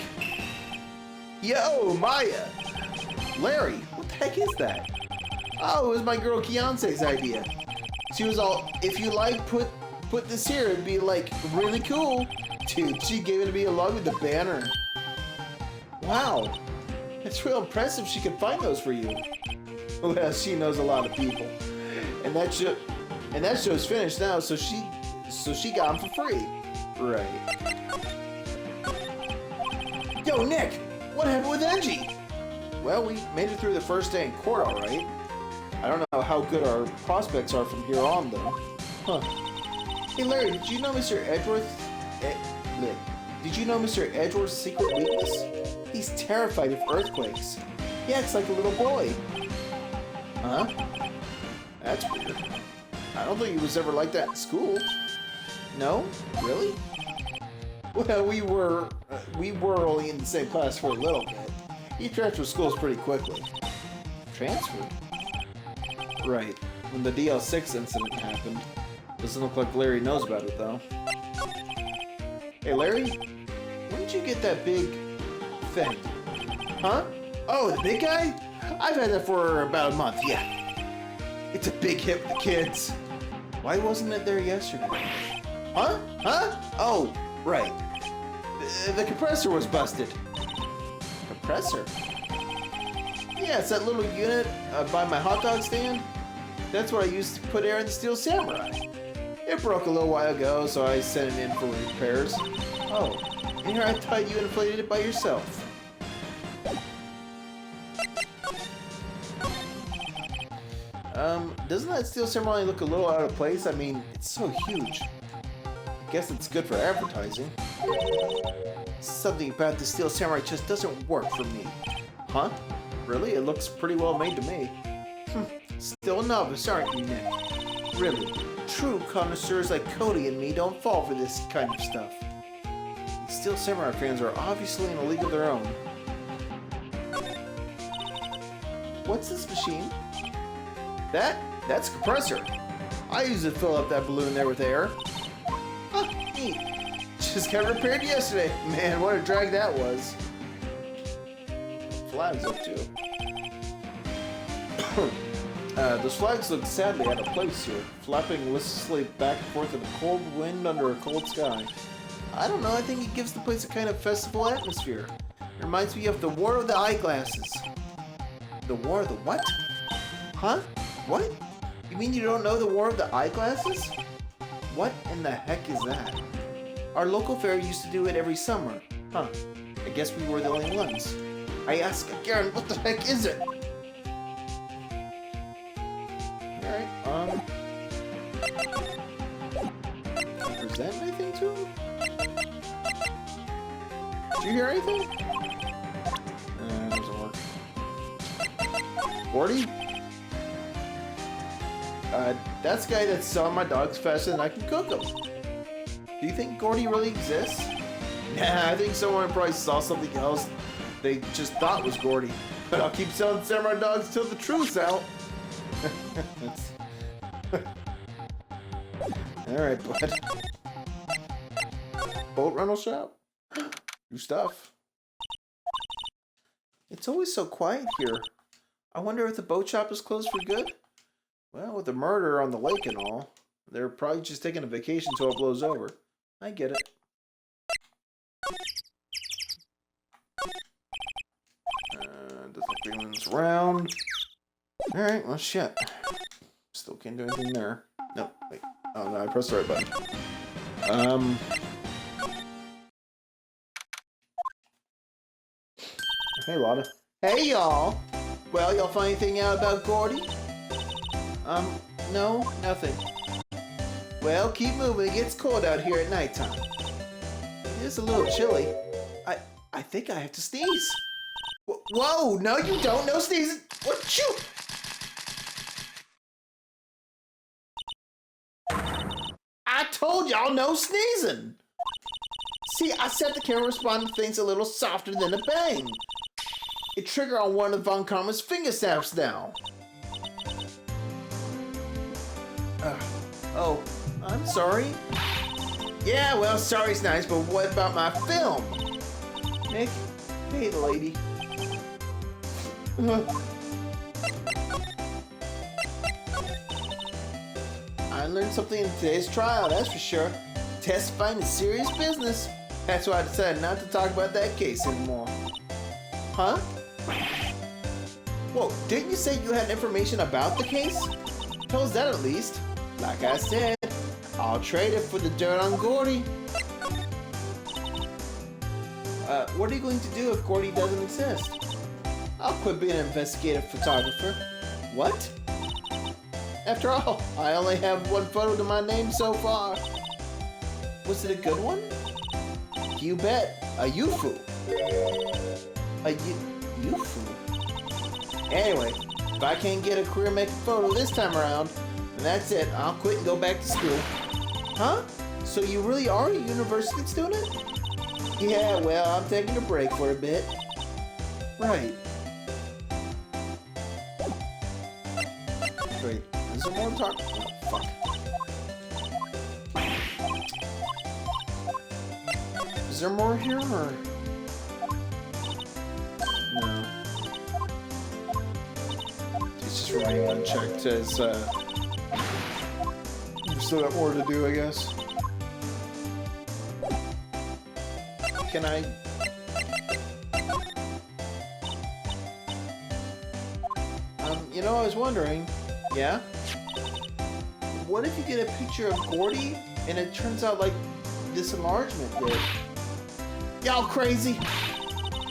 Yo, Maya. Larry, what the heck is that? Oh, it was my girl Keonce's idea. She was all, if you like, put this here. It'd be like really cool. Dude, she gave it to me along with the banner. Wow, it's real impressive she could find those for you. Well, she knows a lot of people, and that show's finished now. So she got them for free. Right. Yo, Nick, what happened with Angie? Well, we made it through the first day in court, all right. I don't know how good our prospects are from here on, though. Huh. Hey, Larry, did you know Mr. Edgeworth... Did you know Mr. Edgeworth's secret weakness? He's terrified of earthquakes. He acts like a little boy. Huh? That's weird. I don't think he was ever like that in school. No? Really? Well, we were only in the same class for a little bit. He transferred schools pretty quickly. Transferred? Right. When the DL6 incident happened. Doesn't look like Larry knows about it, though. Hey, Larry, when did you get that big thing? Huh? Oh, the big guy? I've had that for about a month, yeah. It's a big hit with the kids. Why wasn't it there yesterday? Huh? Oh, right. The compressor was busted. Compressor? Yeah, it's that little unit by my hot dog stand. That's what I used to put air in the Steel Samurai. It broke a little while ago, so I sent it in for repairs. Oh, and here I thought you inflated it by yourself. Doesn't that Steel Samurai look a little out of place? I mean, it's so huge. I guess it's good for advertising. Something about the Steel Samurai just doesn't work for me. Huh? Really? It looks pretty well made to me. Still a novice, aren't you, Nick? Really, true connoisseurs like Cody and me don't fall for this kind of stuff. Steel Samurai fans are obviously in a league of their own. What's this machine? That's a compressor. I use it to fill up that balloon there with air. Huh, neat. Just got repaired yesterday. Man, what a drag that was. Flags up too. Those flags look sadly out of place here, flapping listlessly back and forth in a cold wind under a cold sky. I don't know, I think it gives the place a kind of festival atmosphere. It reminds me of the War of the Eyeglasses. The War of the what? Huh? What? You mean you don't know the War of the Eyeglasses? What in the heck is that? Our local fair used to do it every summer. Huh. I guess we were the only ones. I ask again, what the heck is it? Alright, present anything to him? Did you hear anything? It doesn't work. Gordy? That's the guy that's selling my dogs faster than I can cook them. Do you think Gordy really exists? Nah, I think someone probably saw something else they just thought was Gordy. But I'll keep selling samurai dogs till the truth's out. Alright, bud. Boat rental shop? New stuff. It's always so quiet here. I wonder if the boat shop is closed for good? Well, with the murder on the lake and all, they're probably just taking a vacation till it blows over. I get it. Doesn't look like anyone's around. Alright, well shit. Still can't do anything there. No, wait. Oh no, I pressed the right button. Hey Lotta. Hey y'all! Well, y'all find anything out about Gordy? No, nothing. Well, keep moving. It gets cold out here at nighttime. It is a little chilly. I think I have to sneeze. Whoa! No, you don't. No sneezing. What? Shoot! I told y'all no sneezing. See, I set the camera respond to things a little softer than a bang. It triggered on one of Von Karma's finger snaps now. Oh, I'm sorry. Yeah, well, sorry's nice, but what about my film? Nick, hey, the lady. I learned something in today's trial, that's for sure. Testifying is serious business. That's why I decided not to talk about that case anymore. Huh? Whoa, didn't you say you had information about the case? Tell us that at least. Like I said, I'll trade it for the dirt on Gordy. What are you going to do if Gordy doesn't exist? I'll quit being an investigative photographer. What? After all, I only have one photo to my name so far. Was it a good one? You bet. A Yufu. A Yufu? Anyway, if I can't get a career making photo this time around, then that's it. I'll quit and go back to school. Huh? So you really are a university student? Yeah, well, I'm taking a break for a bit. Right. Wait, is there more to talk? Oh, fuck. Is there more here, or? No. It's just remaining unchecked as, we've still got more to do, I guess. Can I... you know, I was wondering... Yeah? What if you get a picture of Gordy, and it turns out like this enlargement did? Y'all crazy?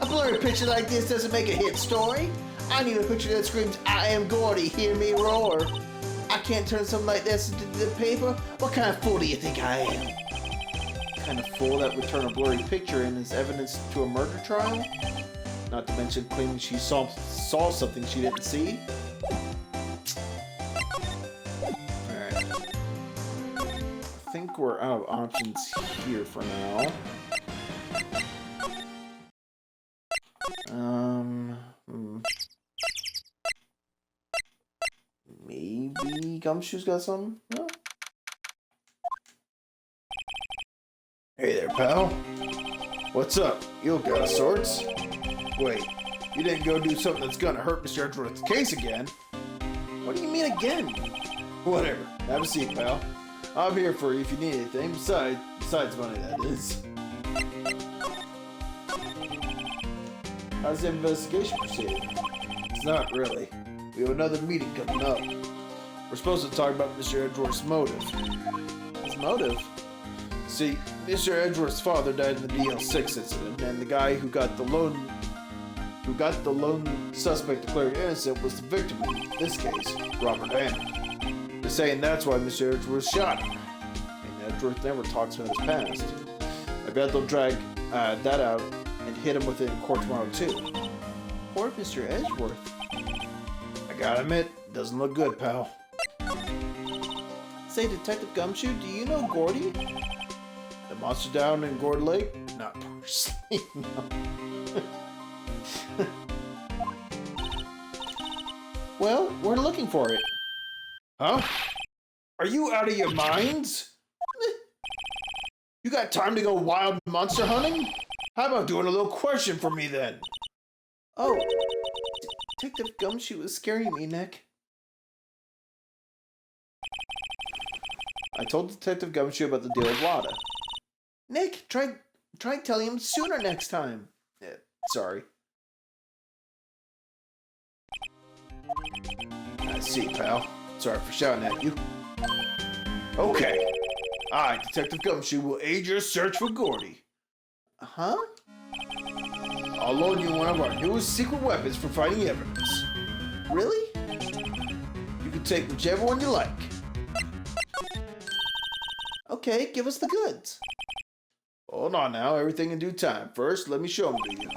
A blurry picture like this doesn't make a hit story. I need a picture that screams, I am Gordy, hear me roar. I can't turn something like this into the paper? What kind of fool do you think I am? Kind of fool that would turn a blurry picture in as evidence to a murder trial? Not to mention claiming she saw something she didn't see? Alright. I think we're out of options here for now. Maybe Gumshoe's got something? No? Hey there, pal. What's up? You got of sorts? Wait, you didn't go do something that's gonna hurt Mr. Edgeworth's case again? What do you mean again? Whatever. Have a seat, pal. I'm here for you if you need anything. Besides money, that is. How's the investigation proceeding? It's not really. We have another meeting coming up. We're supposed to talk about Mr. Edgeworth's motive. His motive? See, Mr. Edgeworth's father died in the DL6 incident, and the guy who got the lone suspect declared innocent was the victim in this case, Robert Hammond. They're saying that's why Mr. Edgeworth shot him. And Edgeworth never talks about his past. I bet they'll drag that out and hit him with it in court tomorrow too. Poor Mr. Edgeworth. I gotta admit, doesn't look good, pal. Say, Detective Gumshoe, do you know Gordy? The monster down in Gourd Lake? Not personally, no. Well, we're looking for it. Huh? Are you out of your minds? You got time to go wild monster hunting? How about doing a little question for me then? Oh, Detective Gumshoe is scaring me, Nick. I told Detective Gumshoe about the deal with Wada. Nick, try telling him sooner next time. Sorry. I see, pal. Sorry for shouting at you. Okay. I, Detective Gumshoe, will aid your search for Gordy. Huh? I'll loan you one of our newest secret weapons for finding evidence. Really? You can take whichever one you like. Okay, give us the goods. Hold on now, everything in due time. First, let me show them to you.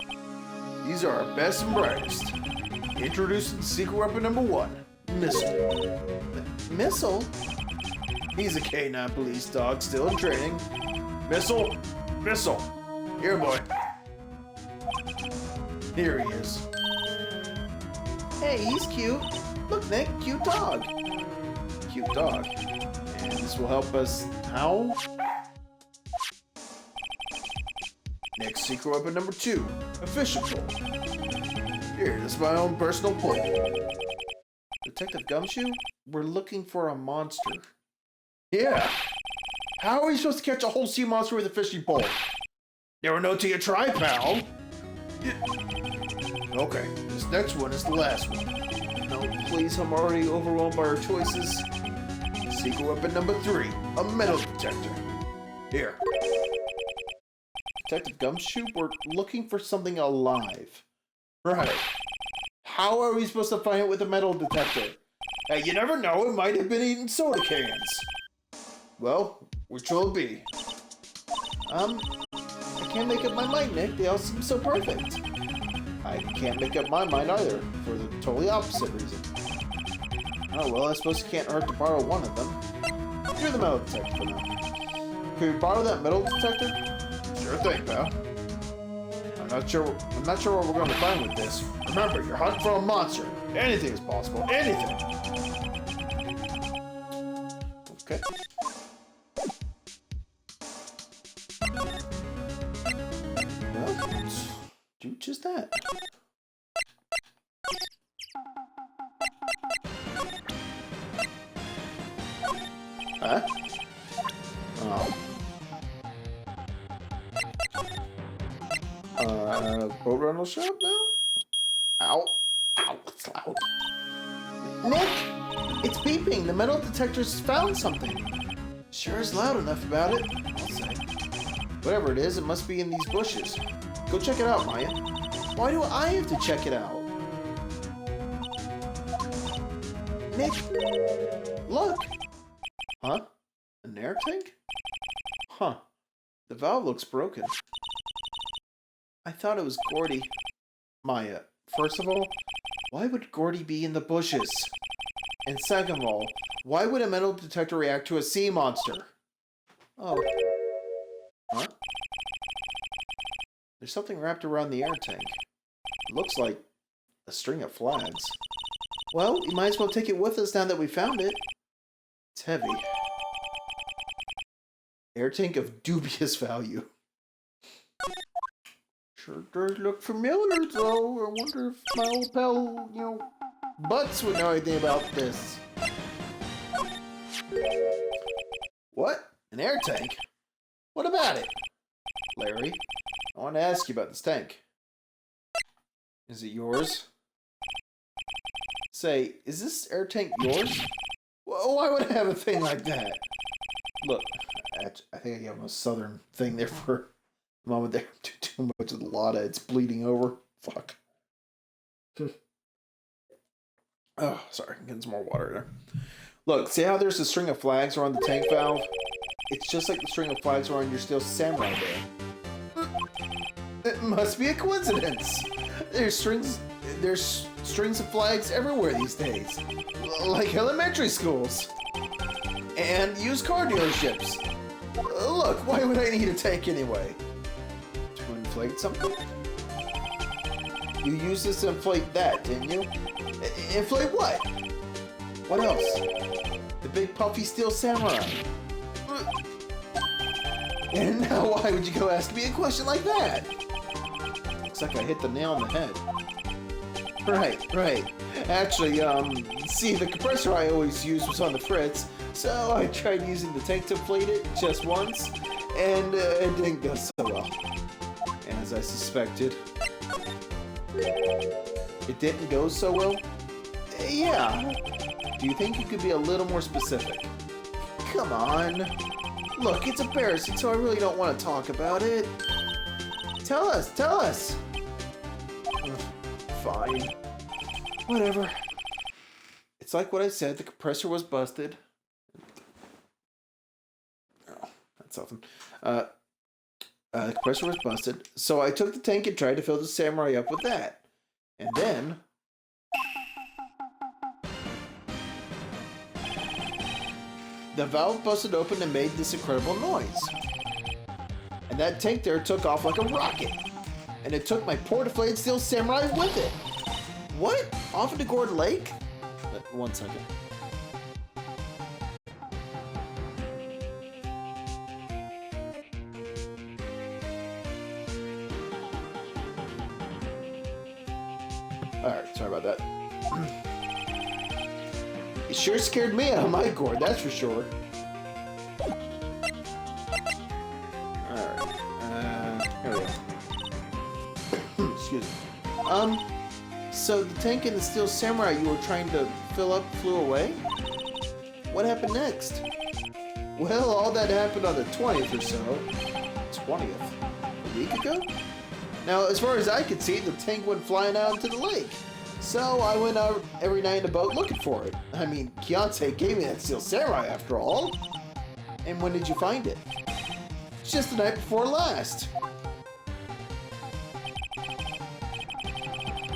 These are our best and brightest. Introducing secret weapon number 1, Missile. Missile? He's a K9 police dog, still in training. Missile! Missile! Here, boy. Here he is. Hey, he's cute. Look, Nick, cute dog. Cute dog. And this will help us how? Next secret weapon number 2, a fishing pole. Here, this is my own personal pole. Detective Gumshoe, we're looking for a monster. Yeah. How are we supposed to catch a whole sea monster with a fishing pole? Never know till you try, pal. Okay, this next one is the last one. No, please, I'm already overwhelmed by our choices. Secret weapon number 3, a metal detector. Here. Detective Gumshoe, we're looking for something alive. Right. How are we supposed to find it with a metal detector? Hey, you never know, it might have been eating soda cans. Well, which will it be? I can't make up my mind, Nick. They all seem so perfect. I can't make up my mind either, for the totally opposite reason. Oh, well, I suppose it can't hurt to borrow one of them. Do the metal detector for now. Can we borrow that metal detector? Sure thing, pal. I'm not sure what we're going to find with this. Remember, you're hunting for a monster. Anything is possible. Anything. Okay. Well, let's do just that. Huh? Oh. Boat rental shop now? Ow. Ow, it's loud. Nick! It's beeping. The metal detector's found something. Sure is loud enough about it, I'll say. Whatever it is, it must be in these bushes. Go check it out, Maya. Why do I have to check it out? Nick! Look! Huh? An air tank? Huh. The valve looks broken. I thought it was Gordy. Maya, first of all, why would Gordy be in the bushes? And second of all, why would a metal detector react to a sea monster? Oh. Huh? There's something wrapped around the air tank. It looks like a string of flags. Well, you might as well take it with us now that we found it. It's heavy. Air tank of dubious value. Sure does look familiar, though. I wonder if my old pal, Butts would know anything about this. What? An air tank? What about it? Larry, I want to ask you about this tank. Is it yours? Say, is this air tank yours? Why would I have a thing like that? Look, I think I have a southern thing there for a moment there. Too much of the Lotta. It's bleeding over. Fuck. Oh, sorry. I'm getting some more water there. Look, see how there's a string of flags around the tank valve? It's just like the string of flags around your steel samurai there. It must be a coincidence. There's strings of flags everywhere these days. Like elementary schools. And used car dealerships. Look, why would I need a tank anyway? To inflate something? You used this to inflate that, didn't you? Inflate what? What else? The big puffy steel samurai. And now why would you go ask me a question like that? Looks like I hit the nail on the head. Right. Actually, see, the compressor I always used was on the fritz, so I tried using the tank to inflate it just once, and it didn't go so well. As I suspected. It didn't go so well? Yeah. Do you think you could be a little more specific? Come on. Look, it's embarrassing, so I really don't want to talk about it. Tell us! Fine. Whatever. It's like what I said, the compressor was busted. Oh, that's something. The compressor was busted, so I took the tank and tried to fill the samurai up with that. And then... the valve busted open and made this incredible noise. And that tank there took off like a rocket. And it took my poor deflated steel samurai with it. What? Off into Gord Lake? 1 second. Alright, sorry about that. It sure scared me out of my gourd, that's for sure. Alright, here we go. Excuse me. So the tank and the steel samurai you were trying to fill up flew away? What happened next? Well, all that happened on the 20th or so. 20th? A week ago? Now, as far as I could see, the tank went flying out into the lake. So I went out every night in a boat looking for it. I mean, Kionsei gave me that steel samurai after all. And when did you find it? Just the night before last.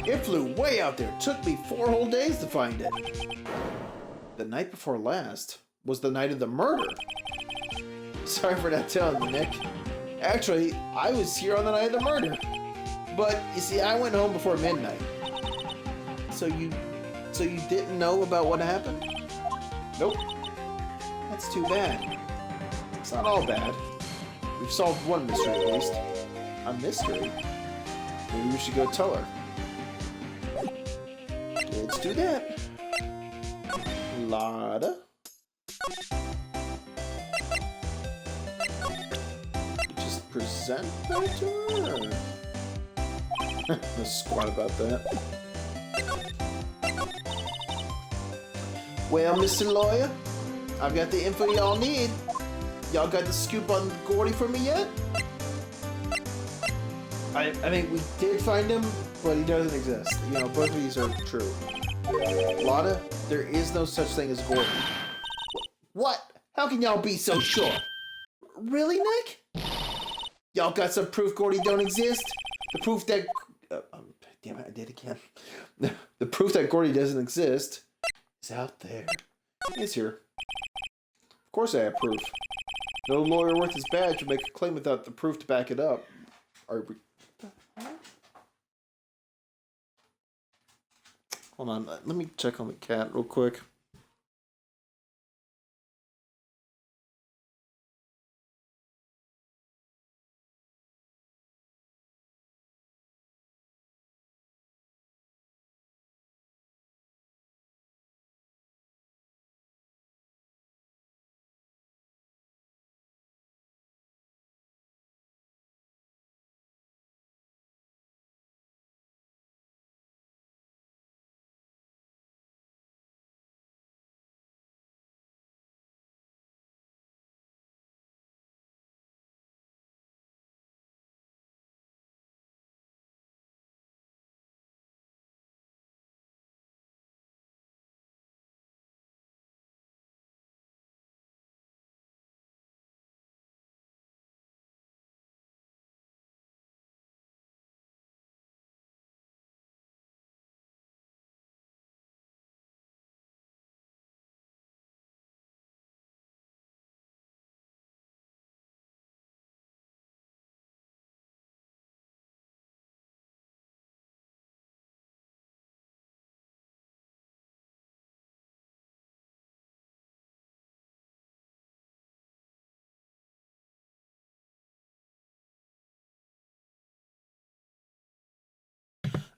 It flew way out there. It took me 4 whole days to find it. The night before last was the night of the murder. Sorry for not telling you, Nick. Actually, I was here on the night of the murder. But, you see, I went home before midnight. So you didn't know about what happened? Nope. That's too bad. It's not all bad. We've solved one mystery at least. A mystery? Maybe we should go tell her. Let's do that. Lotta. Just present that to her? Let's squat about that. Well, Mr. Lawyer, I've got the info y'all need. Y'all got the scoop on Gordy for me yet? I mean, we did find him, but he doesn't exist. You know, both of these are true. Lotta, there is no such thing as Gordy. What? How can y'all be so sure? Really, Nick? Y'all got some proof Gordy don't exist? The proof that... damn it, I did again. The proof that Gordy doesn't exist is out there. It's here. Of course I have proof. No lawyer worth his badge would make a claim without the proof to back it up. Are we... Hold on. Let me check on the cat real quick.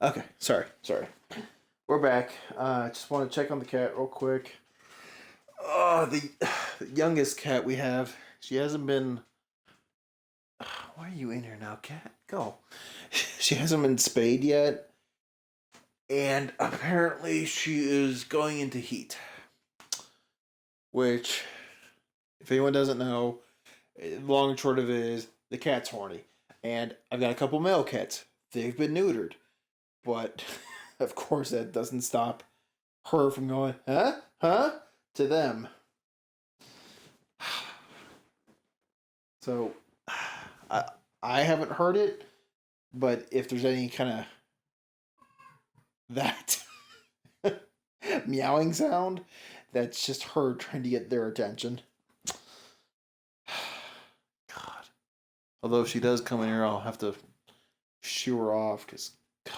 Okay, sorry. We're back. Just want to check on the cat real quick. Oh, the youngest cat we have. She hasn't been. Why are you in here now, cat? Go. She hasn't been spayed yet, and apparently she is going into heat. Which, if anyone doesn't know, long and short of it is the cat's horny, and I've got a couple male cats. They've been neutered, but of course that doesn't stop her from going, huh, to them. So, I haven't heard it, but if there's any kind of that meowing sound, that's just her trying to get their attention. God. Although if she does come in here, I'll have to shoo her off, because, God.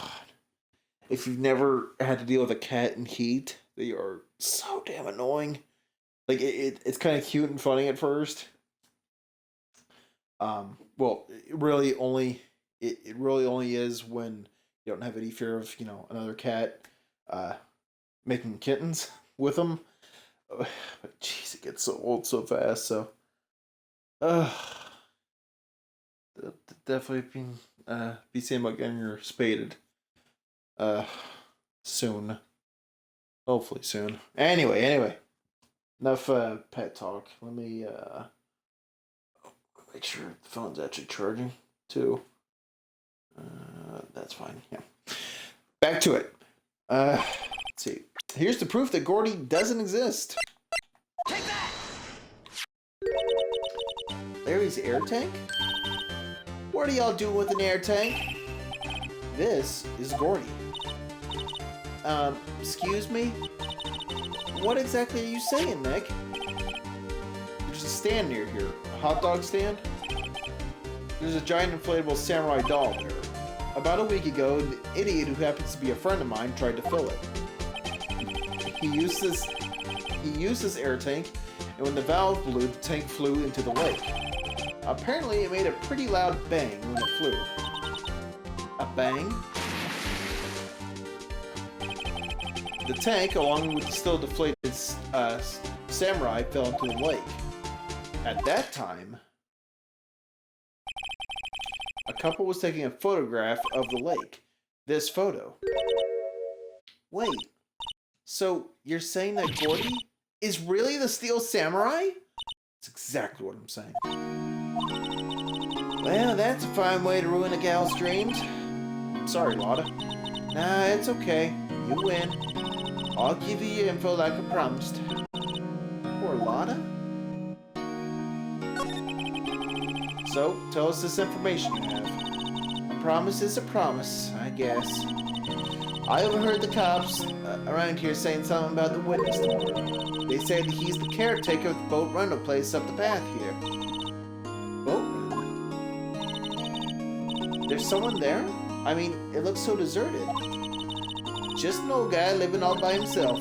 If you've never had to deal with a cat in heat, they are so damn annoying. Like, it's kind of cute and funny at first. Well, it really only is when you don't have any fear of, another cat making kittens with them. But jeez, it gets so old so fast. So, definitely be seeing about getting her spaded. Soon. Hopefully soon. Anyway. Enough pet talk. Let me make sure the phone's actually charging too. That's fine. Yeah. Back to it. Let's see. Here's the proof that Gordy doesn't exist. Take that! Larry's air tank? What are y'all doing with an air tank? This is Gordy. Excuse me? What exactly are you saying, Nick? There's a stand near here. A hot dog stand? There's a giant inflatable samurai doll there. About a week ago, an idiot who happens to be a friend of mine tried to fill it. He used this air tank, and when the valve blew, the tank flew into the lake. Apparently, it made a pretty loud bang when it flew. A bang? The tank, along with the still deflated samurai, fell into the lake. At that time, a couple was taking a photograph of the lake. This photo. Wait, so you're saying that Gordy is really the Steel Samurai? That's exactly what I'm saying. Well, that's a fine way to ruin a gal's dreams. Sorry, Lotta. Nah, it's okay. You win. I'll give you your info like I promised. Poor Lotta. So, tell us this information you have. A promise is a promise, I guess. I overheard the cops around here saying something about the witness tomorrow. They say that he's the caretaker of the boat rental place up the path here. Boat rental? There's someone there? I mean, it looks so deserted. just an old guy living all by himself.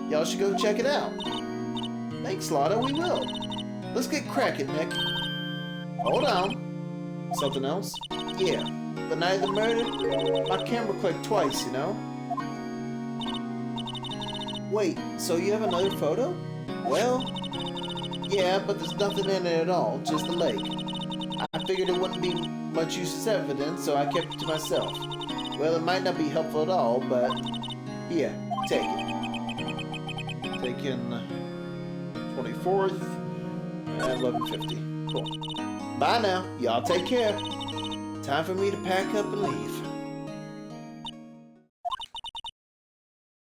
Y'all should go check it out. Thanks, Lotta, we will. Let's get cracking, Nick. Hold on. Something else? Yeah, the night of the murder, my camera clicked twice, you know? Wait, so you have another photo? Well, yeah, but there's nothing in it at all, just the lake. I figured it wouldn't be much use as evidence, so I kept it to myself. Well, it might not be helpful at all, but here, take it. Taken 24th at 11:50. Cool. Bye now. Y'all take care. Time for me to pack up and leave.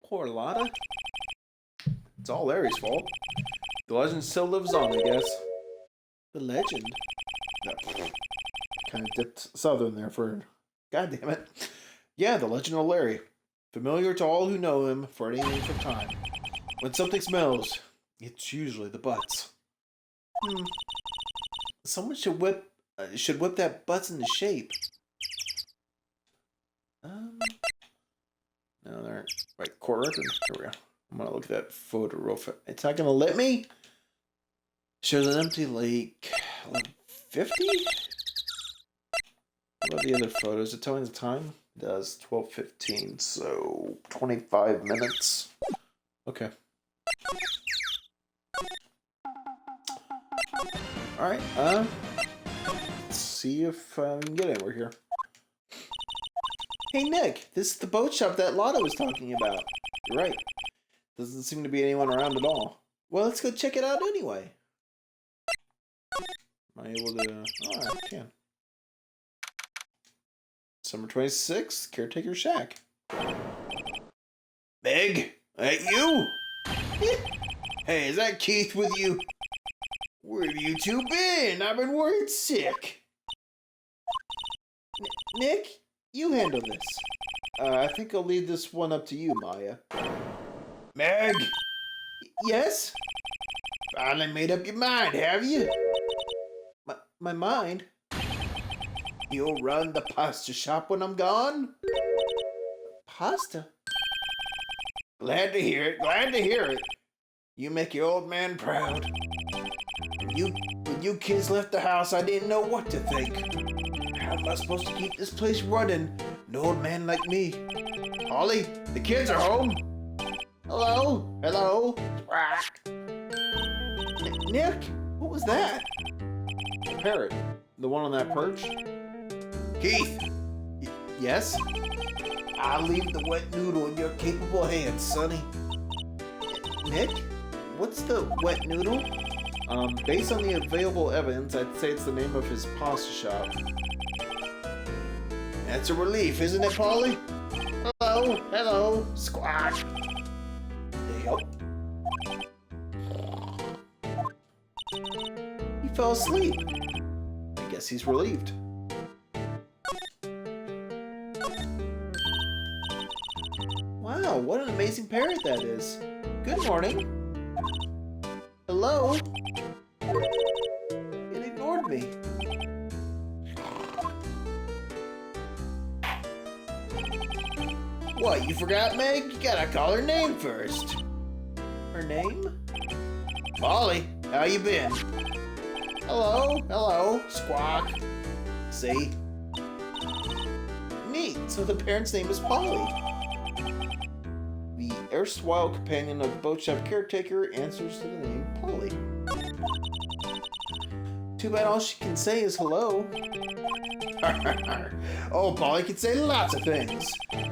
Poor Lotta. It's all Larry's fault. The legend still lives on, I guess. The legend? Kind of dipped southern there for... God damn it. Yeah, the legend of Larry. Familiar to all who know him for any length of time. When something smells, it's usually the butts. Someone should whip that butts into shape. No, they aren't. Right, court records. Here we go. I'm gonna look at that photo real fast. It's not gonna let me. Shows an empty lake. 50? What about the other photos? Is it telling the time? It does. 12:15, so 25 minutes. Okay. Alright, let's see if we can get anywhere here. Hey, Nick, this is the boat shop that Lotta was talking about. You're right. Doesn't seem to be anyone around at all. Well, let's go check it out anyway. Am I able to... Oh, I can. Summer 26th, Caretaker Shack. Meg, that you? Hey, is that Keith with you? Where have you two been? I've been worried sick. Nick, you handle this. I think I'll leave this one up to you, Maya. Meg? Yes? Finally made up your mind, have you? My mind? You'll run the pasta shop when I'm gone? Pasta? Glad to hear it, glad to hear it. You make your old man proud. When you kids left the house, I didn't know what to think. How am I supposed to keep this place running? An old man like me. Holly, the kids are home. Hello? Hello? Nick, what was that? The parrot. The one on that perch? Keith. Yes? I'll leave the wet noodle in your capable hands, Sonny. Nick? What's the wet noodle? Based on the available evidence, I'd say it's the name of his pasta shop. That's a relief, isn't it, Polly? Hello, hello, squawk. Yep. He fell asleep. I guess he's relieved. Wow, what an amazing parrot that is. Good morning. Hello? It ignored me. What, you forgot, Meg? You gotta call her name first. Her name? Polly, how you been? Hello, hello, squawk. See? Neat, so the parent's name is Polly. The erstwhile companion of the boat shop caretaker answers to the name Polly. Too bad all she can say is hello. Oh, Polly can say lots of things.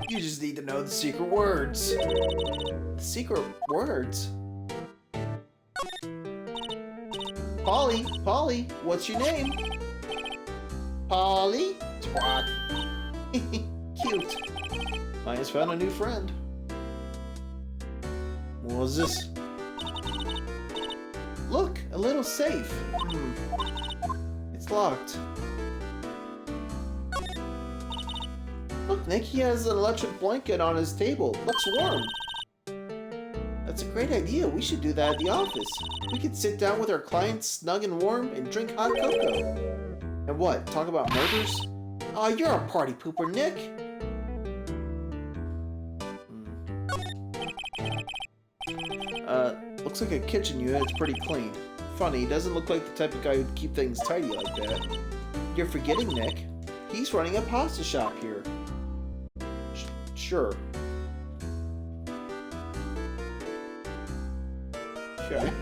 You just need to know the secret words. The secret words? Polly, Polly, what's your name? Polly? Squawk. Cute. Maya's found a new friend. What was this? Look, a little safe. It's locked. Look, Nick, he has an electric blanket on his table. Looks warm. That's a great idea. We should do that at the office. We could sit down with our clients snug and warm and drink hot cocoa. And what, talk about murders? Oh, you're a party pooper, Nick. looks like a kitchen unit. It's pretty clean. Funny, he doesn't look like the type of guy who'd keep things tidy like that. You're forgetting, Nick. He's running a pasta shop here. Sure. Okay.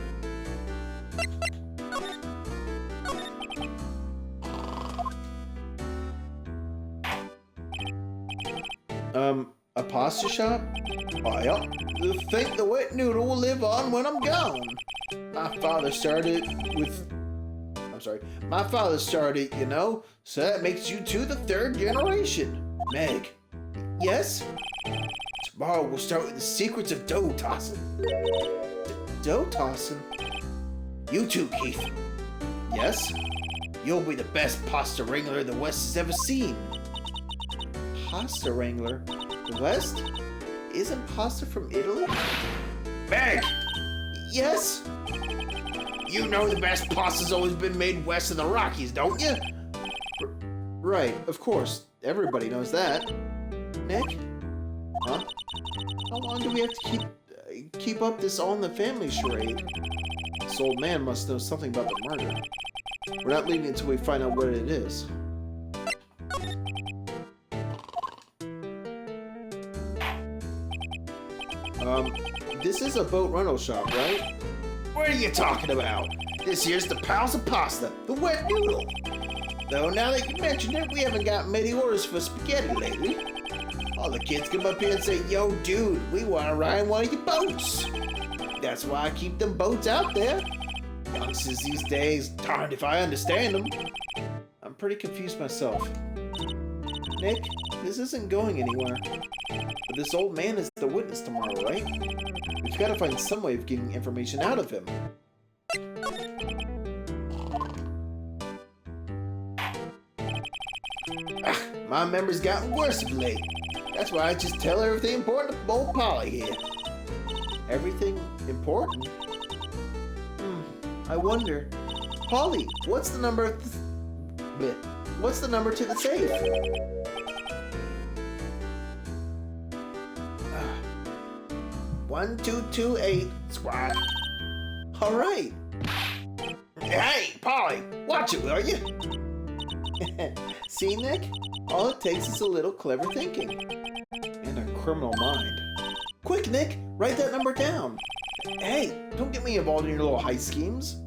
A pasta shop? Oh, yeah. You think the wet noodle will live on when I'm gone? My father started with... My father started, you know, so that makes you two the third generation. Meg. Yes? Tomorrow we'll start with the secrets of dough tossing. Dough tossing? You too, Keith. Yes? You'll be the best pasta wrangler the West has ever seen. Pasta wrangler? The West? Isn't pasta from Italy? Meg! Yes? You know the best pasta's always been made west of the Rockies, don't you? Right, of course. Everybody knows that. Nick? Huh? How long do we have to keep up this all in the family charade? This old man must know something about the murder. We're not leaving until we find out what it is. This is a boat rental shop, right? What are you talking about? This here's the Pals of Pasta, the wet noodle. Though now that you mention it, we haven't got many orders for spaghetti lately. All the kids come up here and say, yo, dude, we want to ride one of your boats. That's why I keep them boats out there. Youngsters these days, darned if I understand them. I'm pretty confused myself. Nick, this isn't going anywhere. But this old man is the witness tomorrow, right? We've got to find some way of getting information out of him. My memory's gotten worse of late. That's why I just tell everything important to old Polly here. Everything important? I wonder. Polly, what's the number of what's the number to the safe? 1228, squad. All right. Hey, Polly, watch it, will you? See, Nick? All it takes is a little clever thinking. And a criminal mind. Quick, Nick! Write that number down! Hey, don't get me involved in your little heist schemes.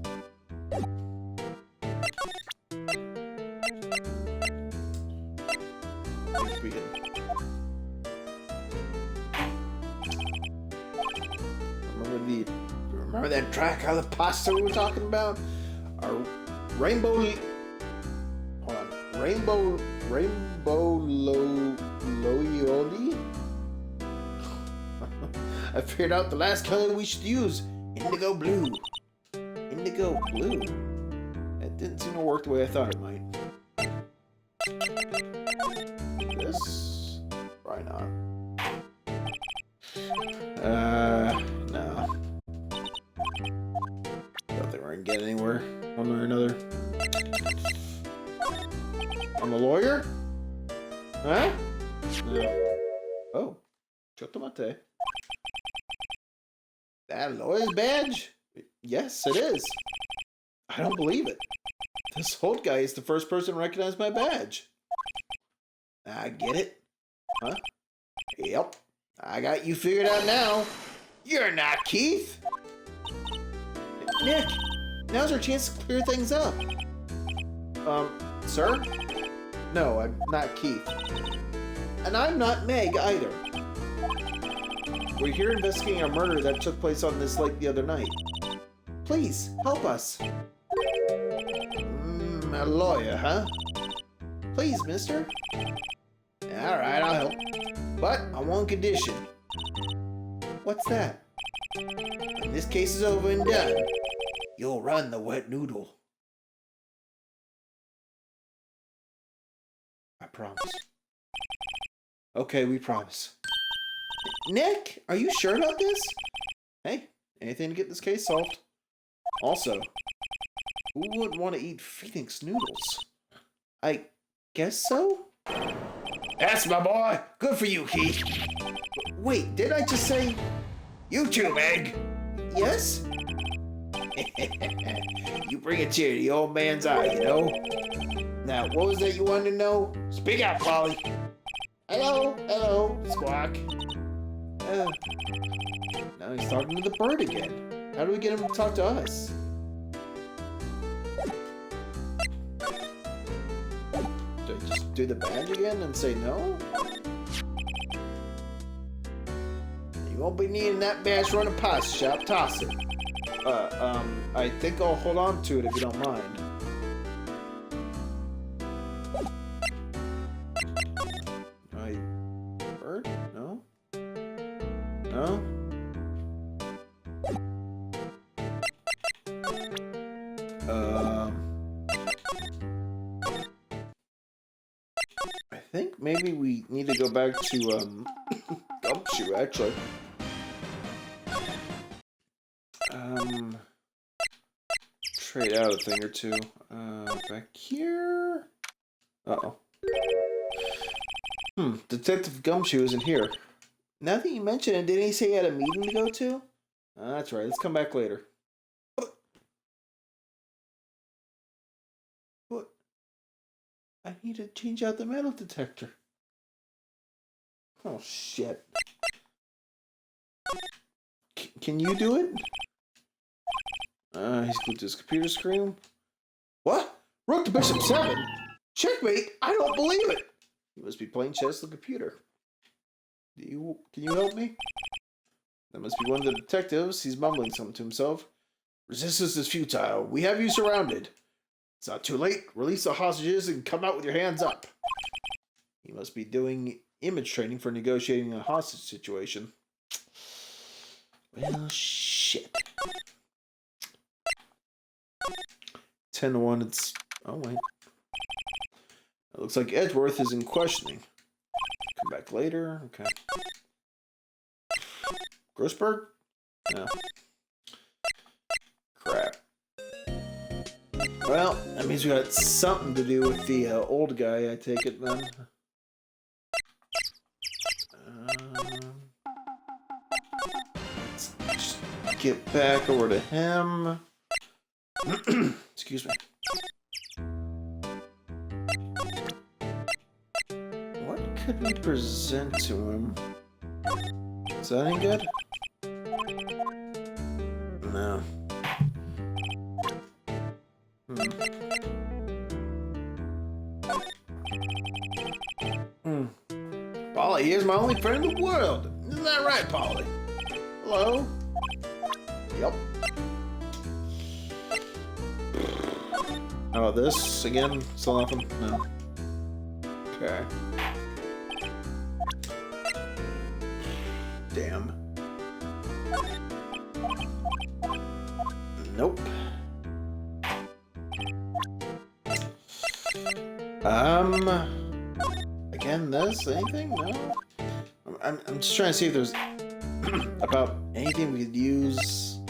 Remember that tricolor pasta we were talking about? Our rainbow... Hold on. Rainbow loyoli? I figured out the last color we should use. Indigo blue. Indigo blue? That didn't seem to work the way I thought it might. This? Probably not. No. Don't think we're gonna get anywhere, one way or another. I'm a lawyer? Huh? No. Oh. Chotomate. That a lawyer's badge? Yes, it is. I don't believe it. This old guy is the first person to recognize my badge. I get it. Huh? Yep. I got you figured out now. You're not Keith. Nick, now's our chance to clear things up. Sir? No, I'm not Keith. And I'm not Meg either. We're here investigating a murder that took place on this lake the other night. Please, help us. A lawyer, huh? Please, mister. Alright, I'll help. But on one condition. What's that? When this case is over and done, you'll run the wet noodle. I promise. Okay, we promise. Nick, are you sure about this? Hey, anything to get this case solved. Also, who wouldn't want to eat Phoenix noodles? I guess so? That's my boy. Good for you, Keith. Wait, did I just say... You too, Meg. Yes? You bring a tear to the old man's eye, you know? Now, what was that you wanted to know? Speak out, Polly. Hello, Squawk. now he's talking to the bird again. How do we get him to talk to us? Do I just do the badge again and say no? You won't be needing that badge to run a pasta shop. Toss it. I think I'll hold on to it if you don't mind. Bird? No? No? I think maybe we need to go back to, Gumshoe, actually. Trade out a thing or two. Back here? Uh-oh. Detective Gumshoe isn't here. Now that you mention it, didn't he say he had a meeting to go to? That's right, let's come back later. What? I need to change out the metal detector. Oh, shit. Can you do it? He's glued to his computer screen. What? Rook to bishop 7? Checkmate? I don't believe it! You must be playing chess on the computer. Can you help me? That must be one of the detectives. He's mumbling something to himself. Resistance is futile. We have you surrounded. It's not too late. Release the hostages and come out with your hands up. He must be doing image training for negotiating a hostage situation. Well, shit. 10-1, it's... Oh, wait. It looks like Edgeworth is in questioning. Come back later. Okay. Grossberg? No. Crap. Well, that means we got something to do with the old guy, I take it, then. Let's just get back over to him. Excuse me. What could we present to him? Is that any good? No. Polly, here's my only friend in the world. Isn't that right, Polly? Hello? Yep. How about this again? Still nothing? No. Okay. Damn. Nope. Again, this? Anything? No? I'm just trying to see if there's about anything we could use.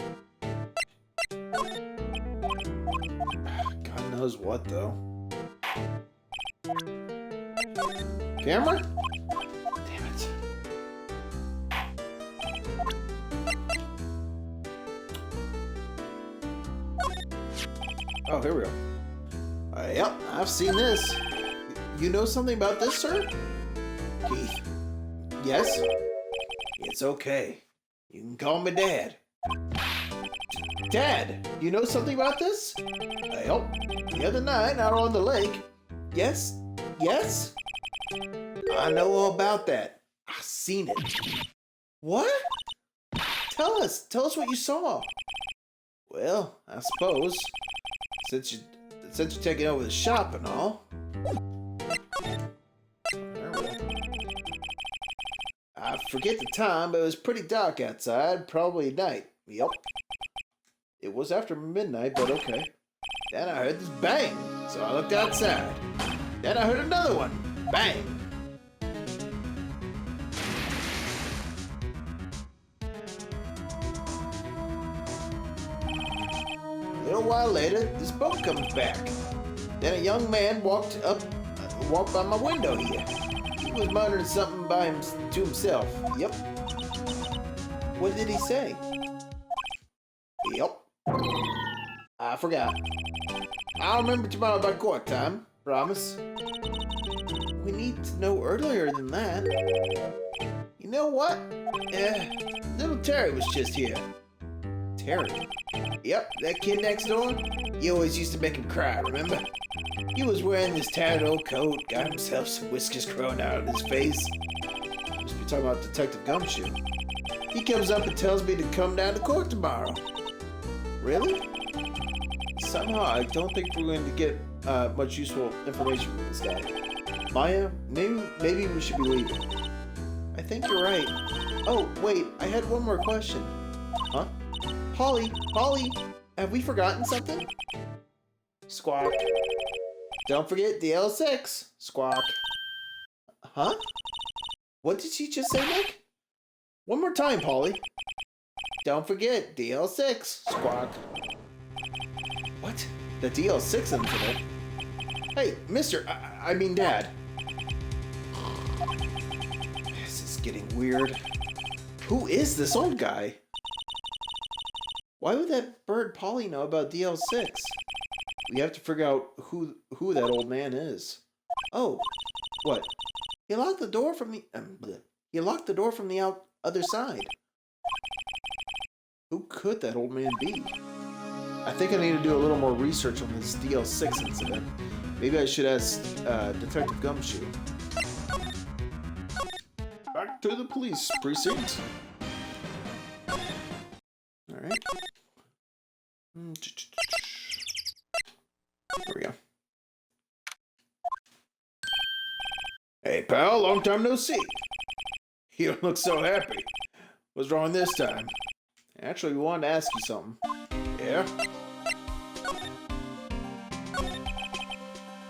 God knows what, though. Camera? Damn it. Oh, here we go. Yep, I've seen this. You know something about this, sir? Keith. Yes? It's okay. You can call me Dad. Dad, you know something about this? Well, the other night out on the lake. Yes? Yes? I know all about that. I seen it. What? Tell us what you saw. Well, I suppose, since you're taking over the shop and all. There we go. I forget the time, but it was pretty dark outside, probably night. Yep. It was after midnight, but okay. Then I heard this bang, so I looked outside. Then I heard another one. Bang. A little while later, this boat comes back. Then a young man walked by my window here. He was muttering something to himself. Yep. What did he say? I forgot. I'll remember tomorrow by court time. Promise. We need to know earlier than that. You know what? Little Terry was just here. Terry? Yep, that kid next door. You always used to make him cry, remember? He was wearing this tattered old coat, got himself some whiskers growing out of his face. Must be talking about Detective Gumshoe. He comes up and tells me to come down to court tomorrow. Really? Somehow I don't think we're going to get much useful information from this guy. Maya, maybe we should be leaving. I think you're right. Oh, wait, I had one more question. Huh? Polly, have we forgotten something? Squawk. Don't forget DL6. Squawk. Huh? What did she just say, Nick? One more time, Polly. Don't forget DL6. Squawk. What? The DL6 incident? Hey, mister, I mean Dad. This is getting weird. Who is this old guy? Why would that bird Polly know about DL6? We have to figure out who that old man is. Oh, what? He locked the door from the other side. Who could that old man be? I think I need to do a little more research on this DL6 incident. Maybe I should ask Detective Gumshoe. Back to the police precinct. Alright. There we go. Hey pal, long time no see. You don't look so happy. What's wrong this time? Actually, we wanted to ask you something. Yeah?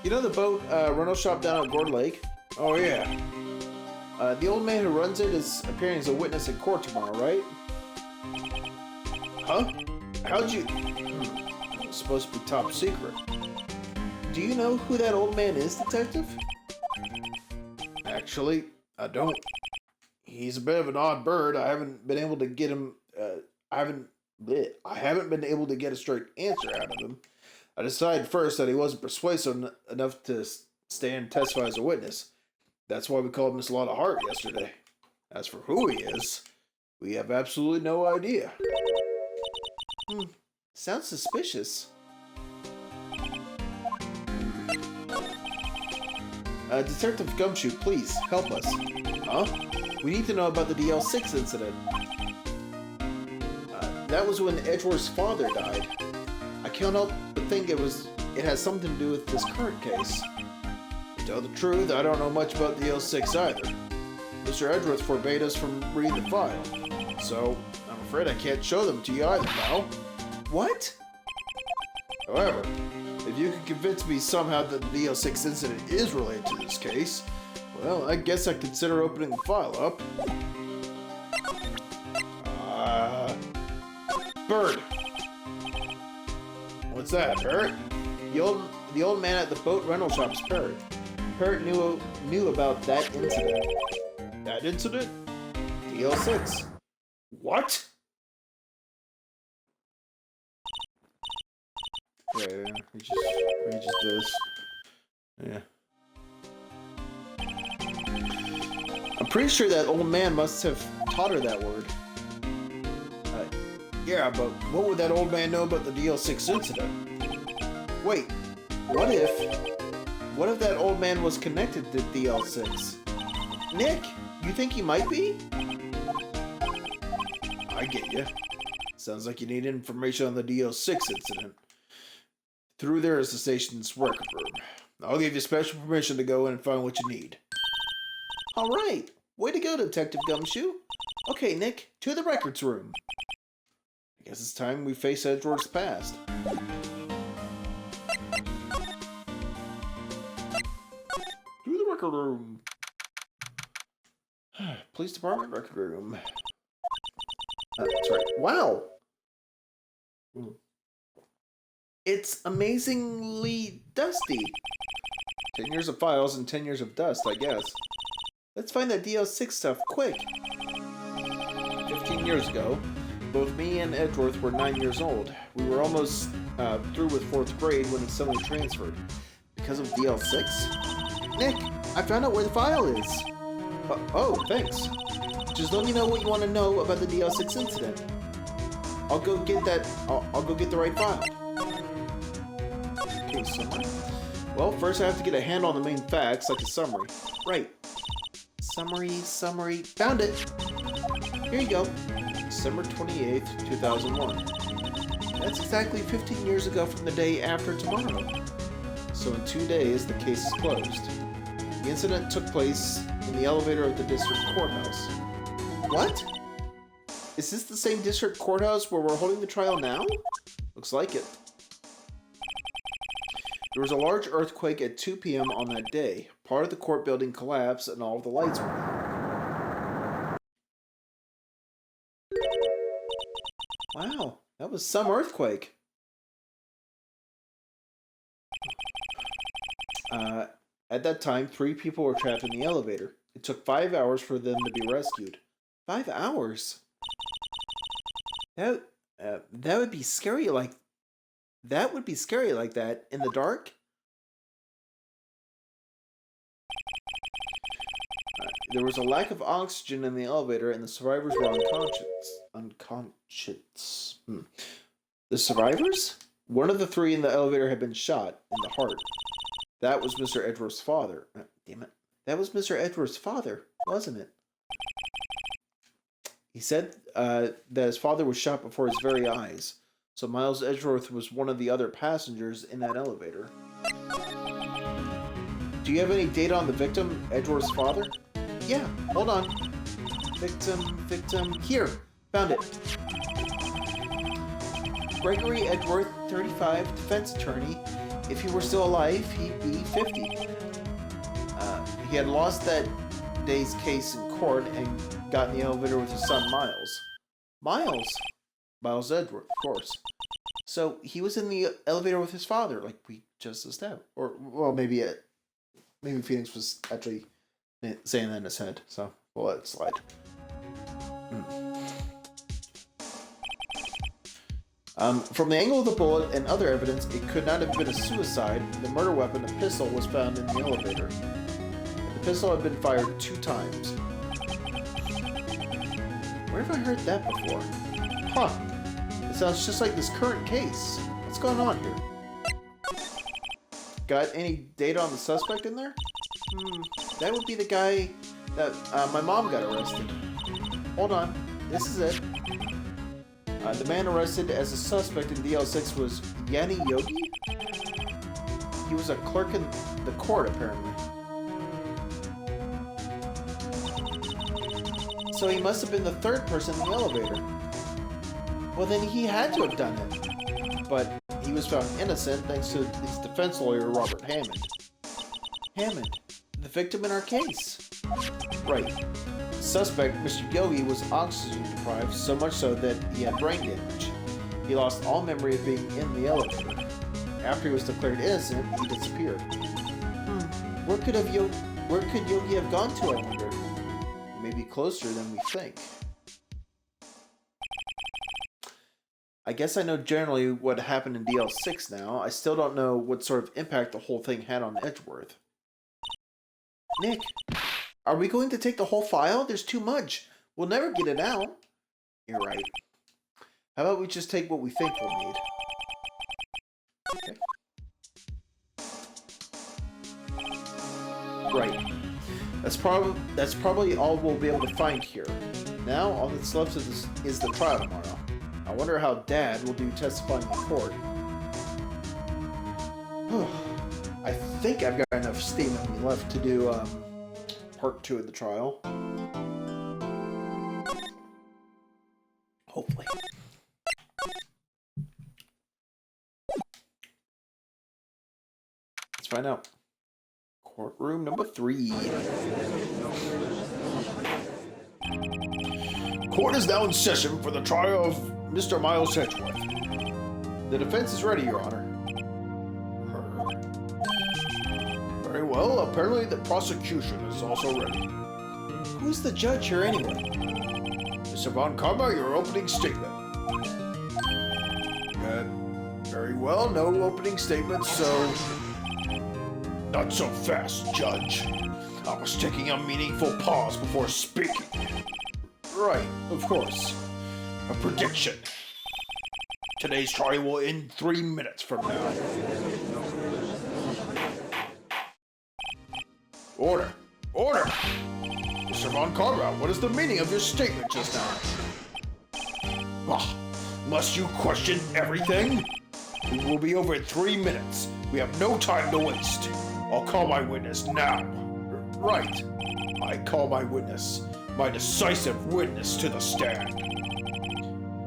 You know the boat rental shop down at Gourd Lake? Oh yeah. The old man who runs it is appearing as a witness in court tomorrow, right? Huh? How'd you... It's supposed to be top secret. Do you know who that old man is, Detective? Actually, I don't. He's a bit of an odd bird. I haven't been able to get him... I haven't been able to get a straight answer out of him. I decided first that he wasn't persuasive enough to stand and testify as a witness. That's why we called him Miss Lot of Heart yesterday. As for who he is, we have absolutely no idea. Sounds suspicious. Detective Gumshoe, please, help us. Huh? We need to know about the DL6 incident. That was when Edgeworth's father died. I can't help but think it has something to do with this current case. To tell the truth, I don't know much about DL6 either. Mr. Edgeworth forbade us from reading the file, so I'm afraid I can't show them to you either, pal. What? However, if you can convince me somehow that the DL6 incident is related to this case, well, I guess I'd consider opening the file up. Bird. What's that, Parrot? The old man at the boat rental shop's Parrot. Parrot knew about that incident. That incident? DL6. What? Yeah, he just does. Yeah. I'm pretty sure that old man must have taught her that word. Yeah, but what would that old man know about the DL6 incident? Wait, what if that old man was connected to DL6? Nick, you think he might be? I get you. Sounds like you need information on the DL6 incident. Through there is the station's record room. I'll give you special permission to go in and find what you need. Alright, way to go, Detective Gumshoe. Okay, Nick, to the records room. I guess it's time we face Edgeworth's past. To the record room. Police department record room. That's right. Wow! It's amazingly dusty. 10 years of files and 10 years of dust, I guess. Let's find that DL6 stuff, quick! 15 years ago, both me and Edgeworth were 9 years old. We were almost through with 4th grade when he suddenly transferred. Because of DL6? Nick, I found out where the file is. Oh, thanks. Just let me know what you want to know about the DL6 incident. I'll go get that. I'll go get the right file. Okay, summary. Well, first I have to get a handle on the main facts, like a summary. Right. Summary. Found it. Here you go. December 28th, 2001. That's exactly 15 years ago from the day after tomorrow. So in 2 days, the case is closed. The incident took place in the elevator of the district courthouse. What? Is this the same district courthouse where we're holding the trial now? Looks like it. There was a large earthquake at 2 p.m. on that day. Part of the court building collapsed and all of the lights went out. Wow, that was some earthquake. At that time, 3 people were trapped in the elevator. It took 5 hours for them to be rescued. 5 hours? That would be scary like... That would be scary like that in the dark? There was a lack of oxygen in the elevator and the survivors were unconscious. The survivors? One of the 3 in the elevator had been shot in the heart. That was Mr. Edgeworth's father. Damn it. That was Mr. Edgeworth's father, wasn't it? He said that his father was shot before his very eyes. So Miles Edgeworth was one of the other passengers in that elevator. Do you have any data on the victim, Edgeworth's father? Yeah, hold on. Victim. Here, found it. Gregory Edgeworth, 35, defense attorney. If he were still alive, he'd be 50. He had lost that day's case in court and got in the elevator with his son, Miles. Miles Edgeworth, of course. So he was in the elevator with his father, like we just established. Or, well, maybe Phoenix was actually saying that in his head, so we'll let it slide. From the angle of the bullet and other evidence, it could not have been a suicide. The murder weapon, a pistol, was found in the elevator. The pistol had been fired 2 times. Where have I heard that before? Huh. It sounds just like this current case. What's going on here? Got any data on the suspect in there? That would be the guy that my mom got arrested. Hold on. This is it. The man arrested as a suspect in DL6 was Yanni Yogi? He was a clerk in the court, apparently. So he must have been the 3rd person in the elevator. Well, then he had to have done it. But he was found innocent thanks to his defense lawyer, Robert Hammond. Hammond, the victim in our case. Right. The suspect, Mr. Yogi, was oxygen deprived, so much so that he had brain damage. He lost all memory of being in the elevator. After he was declared innocent, he disappeared. Where could Yogi have gone to, I wonder? Maybe closer than we think. I guess I know generally what happened in DL6 now. I still don't know what sort of impact the whole thing had on Edgeworth. Nick, are we going to take the whole file? There's too much. We'll never get it out. You're right. How about we just take what we think we'll need? Okay. Right. That's probably all we'll be able to find here. Now, all that's left is the trial tomorrow. I wonder how Dad will do testifying in court. I think I've got enough steam in me left to do part 2 of the trial. Hopefully. Let's find out. Courtroom number 3. Court is now in session for the trial of Mr. Miles Edgeworth. The defense is ready, Your Honor. Very well. Apparently the prosecution is also ready. Who's the judge here anyway? Mr. Von Karma, your opening statement. Very well, no opening statements, so... Not so fast, Judge. I was taking a meaningful pause before speaking. Right, of course. A prediction. Today's trial will end 3 minutes from now. Order! Order! Mr. Von Cartwright, what is the meaning of your statement just now? Ah, must you question everything? It will be over in 3 minutes. We have no time to waste. I'll call my witness now. Right. I call my witness. My decisive witness to the stand.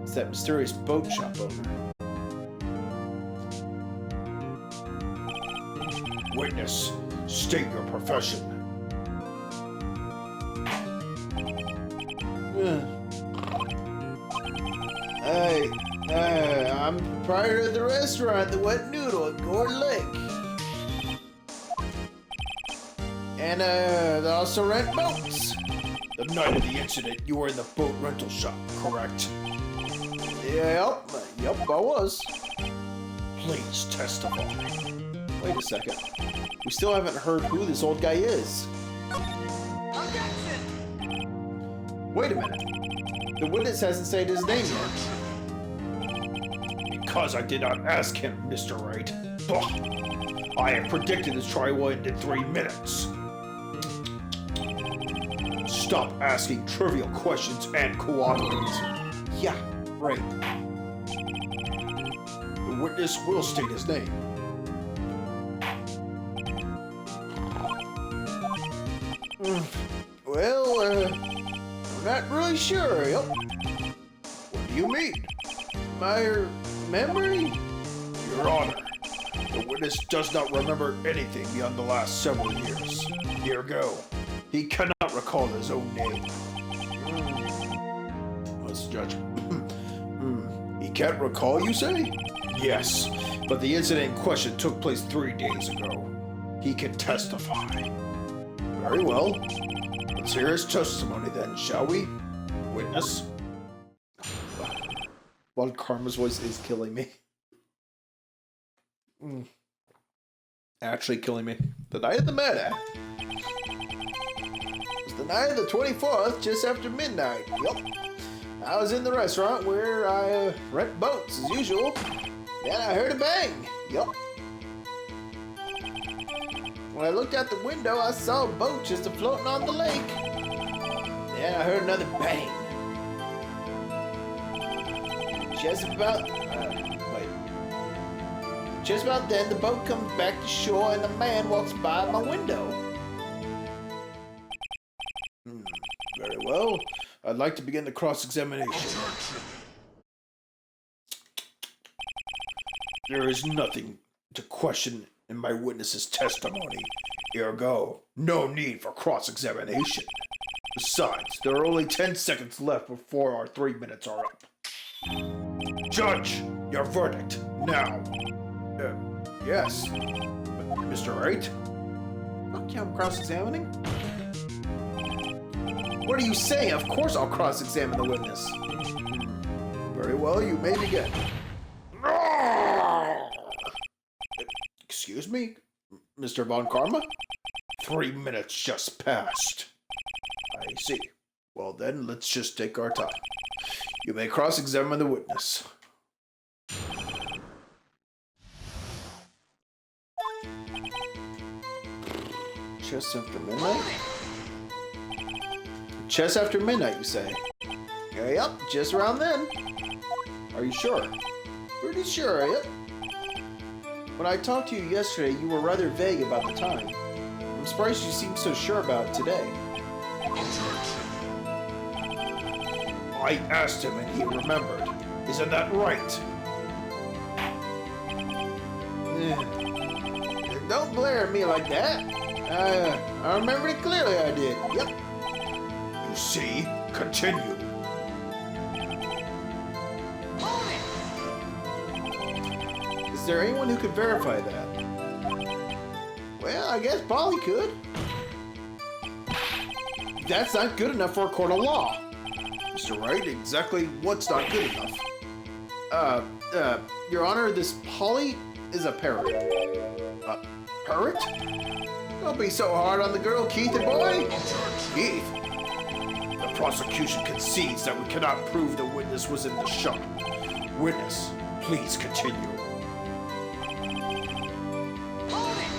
It's that mysterious boat shop owner. Witness, state your profession. I'm proprietor of the restaurant, the Wet Noodle at Gore Lake. And they also rent boats. The night of the incident, you were in the boat rental shop, correct? Yep, I was. Please testify. Wait a second. We still haven't heard who this old guy is. Objection! Wait a minute. The witness hasn't said his name yet. Because I did not ask him, Mr. Wright. Bah. I have predicted this trial will end in 3 minutes. Stop asking trivial questions and cooperate. Yeah, right. The witness will state his name. Well, I'm not really sure. Yep. What do you mean? My memory? Your Honor, the witness does not remember anything beyond the last several years. Here go. He cannot recall his own name. Let's judge. He can't recall, you say? Yes, but the incident in question took place 3 days ago. He can testify. Very well. Let's hear his testimony then, shall we? Witness? Well, Karma's voice is killing me. Actually killing me. The night of the murder. It was the night of the 24th, just after midnight. Yup. I was in the restaurant where I rent boats as usual. Then I heard a bang. Yup. When I looked out the window, I saw a boat just floating on the lake. Then I heard another bang. Just about then, the boat comes back to shore and a man walks by my window. Very well. I'd like to begin the cross-examination. There is nothing to question in my witness's testimony. Ergo, no need for cross-examination. Besides, there are only 10 seconds left before our 3 minutes are up. Judge, your verdict, now. Yes. Mr. Wright? Okay, I'm cross-examining. What are you saying? Of course I'll cross-examine the witness. Very well, you may begin. Excuse me, Mr. Von Karma? 3 minutes just passed. I see. Well then, let's just take our time. You may cross-examine the witness. Just after midnight? Just after midnight, you say? Yeah, yep, just around then. Are you sure? Pretty sure, yep. When I talked to you yesterday, you were rather vague about the time. I'm surprised you seem so sure about it today. I asked him and he remembered. Isn't that right? Don't glare at me like that. I remember it clearly, I did. Yep. You see? Continue. Hold it! Is there anyone who could verify that? Well, I guess Polly could. That's not good enough for a court of law. Mr. Wright, exactly what's not good enough? Your Honor, this Polly is a parrot. A parrot? Don't be so hard on the girl, Keith and boy. Keith, the prosecution concedes that we cannot prove the witness was in the shop. Witness, please continue. Hold it!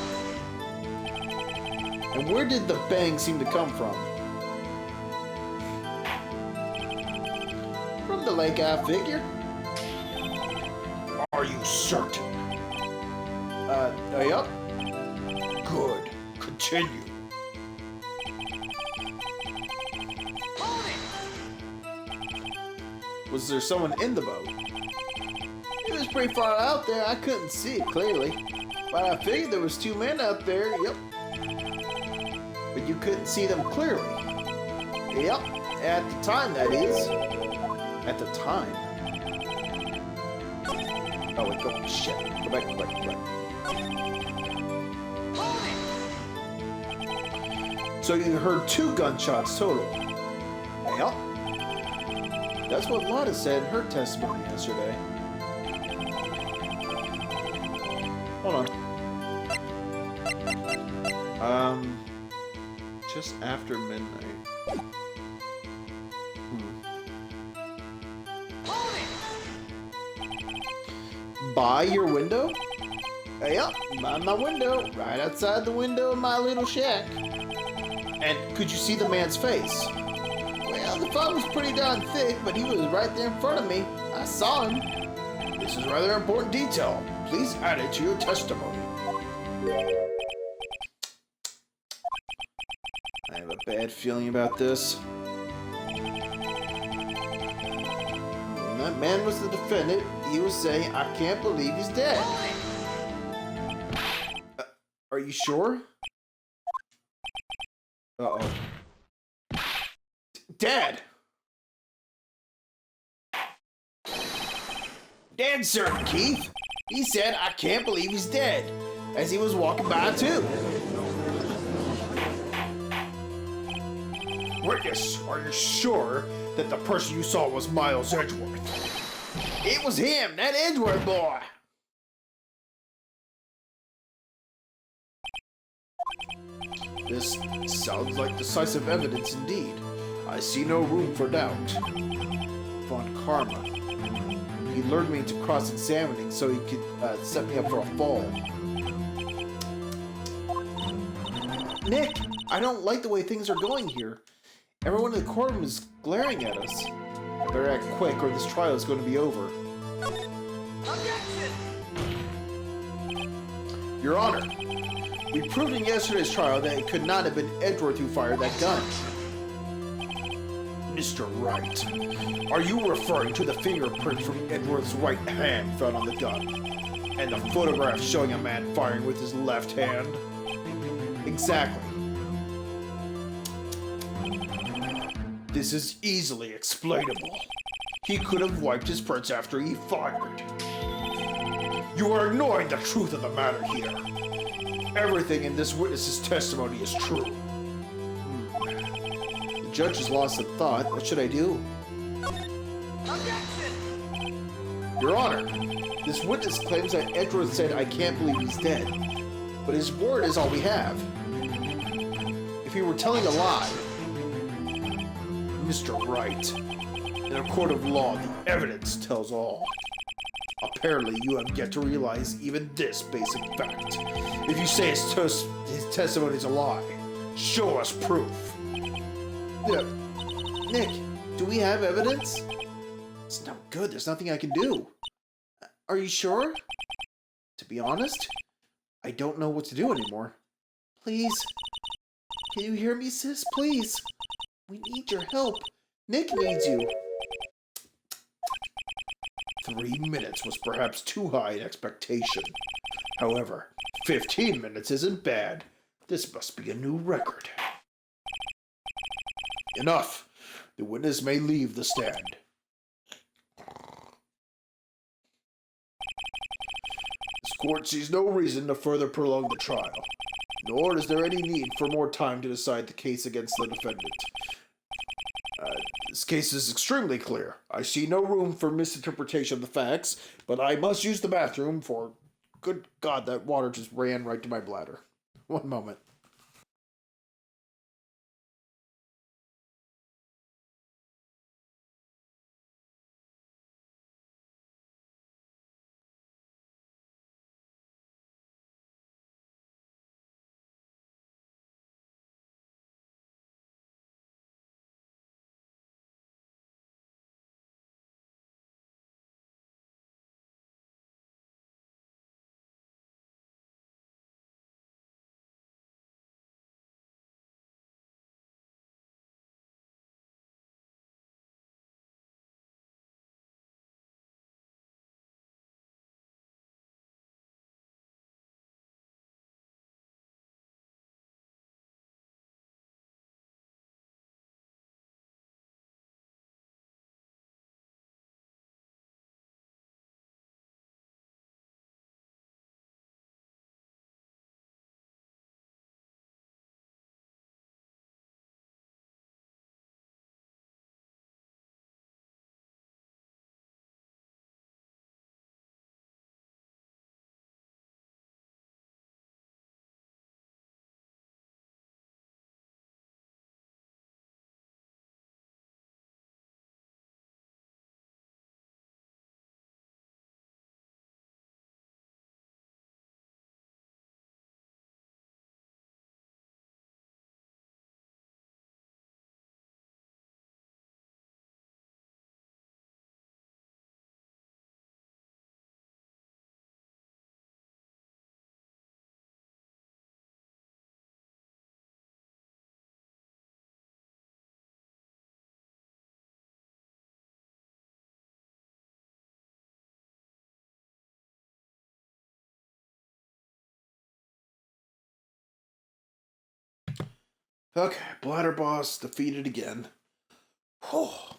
And where did the bang seem to come from? From the lake, I figure. Are you certain? Yup. Good. Continue. Hold it! Was there someone in the boat? It was pretty far out there. I couldn't see it clearly. But I figured there was 2 men out there. Yep. But you couldn't see them clearly. Yep. At the time, that is. At the time. Oh, wait. Go. Shit. Go back. Hold it! So you heard 2 gunshots total. Yep. That's what Lotta said in her testimony yesterday. Hold on. Just after midnight. Hold it! By your window? Yep, by my window. Right outside the window of my little shack. And could you see the man's face? Well, the fog was pretty darn thick, but he was right there in front of me. I saw him. This is rather important detail. Please add it to your testimony. I have a bad feeling about this. When that man was the defendant, he was saying, I can't believe he's dead. Hold it! Are you sure? Uh-oh. Dad! Dead certain, Keith. He said, I can't believe he's dead, as he was walking by too. Witness, are you sure that the person you saw was Miles Edgeworth? It was him, that Edgeworth boy. This sounds like decisive evidence indeed. I see no room for doubt. Von Karma. He lured me into cross-examining so he could set me up for a fall. Nick, I don't like the way things are going here. Everyone in the courtroom is glaring at us. I better act quick or this trial is going to be over. Objection! Your Honor, we proved in yesterday's trial that it could not have been Edgeworth who fired that gun. Mr. Wright, are you referring to the fingerprint from Edgeworth's right hand found on the gun? And the photograph showing a man firing with his left hand? Exactly. This is easily explainable. He could have wiped his prints after he fired. You are ignoring the truth of the matter here. Everything in this witness's testimony is true. The judge has lost a thought. What should I do? Objection! Your Honor, this witness claims that Edgeworth said, I can't believe he's dead. But his word is all we have. If he were telling a lie... Mr. Wright, in a court of law, the evidence tells all. Apparently, you have yet to realize even this basic fact. If you say his testimony is a lie, show us proof. Nick, do we have evidence? It's no good. There's nothing I can do. Are you sure? To be honest, I don't know what to do anymore. Please. Can you hear me, sis? Please. We need your help. Nick needs you. 3 minutes was perhaps too high an expectation. However, 15 minutes isn't bad. This must be a new record. Enough. The witness may leave the stand. This court sees no reason to further prolong the trial, nor is there any need for more time to decide the case against the defendant. This case is extremely clear. I see no room for misinterpretation of the facts, but I must use the bathroom for... Good God, that water just ran right to my bladder. One moment. Okay, Bladder Boss defeated again. Oh,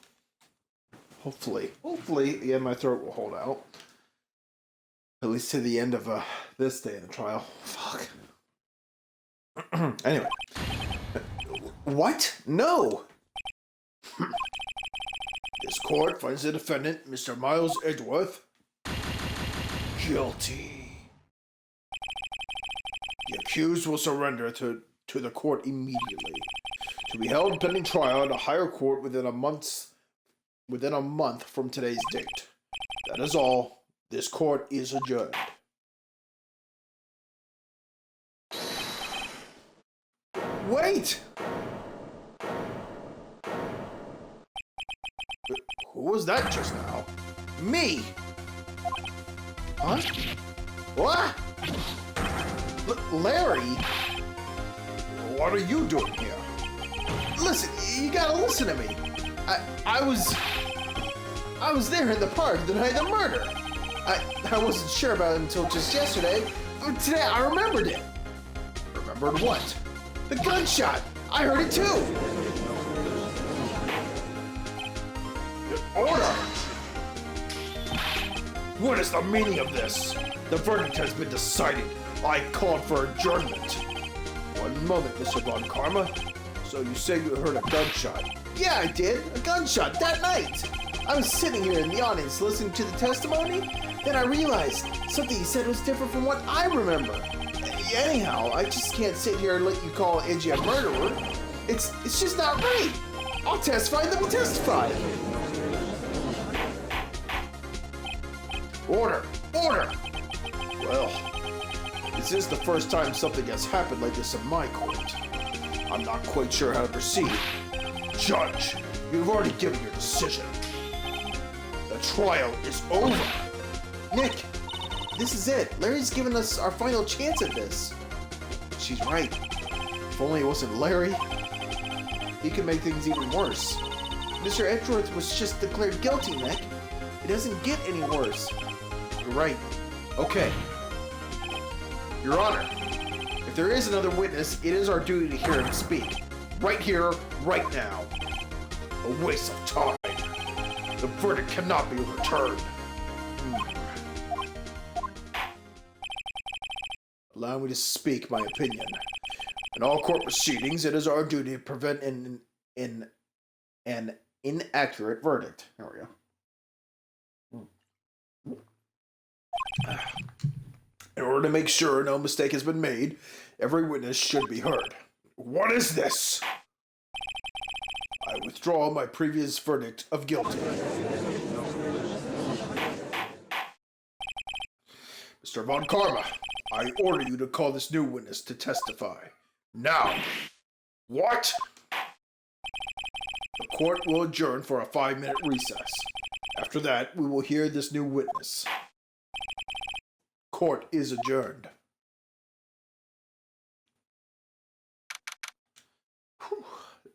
hopefully, yeah, my throat will hold out. At least to the end of this day in the trial. Fuck. Anyway. What? No! This court finds the defendant, Mr. Miles Edgeworth, guilty. The accused will surrender to the court immediately, to be held pending trial at a higher court within a month from today's date. That is all. This court is adjourned. Wait! Who was that just now? Me! Huh? What? Larry? What are you doing here? Listen, you gotta listen to me. I was there in the park the night of the murder. I wasn't sure about it until just yesterday, but today I remembered it. Remembered what? The gunshot! I heard it too! Order! What is the meaning of this? The verdict has been decided. I called for adjournment. One moment, Mr. Von Karma. So you say you heard a gunshot? Yeah, I did. A gunshot that night. I was sitting here in the audience listening to the testimony. Then I realized something he said was different from what I remember. Anyhow, I just can't sit here and let you call Edgy a murderer. It's just not right. I'll testify, then we'll testify. Order! Order! Well, this is the first time something has happened like this in my court. I'm not quite sure how to proceed. Judge, you've already given your decision. The trial is over. Nick, this is it. Larry's given us our final chance at this. She's right. If only it wasn't Larry, he could make things even worse. Mr. Edgeworth was just declared guilty, Nick. It doesn't get any worse. You're right. Okay. Your Honor, if there is another witness, it is our duty to hear him speak. Right here, right now. A waste of time. The verdict cannot be overturned. Allow me to speak my opinion. In all court proceedings, it is our duty to prevent an inaccurate verdict. There we go. In order to make sure no mistake has been made, every witness should be heard. What is this? I withdraw my previous verdict of guilty. Mr. Von Karma, I order you to call this new witness to testify. Now. What? The court will adjourn for a 5-minute recess. After that, we will hear this new witness. Court is adjourned.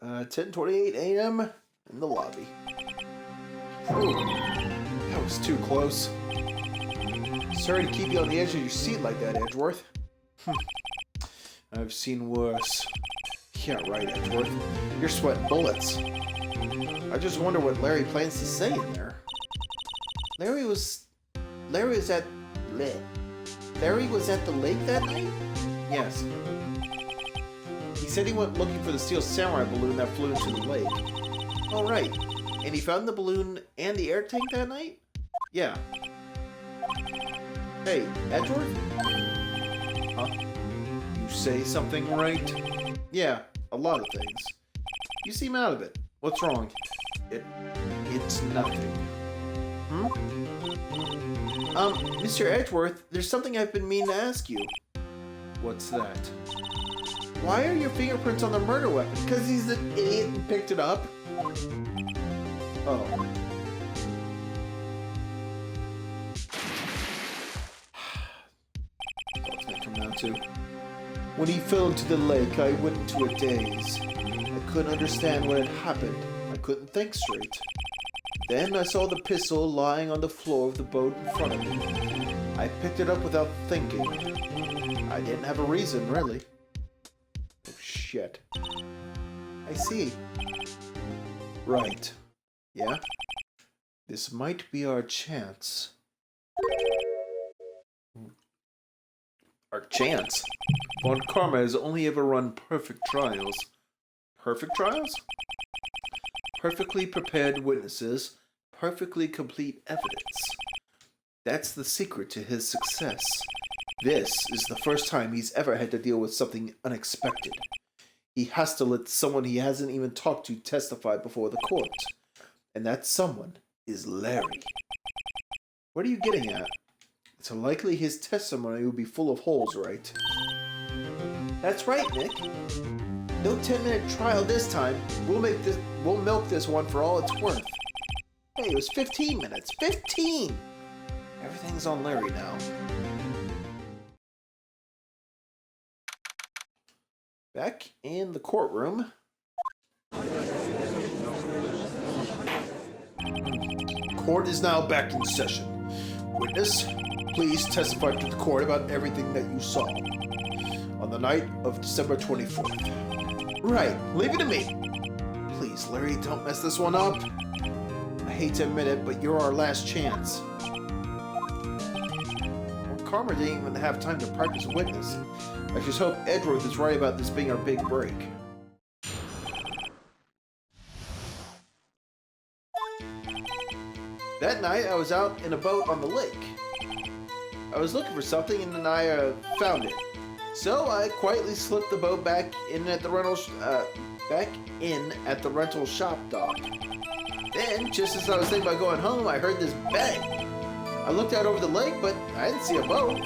10:28 a.m. in the lobby. Ooh, that was too close. Sorry to keep you on the edge of your seat like that, Edgeworth. I've seen worse. Yeah, right, Edgeworth. You're sweating bullets. I just wonder what Larry plans to say in there. Larry was at the lake that night? Yes. He said he went looking for the steel samurai balloon that flew into the lake. Oh, right. And he found the balloon and the air tank that night? Yeah. Hey, Edgeworth? Huh? You say something, Wright? Yeah, a lot of things. You seem out of it. What's wrong? It's nothing. Mr. Edgeworth, there's something I've been meaning to ask you. What's that? Why are your fingerprints on the murder weapon? Because he's an idiot and picked it up? Oh. What's gonna come down to? When he fell into the lake, I went into a daze. I couldn't understand what had happened. I couldn't think straight. Then I saw the pistol lying on the floor of the boat in front of me. I picked it up without thinking. I didn't have a reason, really. Oh, shit. I see. Right. Yeah? This might be our chance. Our chance? Von Karma has only ever run perfect trials. Perfect trials? Perfectly prepared witnesses, perfectly complete evidence. That's the secret to his success. This is the first time he's ever had to deal with something unexpected. He has to let someone he hasn't even talked to testify before the court. And that someone is Larry. What are you getting at? It's likely his testimony will be full of holes, right? That's right, Nick. No 10-minute trial this time. We'll milk this one for all it's worth. Hey, it was 15 minutes. 15! Everything's on Larry now. Back in the courtroom. Court is now back in session. Witness, please testify to the court about everything that you saw on the night of December 24th. Right, leave it to me. Please, Larry, don't mess this one up. I hate to admit it, but you're our last chance. Well, Karma didn't even have time to practice witness. I just hope Edgeworth is right about this being our big break. That night, I was out in a boat on the lake. I was looking for something, and then I found it. So I quietly slipped the boat back in at the rental shop dock. Then, just as I was thinking about going home, I heard this bang. I looked out over the lake, but I didn't see a boat.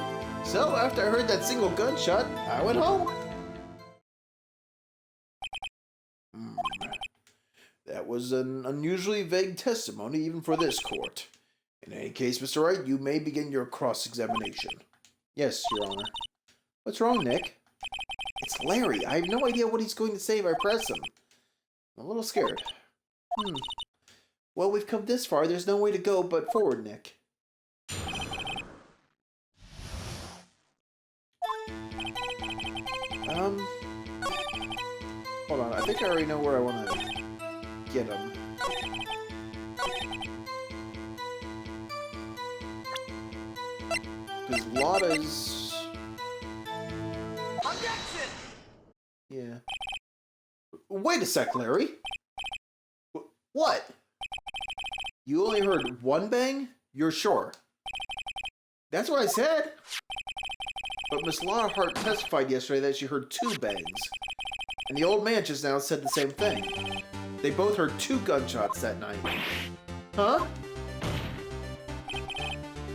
So after I heard that single gunshot, I went home. That was an unusually vague testimony even for this court. In any case, Mr. Wright, you may begin your cross-examination. Yes, Your Honor. What's wrong, Nick? It's Larry. I have no idea what he's going to say if I press him. I'm a little scared. Well, we've come this far. There's no way to go but forward, Nick. Hold on. I think I already know where I want to get him. Because Lotta's... Objection! Yeah. Wait a sec, Larry. What? You only heard one bang? You're sure? That's what I said. But Miss Lockhart testified yesterday that she heard 2 bangs. And the old man just now said the same thing. They both heard 2 gunshots that night. Huh?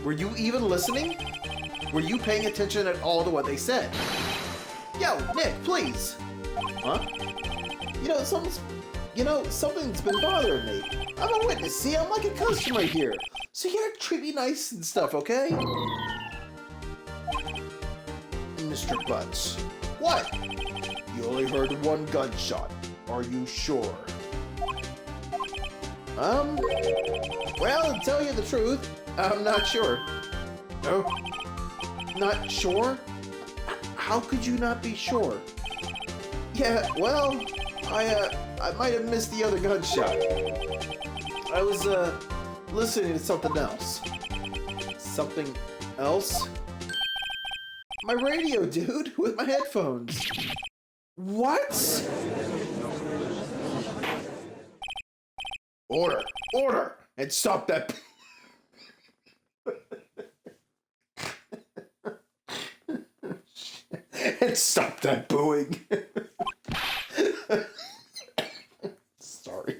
Were you even listening? Were you paying attention at all to what they said? Yo, Nick, please. Huh? Something's been bothering me. I'm a witness, see? I'm like a customer here. So you gotta treat me nice and stuff, okay? Mr. Butts, What? you only heard 1 gunshot. Are you sure? Well, to tell you the truth, I'm not sure. No? Not sure? How could you not be sure? Yeah, well, I might have missed the other gunshot. I was, listening to something else. Something else? My radio, dude, with my headphones. What? Order! Order! And stop that... and stop that booing! Sorry.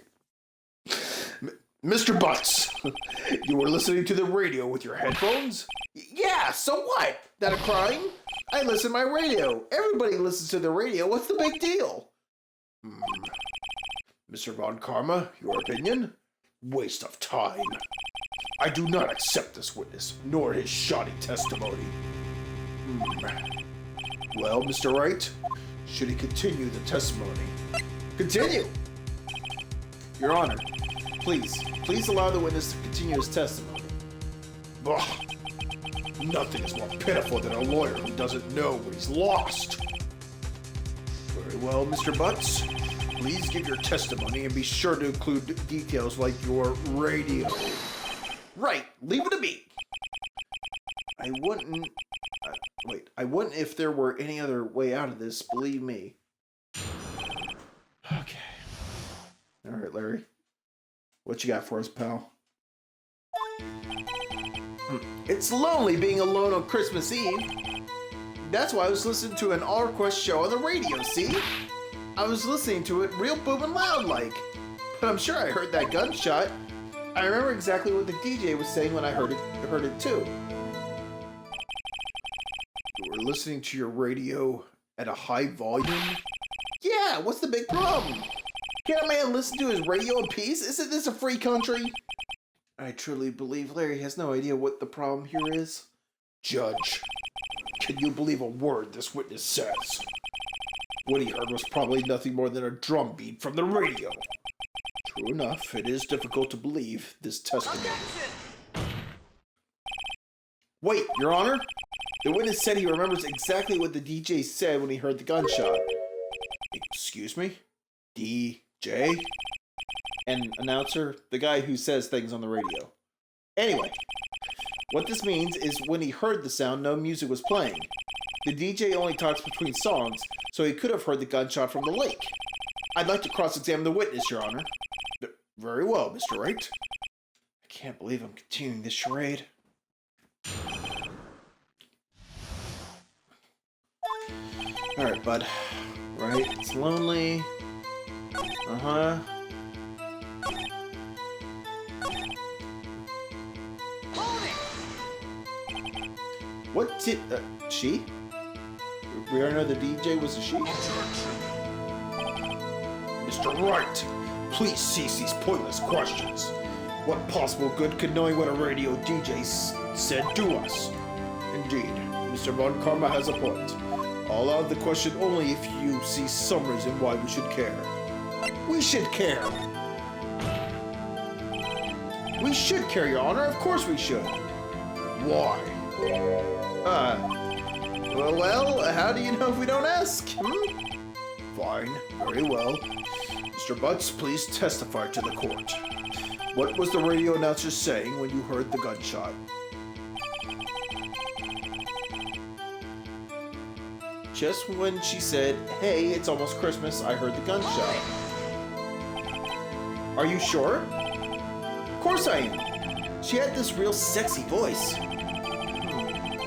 Mr. Butts, you were listening to the radio with your headphones? Yeah, so what? That a crime? I listen to my radio. Everybody listens to the radio. What's the big deal? Mr. Von Karma, your opinion? Waste of time. I do not accept this witness, nor his shoddy testimony. Well, Mr. Wright, should he continue the testimony? Continue. Your Honor, please allow the witness to continue his testimony. Bah! Nothing is more pitiful than a lawyer who doesn't know what he's lost. Very well, Mr. Butts. Please give your testimony and be sure to include details like your radio. Right, leave it to me. I wouldn't if there were any other way out of this, believe me. Okay. All right, Larry. What you got for us, pal? It's lonely being alone on Christmas Eve. That's why I was listening to an All Request show on the radio, see? I was listening to it real booming loud like. But I'm sure I heard that gunshot. I remember exactly what the DJ was saying when I heard it too. You were listening to your radio at a high volume? Yeah, what's the big problem? Can't a man listen to his radio in peace? Isn't this a free country? I truly believe Larry has no idea what the problem here is. Judge, can you believe a word this witness says? What he heard was probably nothing more than a drum beat from the radio. True enough, it is difficult to believe this testimony. Wait, Your Honor? The witness said he remembers exactly what the DJ said when he heard the gunshot. Excuse me? DJ? And announcer, the guy who says things on the radio. Anyway, what this means is when he heard the sound, no music was playing. The DJ only talks between songs, so he could have heard the gunshot from the lake. I'd like to cross-examine the witness, Your Honor. Very well, Mr. Wright. I can't believe I'm continuing this charade. Alright, bud. Right, it's lonely. Uh-huh. What did... she? We already know the DJ was a she? Mr. Wright, please cease these pointless questions. What possible good could knowing what a radio DJ said do us? Indeed, Mr. Von Karma has a point. I'll allow the question only if you see some reason why we should care. We should care. We should care, Your Honor. Of course we should. Why? Well, how do you know if we don't ask? Fine, very well. Mr. Butts, please testify to the court. What was the radio announcer saying when you heard the gunshot? Just when she said, "Hey, it's almost Christmas," I heard the gunshot. Are you sure? Of course I am. She had this real sexy voice.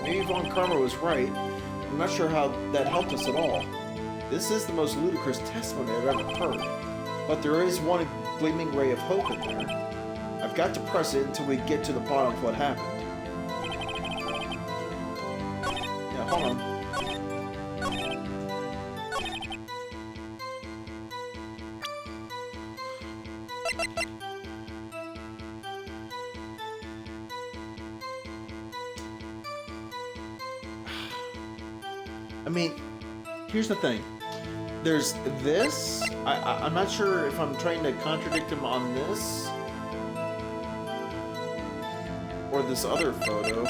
Maybe Von Karma was right. I'm not sure how that helped us at all. This is the most ludicrous testimony I've ever heard. But there is one gleaming ray of hope in there. I've got to press it until we get to the bottom of what happened. Yeah, hold on. I mean, here's the thing. There's this. I'm not sure if I'm trying to contradict him on this or this other photo.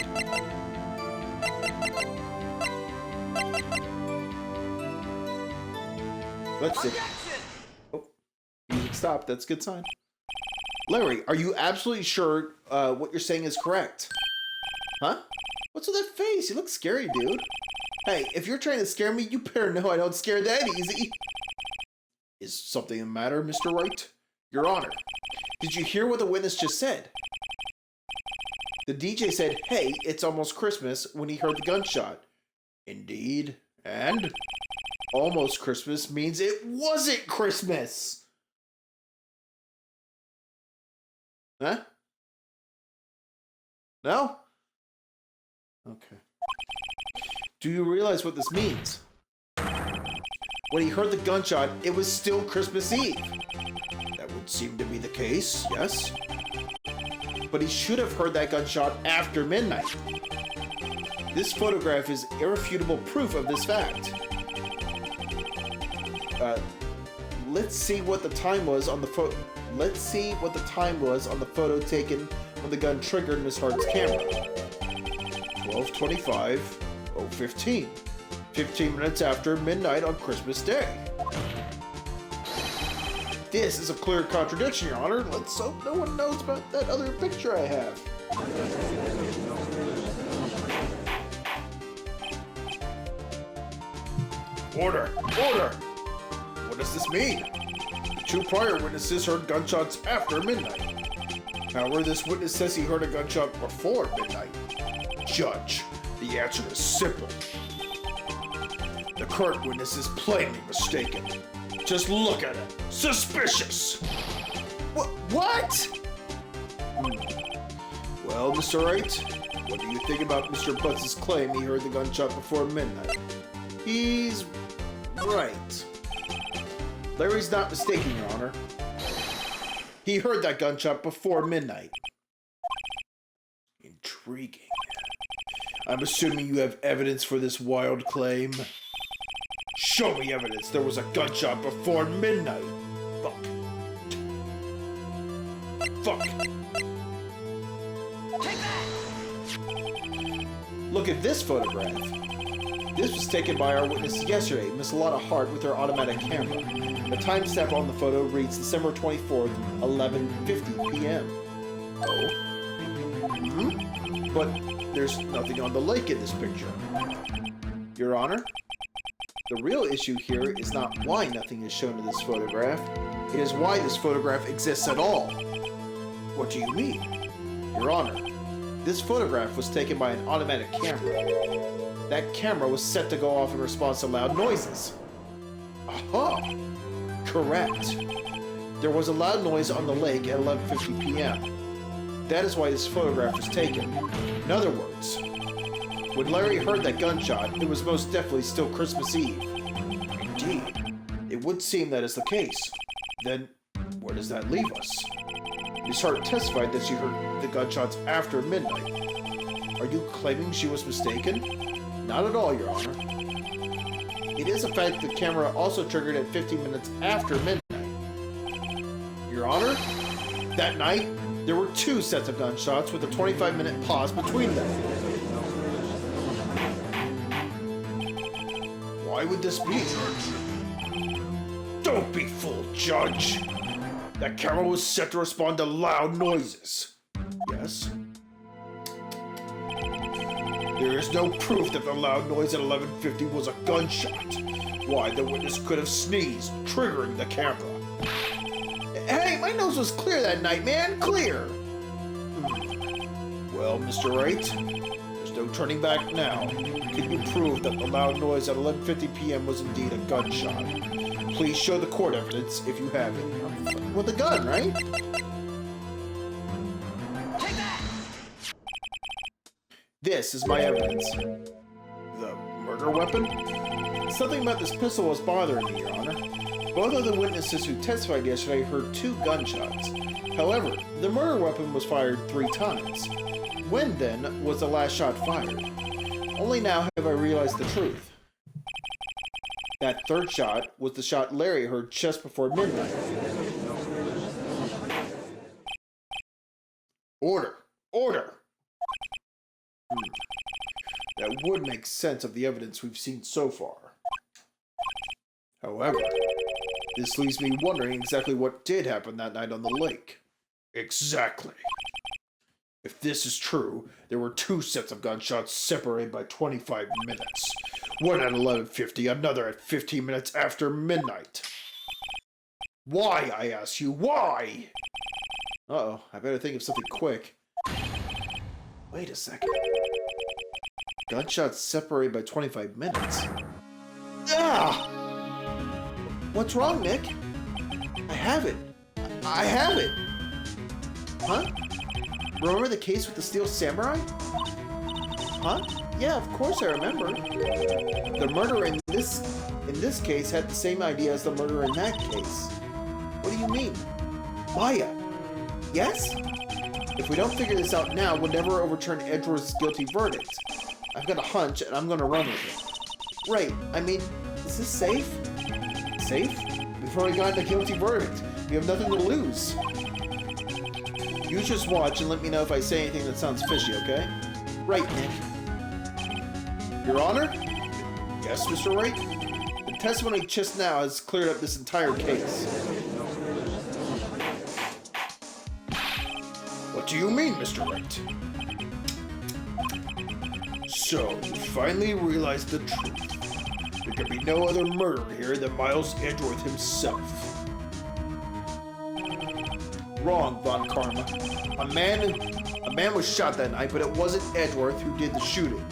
Let's see. Oh, music stopped. That's a good sign. Larry, are you absolutely sure what you're saying is correct? Huh? What's with that face? You look scary, dude. Hey, if you're trying to scare me, you better know I don't scare that easy. Is something the matter, Mr. Wright? Your Honor, did you hear what the witness just said? The DJ said, "Hey, it's almost Christmas," when he heard the gunshot. Indeed. And almost Christmas means it wasn't Christmas. Huh? No? Okay. Do you realize what this means? When he heard the gunshot, it was still Christmas Eve. That would seem to be the case, yes. But he should have heard that gunshot after midnight. This photograph is irrefutable proof of this fact. Let's see what the time was on the photo. Let's see what the time was on the photo taken when the gun triggered Miss Hart's camera. 12:25. 0:15. 15 minutes after midnight on Christmas Day. This is a clear contradiction, Your Honor. Let's hope no one knows about that other picture I have. Order! Order! What does this mean? The two prior witnesses heard gunshots after midnight. However, this witness says he heard a gunshot before midnight. Judge, the answer is simple. The current witness is plainly mistaken. Just look at it. Suspicious! What? Well, Mr. Wright, what do you think about Mr. Butts' claim he heard the gunshot before midnight? He's right. Larry's not mistaken, Your Honor. He heard that gunshot before midnight. Intriguing. I'm assuming you have evidence for this wild claim. Show me evidence there was a gunshot before midnight. Fuck. Take that! Look at this photograph. This was taken by our witness yesterday, Miss Lotta Hart, with her automatic camera. The timestamp on the photo reads December 24th, 11:50 p.m. Oh? But there's nothing on the lake in this picture. Your Honor, the real issue here is not why nothing is shown in this photograph. It is why this photograph exists at all. What do you mean? Your Honor, this photograph was taken by an automatic camera. That camera was set to go off in response to loud noises. Aha! Correct. There was a loud noise on the lake at 11:50 p.m. That is why this photograph was taken. In other words, when Larry heard that gunshot, it was most definitely still Christmas Eve. Indeed. It would seem that is the case. Then, where does that leave us? Miss Hart testified that she heard the gunshots after midnight. Are you claiming she was mistaken? Not at all, Your Honor. It is a fact the camera also triggered at 15 minutes after midnight. Your Honor, that night, there were two sets of gunshots with a 25-minute pause between them. Why would this be? Don't be fooled, Judge. That camera was set to respond to loud noises. Yes? There is no proof that the loud noise at 11:50 was a gunshot. Why, the witness could have sneezed, triggering the camera. Hey, my nose was clear that night, man. Clear. Well, Mr. Wright, there's no So, turning back now, can you prove that the loud noise at 11:50 p.m. was indeed a gunshot? Please show the court evidence if you have it. With a gun, right? Take that! This is my evidence. The murder weapon? Something about this pistol was bothering me, Your Honor. Both of the witnesses who testified yesterday heard 2 gunshots. However, the murder weapon was fired 3 times. When, then, was the last shot fired? Only now have I realized the truth. That 3rd shot was the shot Larry heard just before midnight. Order! Order! That would make sense of the evidence we've seen so far. However, this leaves me wondering exactly what did happen that night on the lake. Exactly. If this is true, there were 2 sets of gunshots separated by 25 minutes. One at 11:50, another at 15 minutes after midnight. Why, I ask you, why? Uh-oh, I better think of something quick. Wait a second. Gunshots separated by 25 minutes. Ah! What's wrong, Nick? I have it. I have it! Huh? Remember the case with the Steel Samurai? Huh? Yeah, of course I remember. The murderer in this case had the same idea as the murderer in that case. What do you mean? Maya! Yes? If we don't figure this out now, we'll never overturn Edgeworth's guilty verdict. I've got a hunch, and I'm gonna run with it. Right, I mean, is this safe? Safe? We've already gotten a guilty verdict. We have nothing to lose. You just watch and let me know if I say anything that sounds fishy, okay? Right, Nick. Your Honor? Yes, Mr. Wright? The testimony just now has cleared up this entire case. What do you mean, Mr. Wright? So, you finally realized the truth. There could be no other murderer here than Miles Edgeworth himself. Wrong, Von Karma. A man was shot that night, but it wasn't Edgeworth who did the shooting.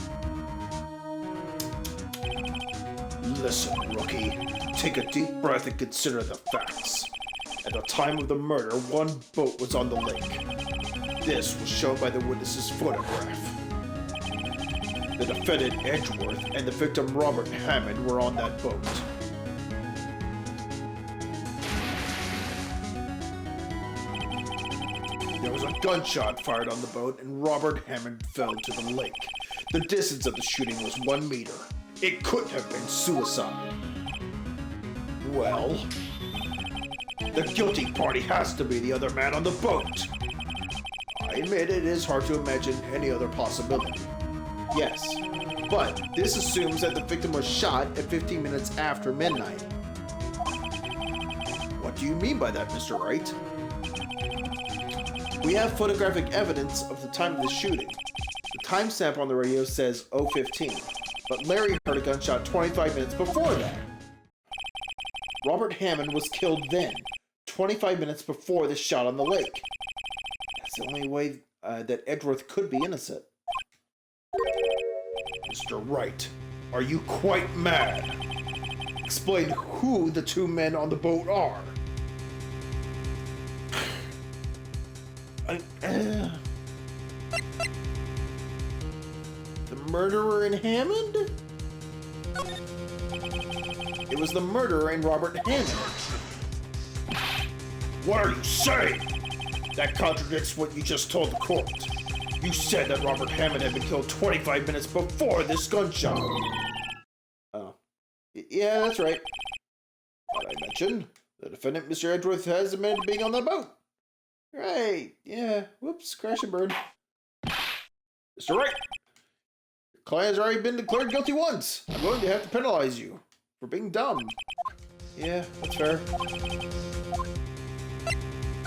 Listen, rookie. Take a deep breath and consider the facts. At the time of the murder, 1 boat was on the lake. This was shown by the witness's photograph. The defendant Edgeworth and the victim Robert Hammond were on that boat. There was a gunshot fired on the boat and Robert Hammond fell to the lake. The distance of the shooting was 1 meter. It couldn't have been suicide. Well, the guilty party has to be the other man on the boat. I admit it is hard to imagine any other possibility. Yes, but this assumes that the victim was shot at 15 minutes after midnight. What do you mean by that, Mr. Wright? We have photographic evidence of the time of the shooting. The timestamp on the radio says 0:15, but Larry heard a gunshot 25 minutes before that. Robert Hammond was killed then, 25 minutes before the shot on the lake. That's the only way that Edgeworth could be innocent. Mr. Wright, are you quite mad? Explain who the 2 men on the boat are. The murderer in Hammond? It was the murderer in Robert Hammond. What are you saying? That contradicts what you just told the court. You said that Robert Hammond had been killed 25 minutes before this gunshot. Oh. Yeah, that's right. What I mentioned, the defendant, Mr. Edgeworth, has admitted to being on that boat. Right, yeah. Whoops, crash and burn. Mr. Wright, Your client has already been declared guilty once. I'm going to have to penalize you for being dumb. Yeah, that's fair.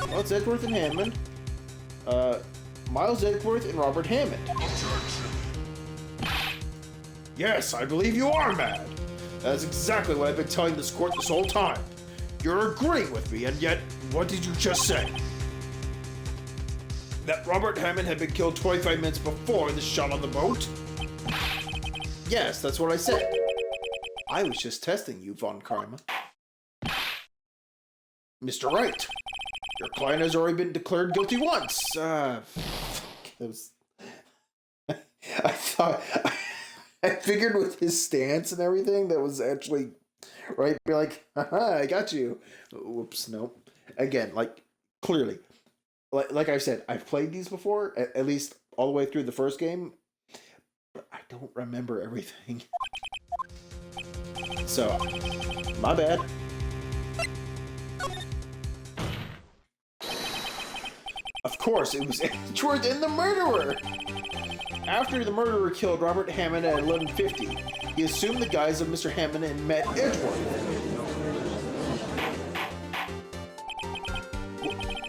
Well, it's Edgeworth and Hammond. Miles Edgeworth and Robert Hammond. yes, I believe you are mad. That's exactly what I've been telling this court this whole time. You're agreeing with me, and yet, what did you just say? That Robert Hammond had been killed 25 minutes before the shot on the boat? Yes, that's what I said. I was just testing you, Von Karma. Mr. Wright, your client has already been declared guilty once. That was... I thought... I figured with his stance and everything, that was actually... Right? Be like, haha, I got you. Whoops, nope. Again, like, clearly. Like I said, I've played these before, at least all the way through the first game, but I don't remember everything. So, my bad. Of course, it was Edgeworth and the murderer! After the murderer killed Robert Hammond at 11:50, he assumed the guise of Mr. Hammond and met Edgeworth.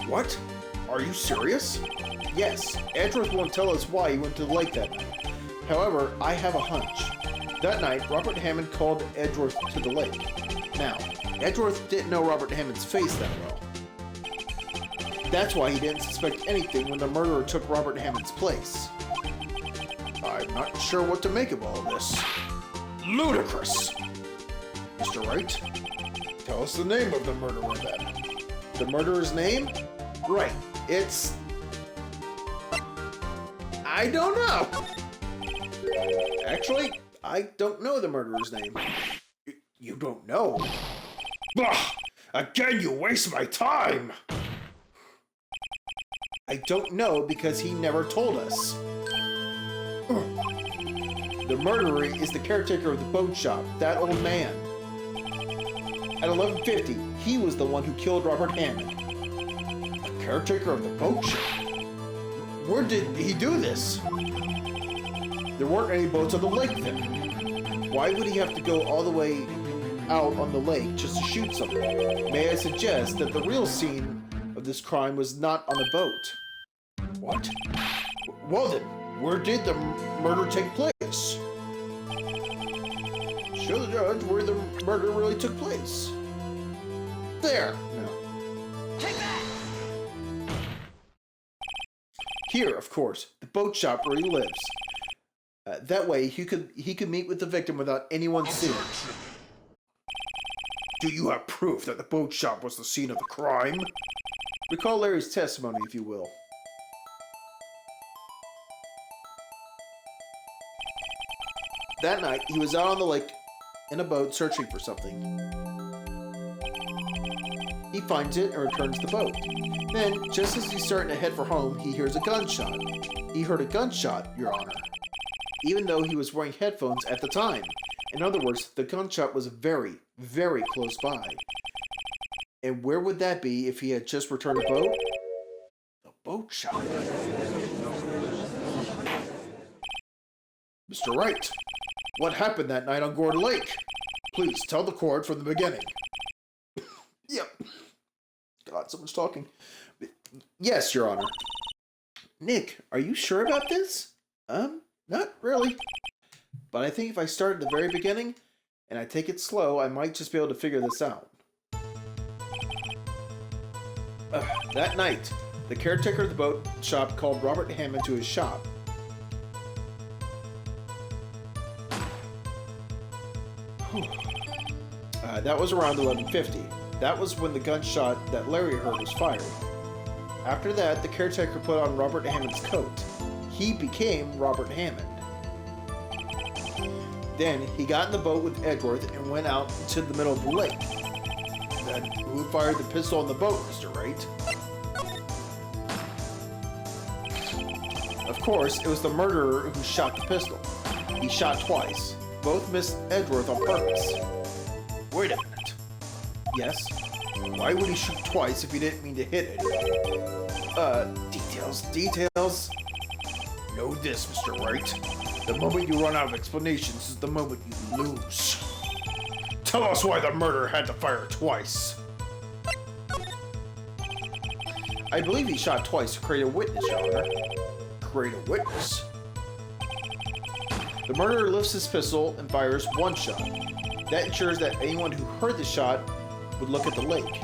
What? Are you serious? Yes, Edgeworth won't tell us why he went to the lake that night. However, I have a hunch. That night, Robert Hammond called Edgeworth to the lake. Now, Edgeworth didn't know Robert Hammond's face that well. That's why he didn't suspect anything when the murderer took Robert Hammond's place. I'm not sure what to make of all of this. Ludicrous! Mr. Wright, tell us the name of the murderer then. The murderer's name? Right, it's... I don't know! Actually, I don't know the murderer's name. You don't know? Bah! Again, you waste my time! I don't know because he never told us. The murderer is the caretaker of the boat shop, that old man. At 11:50, he was the one who killed Robert Hammond. The caretaker of the boat shop? Where did he do this? There weren't any boats on the lake then. Why would he have to go all the way out on the lake just to shoot someone? May I suggest that the real scene of this crime was not on a boat? What? Well then, where did the murder take place? Show the judge where the murder really took place. There! No. Take that! Here, of course, the boat shop where he lives. That way, he could meet with the victim without anyone seeing. Do you have proof that the boat shop was the scene of the crime? Recall Larry's testimony, if you will. That night, he was out on the lake in a boat searching for something. He finds it and returns the boat. Then, just as he's starting to head for home, he hears a gunshot. He heard a gunshot, Your Honor, even though he was wearing headphones at the time. In other words, the gunshot was very, very close by. And where would that be if he had just returned the boat? The boat shop. Mr. Wright, what happened that night on Gourd Lake? Please tell the court from the beginning. Yep. God, someone's talking. Yes, Your Honor. Nick, are you sure about this? Not really. But I think if I start at the very beginning, and I take it slow, I might just be able to figure this out. That night, the caretaker of the boat shop called Robert Hammond to his shop. That was around 11:50. That was when the gunshot that Larry heard was fired. After that, the caretaker put on Robert Hammond's coat. He became Robert Hammond. Then, he got in the boat with Edgeworth and went out into the middle of the lake. Then, who fired the pistol on the boat, Mr. Wright? Of course, it was the murderer who shot the pistol. He shot twice. Both missed Edgeworth on purpose. Wait a minute. Yes? Why would he shoot twice if he didn't mean to hit it? Details. Know this, Mr. Wright. The moment you run out of explanations is the moment you lose. Tell us why the murderer had to fire twice. I believe he shot twice to create a witness, Your Honor. Create a witness? The murderer lifts his pistol and fires one shot. That ensures that anyone who heard the shot would look at the lake.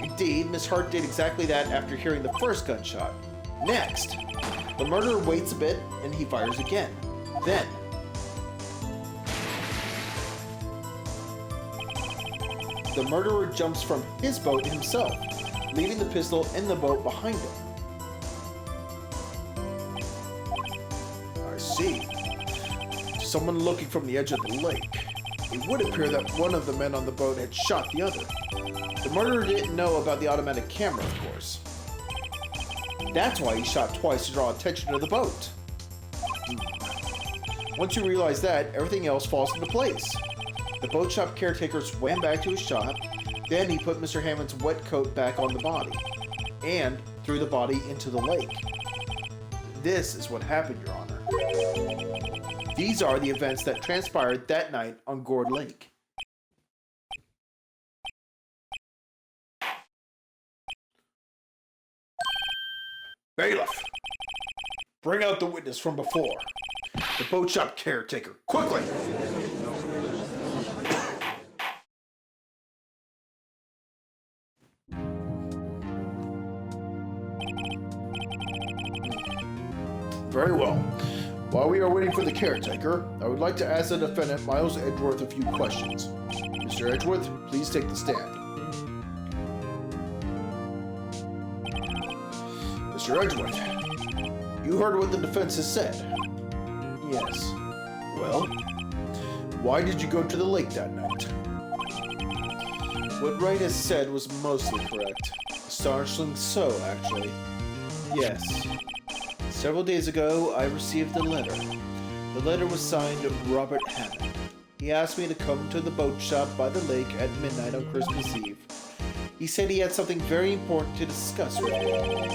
Indeed, Miss Hart did exactly that after hearing the first gunshot. Next, the murderer waits a bit and he fires again. Then, the murderer jumps from his boat himself, leaving the pistol in the boat behind him. I see. Someone looking from the edge of the lake. It would appear that one of the men on the boat had shot the other. The murderer didn't know about the automatic camera, of course. That's why he shot twice to draw attention to the boat. Once you realize that, everything else falls into place. The boat shop caretaker swam back to his shop, then he put Mr. Hammond's wet coat back on the body, and threw the body into the lake. This is what happened, Your Honor. These are the events that transpired that night on Gourd Lake. Bailiff! Bring out the witness from before. The boat shop caretaker, quickly! Very well. While we are waiting for the caretaker, I would like to ask the defendant, Miles Edgeworth, a few questions. Mr. Edgeworth, please take the stand. Mr. Edgeworth, you heard what the defense has said. Yes. Well, why did you go to the lake that night? What Wright has said was mostly correct. Astonishingly so, actually. Yes. Several days ago, I received a letter. The letter was signed Robert Hammond. He asked me to come to the boat shop by the lake at midnight on Christmas Eve. He said he had something very important to discuss with me.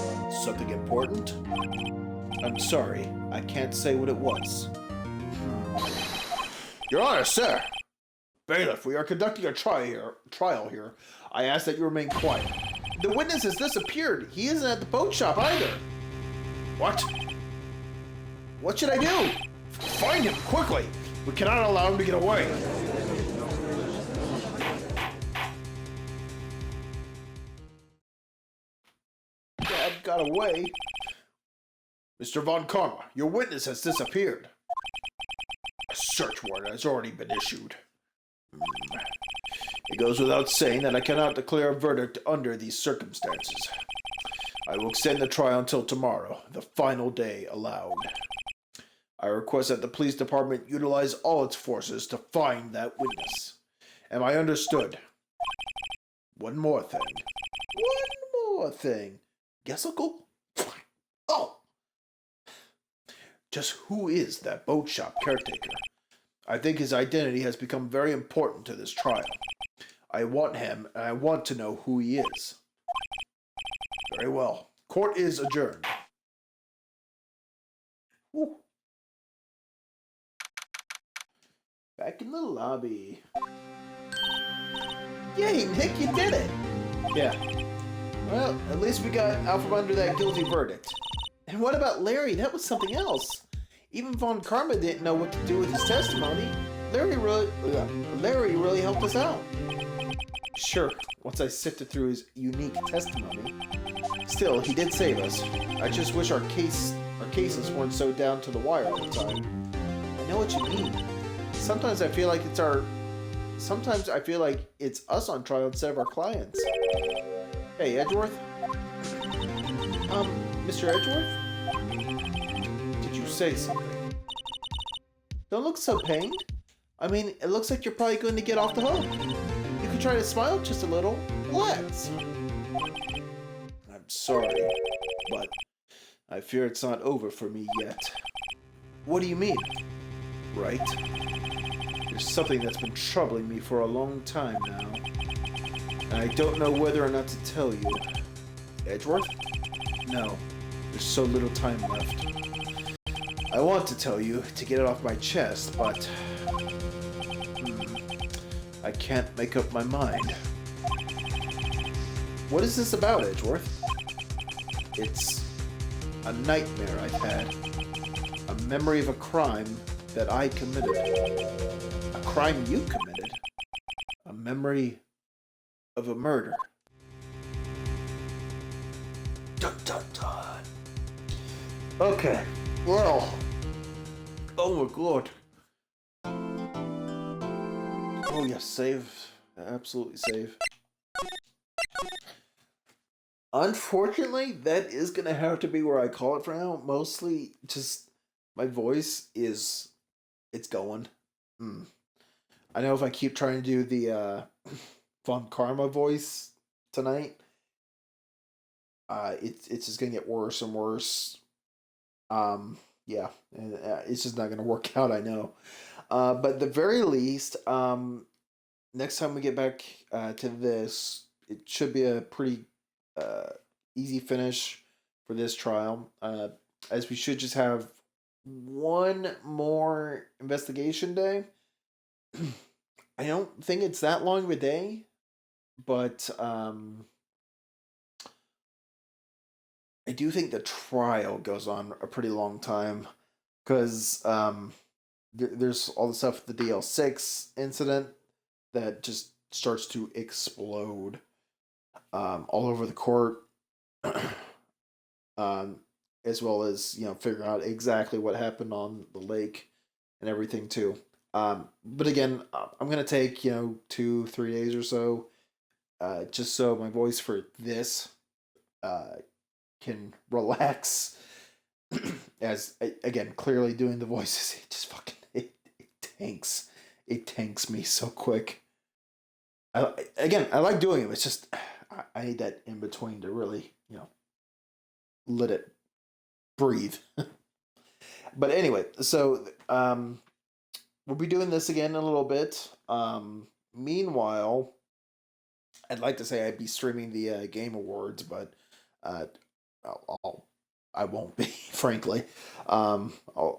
Something important? I'm sorry, I can't say what it was. Your Honor, sir! Bailiff, we are conducting a trial here. I ask that you remain quiet. The witness has disappeared. He isn't at the boat shop either. What? What should I do? Find him, quickly! We cannot allow him to get away. Dad got away. Mr. Von Karma, your witness has disappeared. A search warrant has already been issued. It goes without saying that I cannot declare a verdict under these circumstances. I will extend the trial until tomorrow, the final day allowed. I request that the police department utilize all its forces to find that witness. Am I understood? One more thing. One more thing. Guess Uncle? Oh! Just who is that boat shop caretaker? I think his identity has become very important to this trial. I want him, and I want to know who he is. Very well. Court is adjourned. Woo. Back in the lobby. Yay, Nick, you did it! Yeah. Well, at least we got out from under that guilty verdict. And what about Larry? That was something else. Even Von Karma didn't know what to do with his testimony. Larry really helped us out. Sure, once I sifted through his unique testimony. Still, he did save us. I just wish our cases weren't so down to the wire all the time. I know what you mean. Sometimes I feel like it's us on trial instead of our clients. Hey, Edgeworth? Mr. Edgeworth? Did you say something? Don't look so pained. I mean, it looks like you're probably going to get off the hook. You can try to smile just a little. Relax. I'm sorry, but I fear it's not over for me yet. What do you mean? Right? There's something that's been troubling me for a long time now. And I don't know whether or not to tell you. Edgeworth? No, there's so little time left. I want to tell you to get it off my chest, but I can't make up my mind. What is this about, Edgeworth? It's a nightmare I've had. A memory of a crime that I committed. A crime you committed? A memory of a murder. Dun dun dun. Okay, well. Oh my god. Oh, you saved Absolutely safe. Unfortunately, that is going to have to be where I call it for now. Mostly just my voice is, it's going. Mm. I know if I keep trying to do the Von Karma voice tonight, it's just going to get worse and worse. Yeah, and it's just not going to work out, I know. But at the very least, next time we get back to this, it should be a pretty uh, easy finish for this trial. As we should just have one more investigation day. I don't think it's that long of a day, but I do think the trial goes on a pretty long time because there's all the stuff with the DL6 incident that just starts to explode all over the court, um, as well as figure out exactly what happened on the lake and everything too. But again, I'm gonna take 2-3 days or so, just so my voice for this uh, can relax. As again, clearly doing the voices, it just fucking it tanks me so quick. I like doing it. It's just I need that in between to really let it breathe. But anyway, so we'll be doing this again in a little bit. Meanwhile, I'd like to say I'd be streaming the Game Awards, but uh, I won't be, frankly. I'll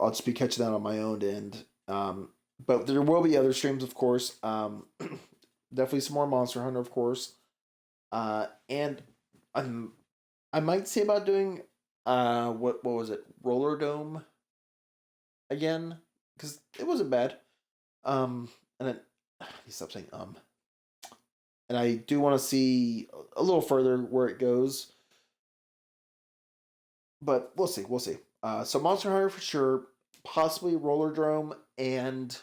just be catching that on my own end. But there will be other streams, of course. Definitely some more Monster Hunter, of course. And I might say about doing what was it, Roller Dome again, because it wasn't bad. And then he stopped saying and I do want to see a little further where it goes, but we'll see. We'll see. So Monster Hunter for sure, possibly Roller Drome, and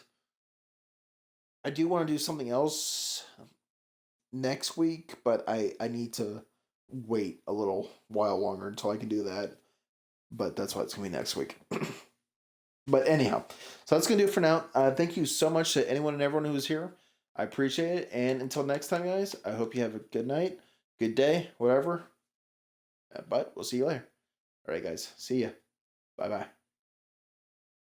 I do want to do something else next week, but I need to wait a little while longer until I can do that. But that's why it's gonna be next week. But anyhow, so that's gonna do it for now. Thank you so much to anyone and everyone who was here. I appreciate it. And until next time, guys, I hope you have a good night, good day, whatever. But we'll see you later. All right, guys. See ya. Bye bye.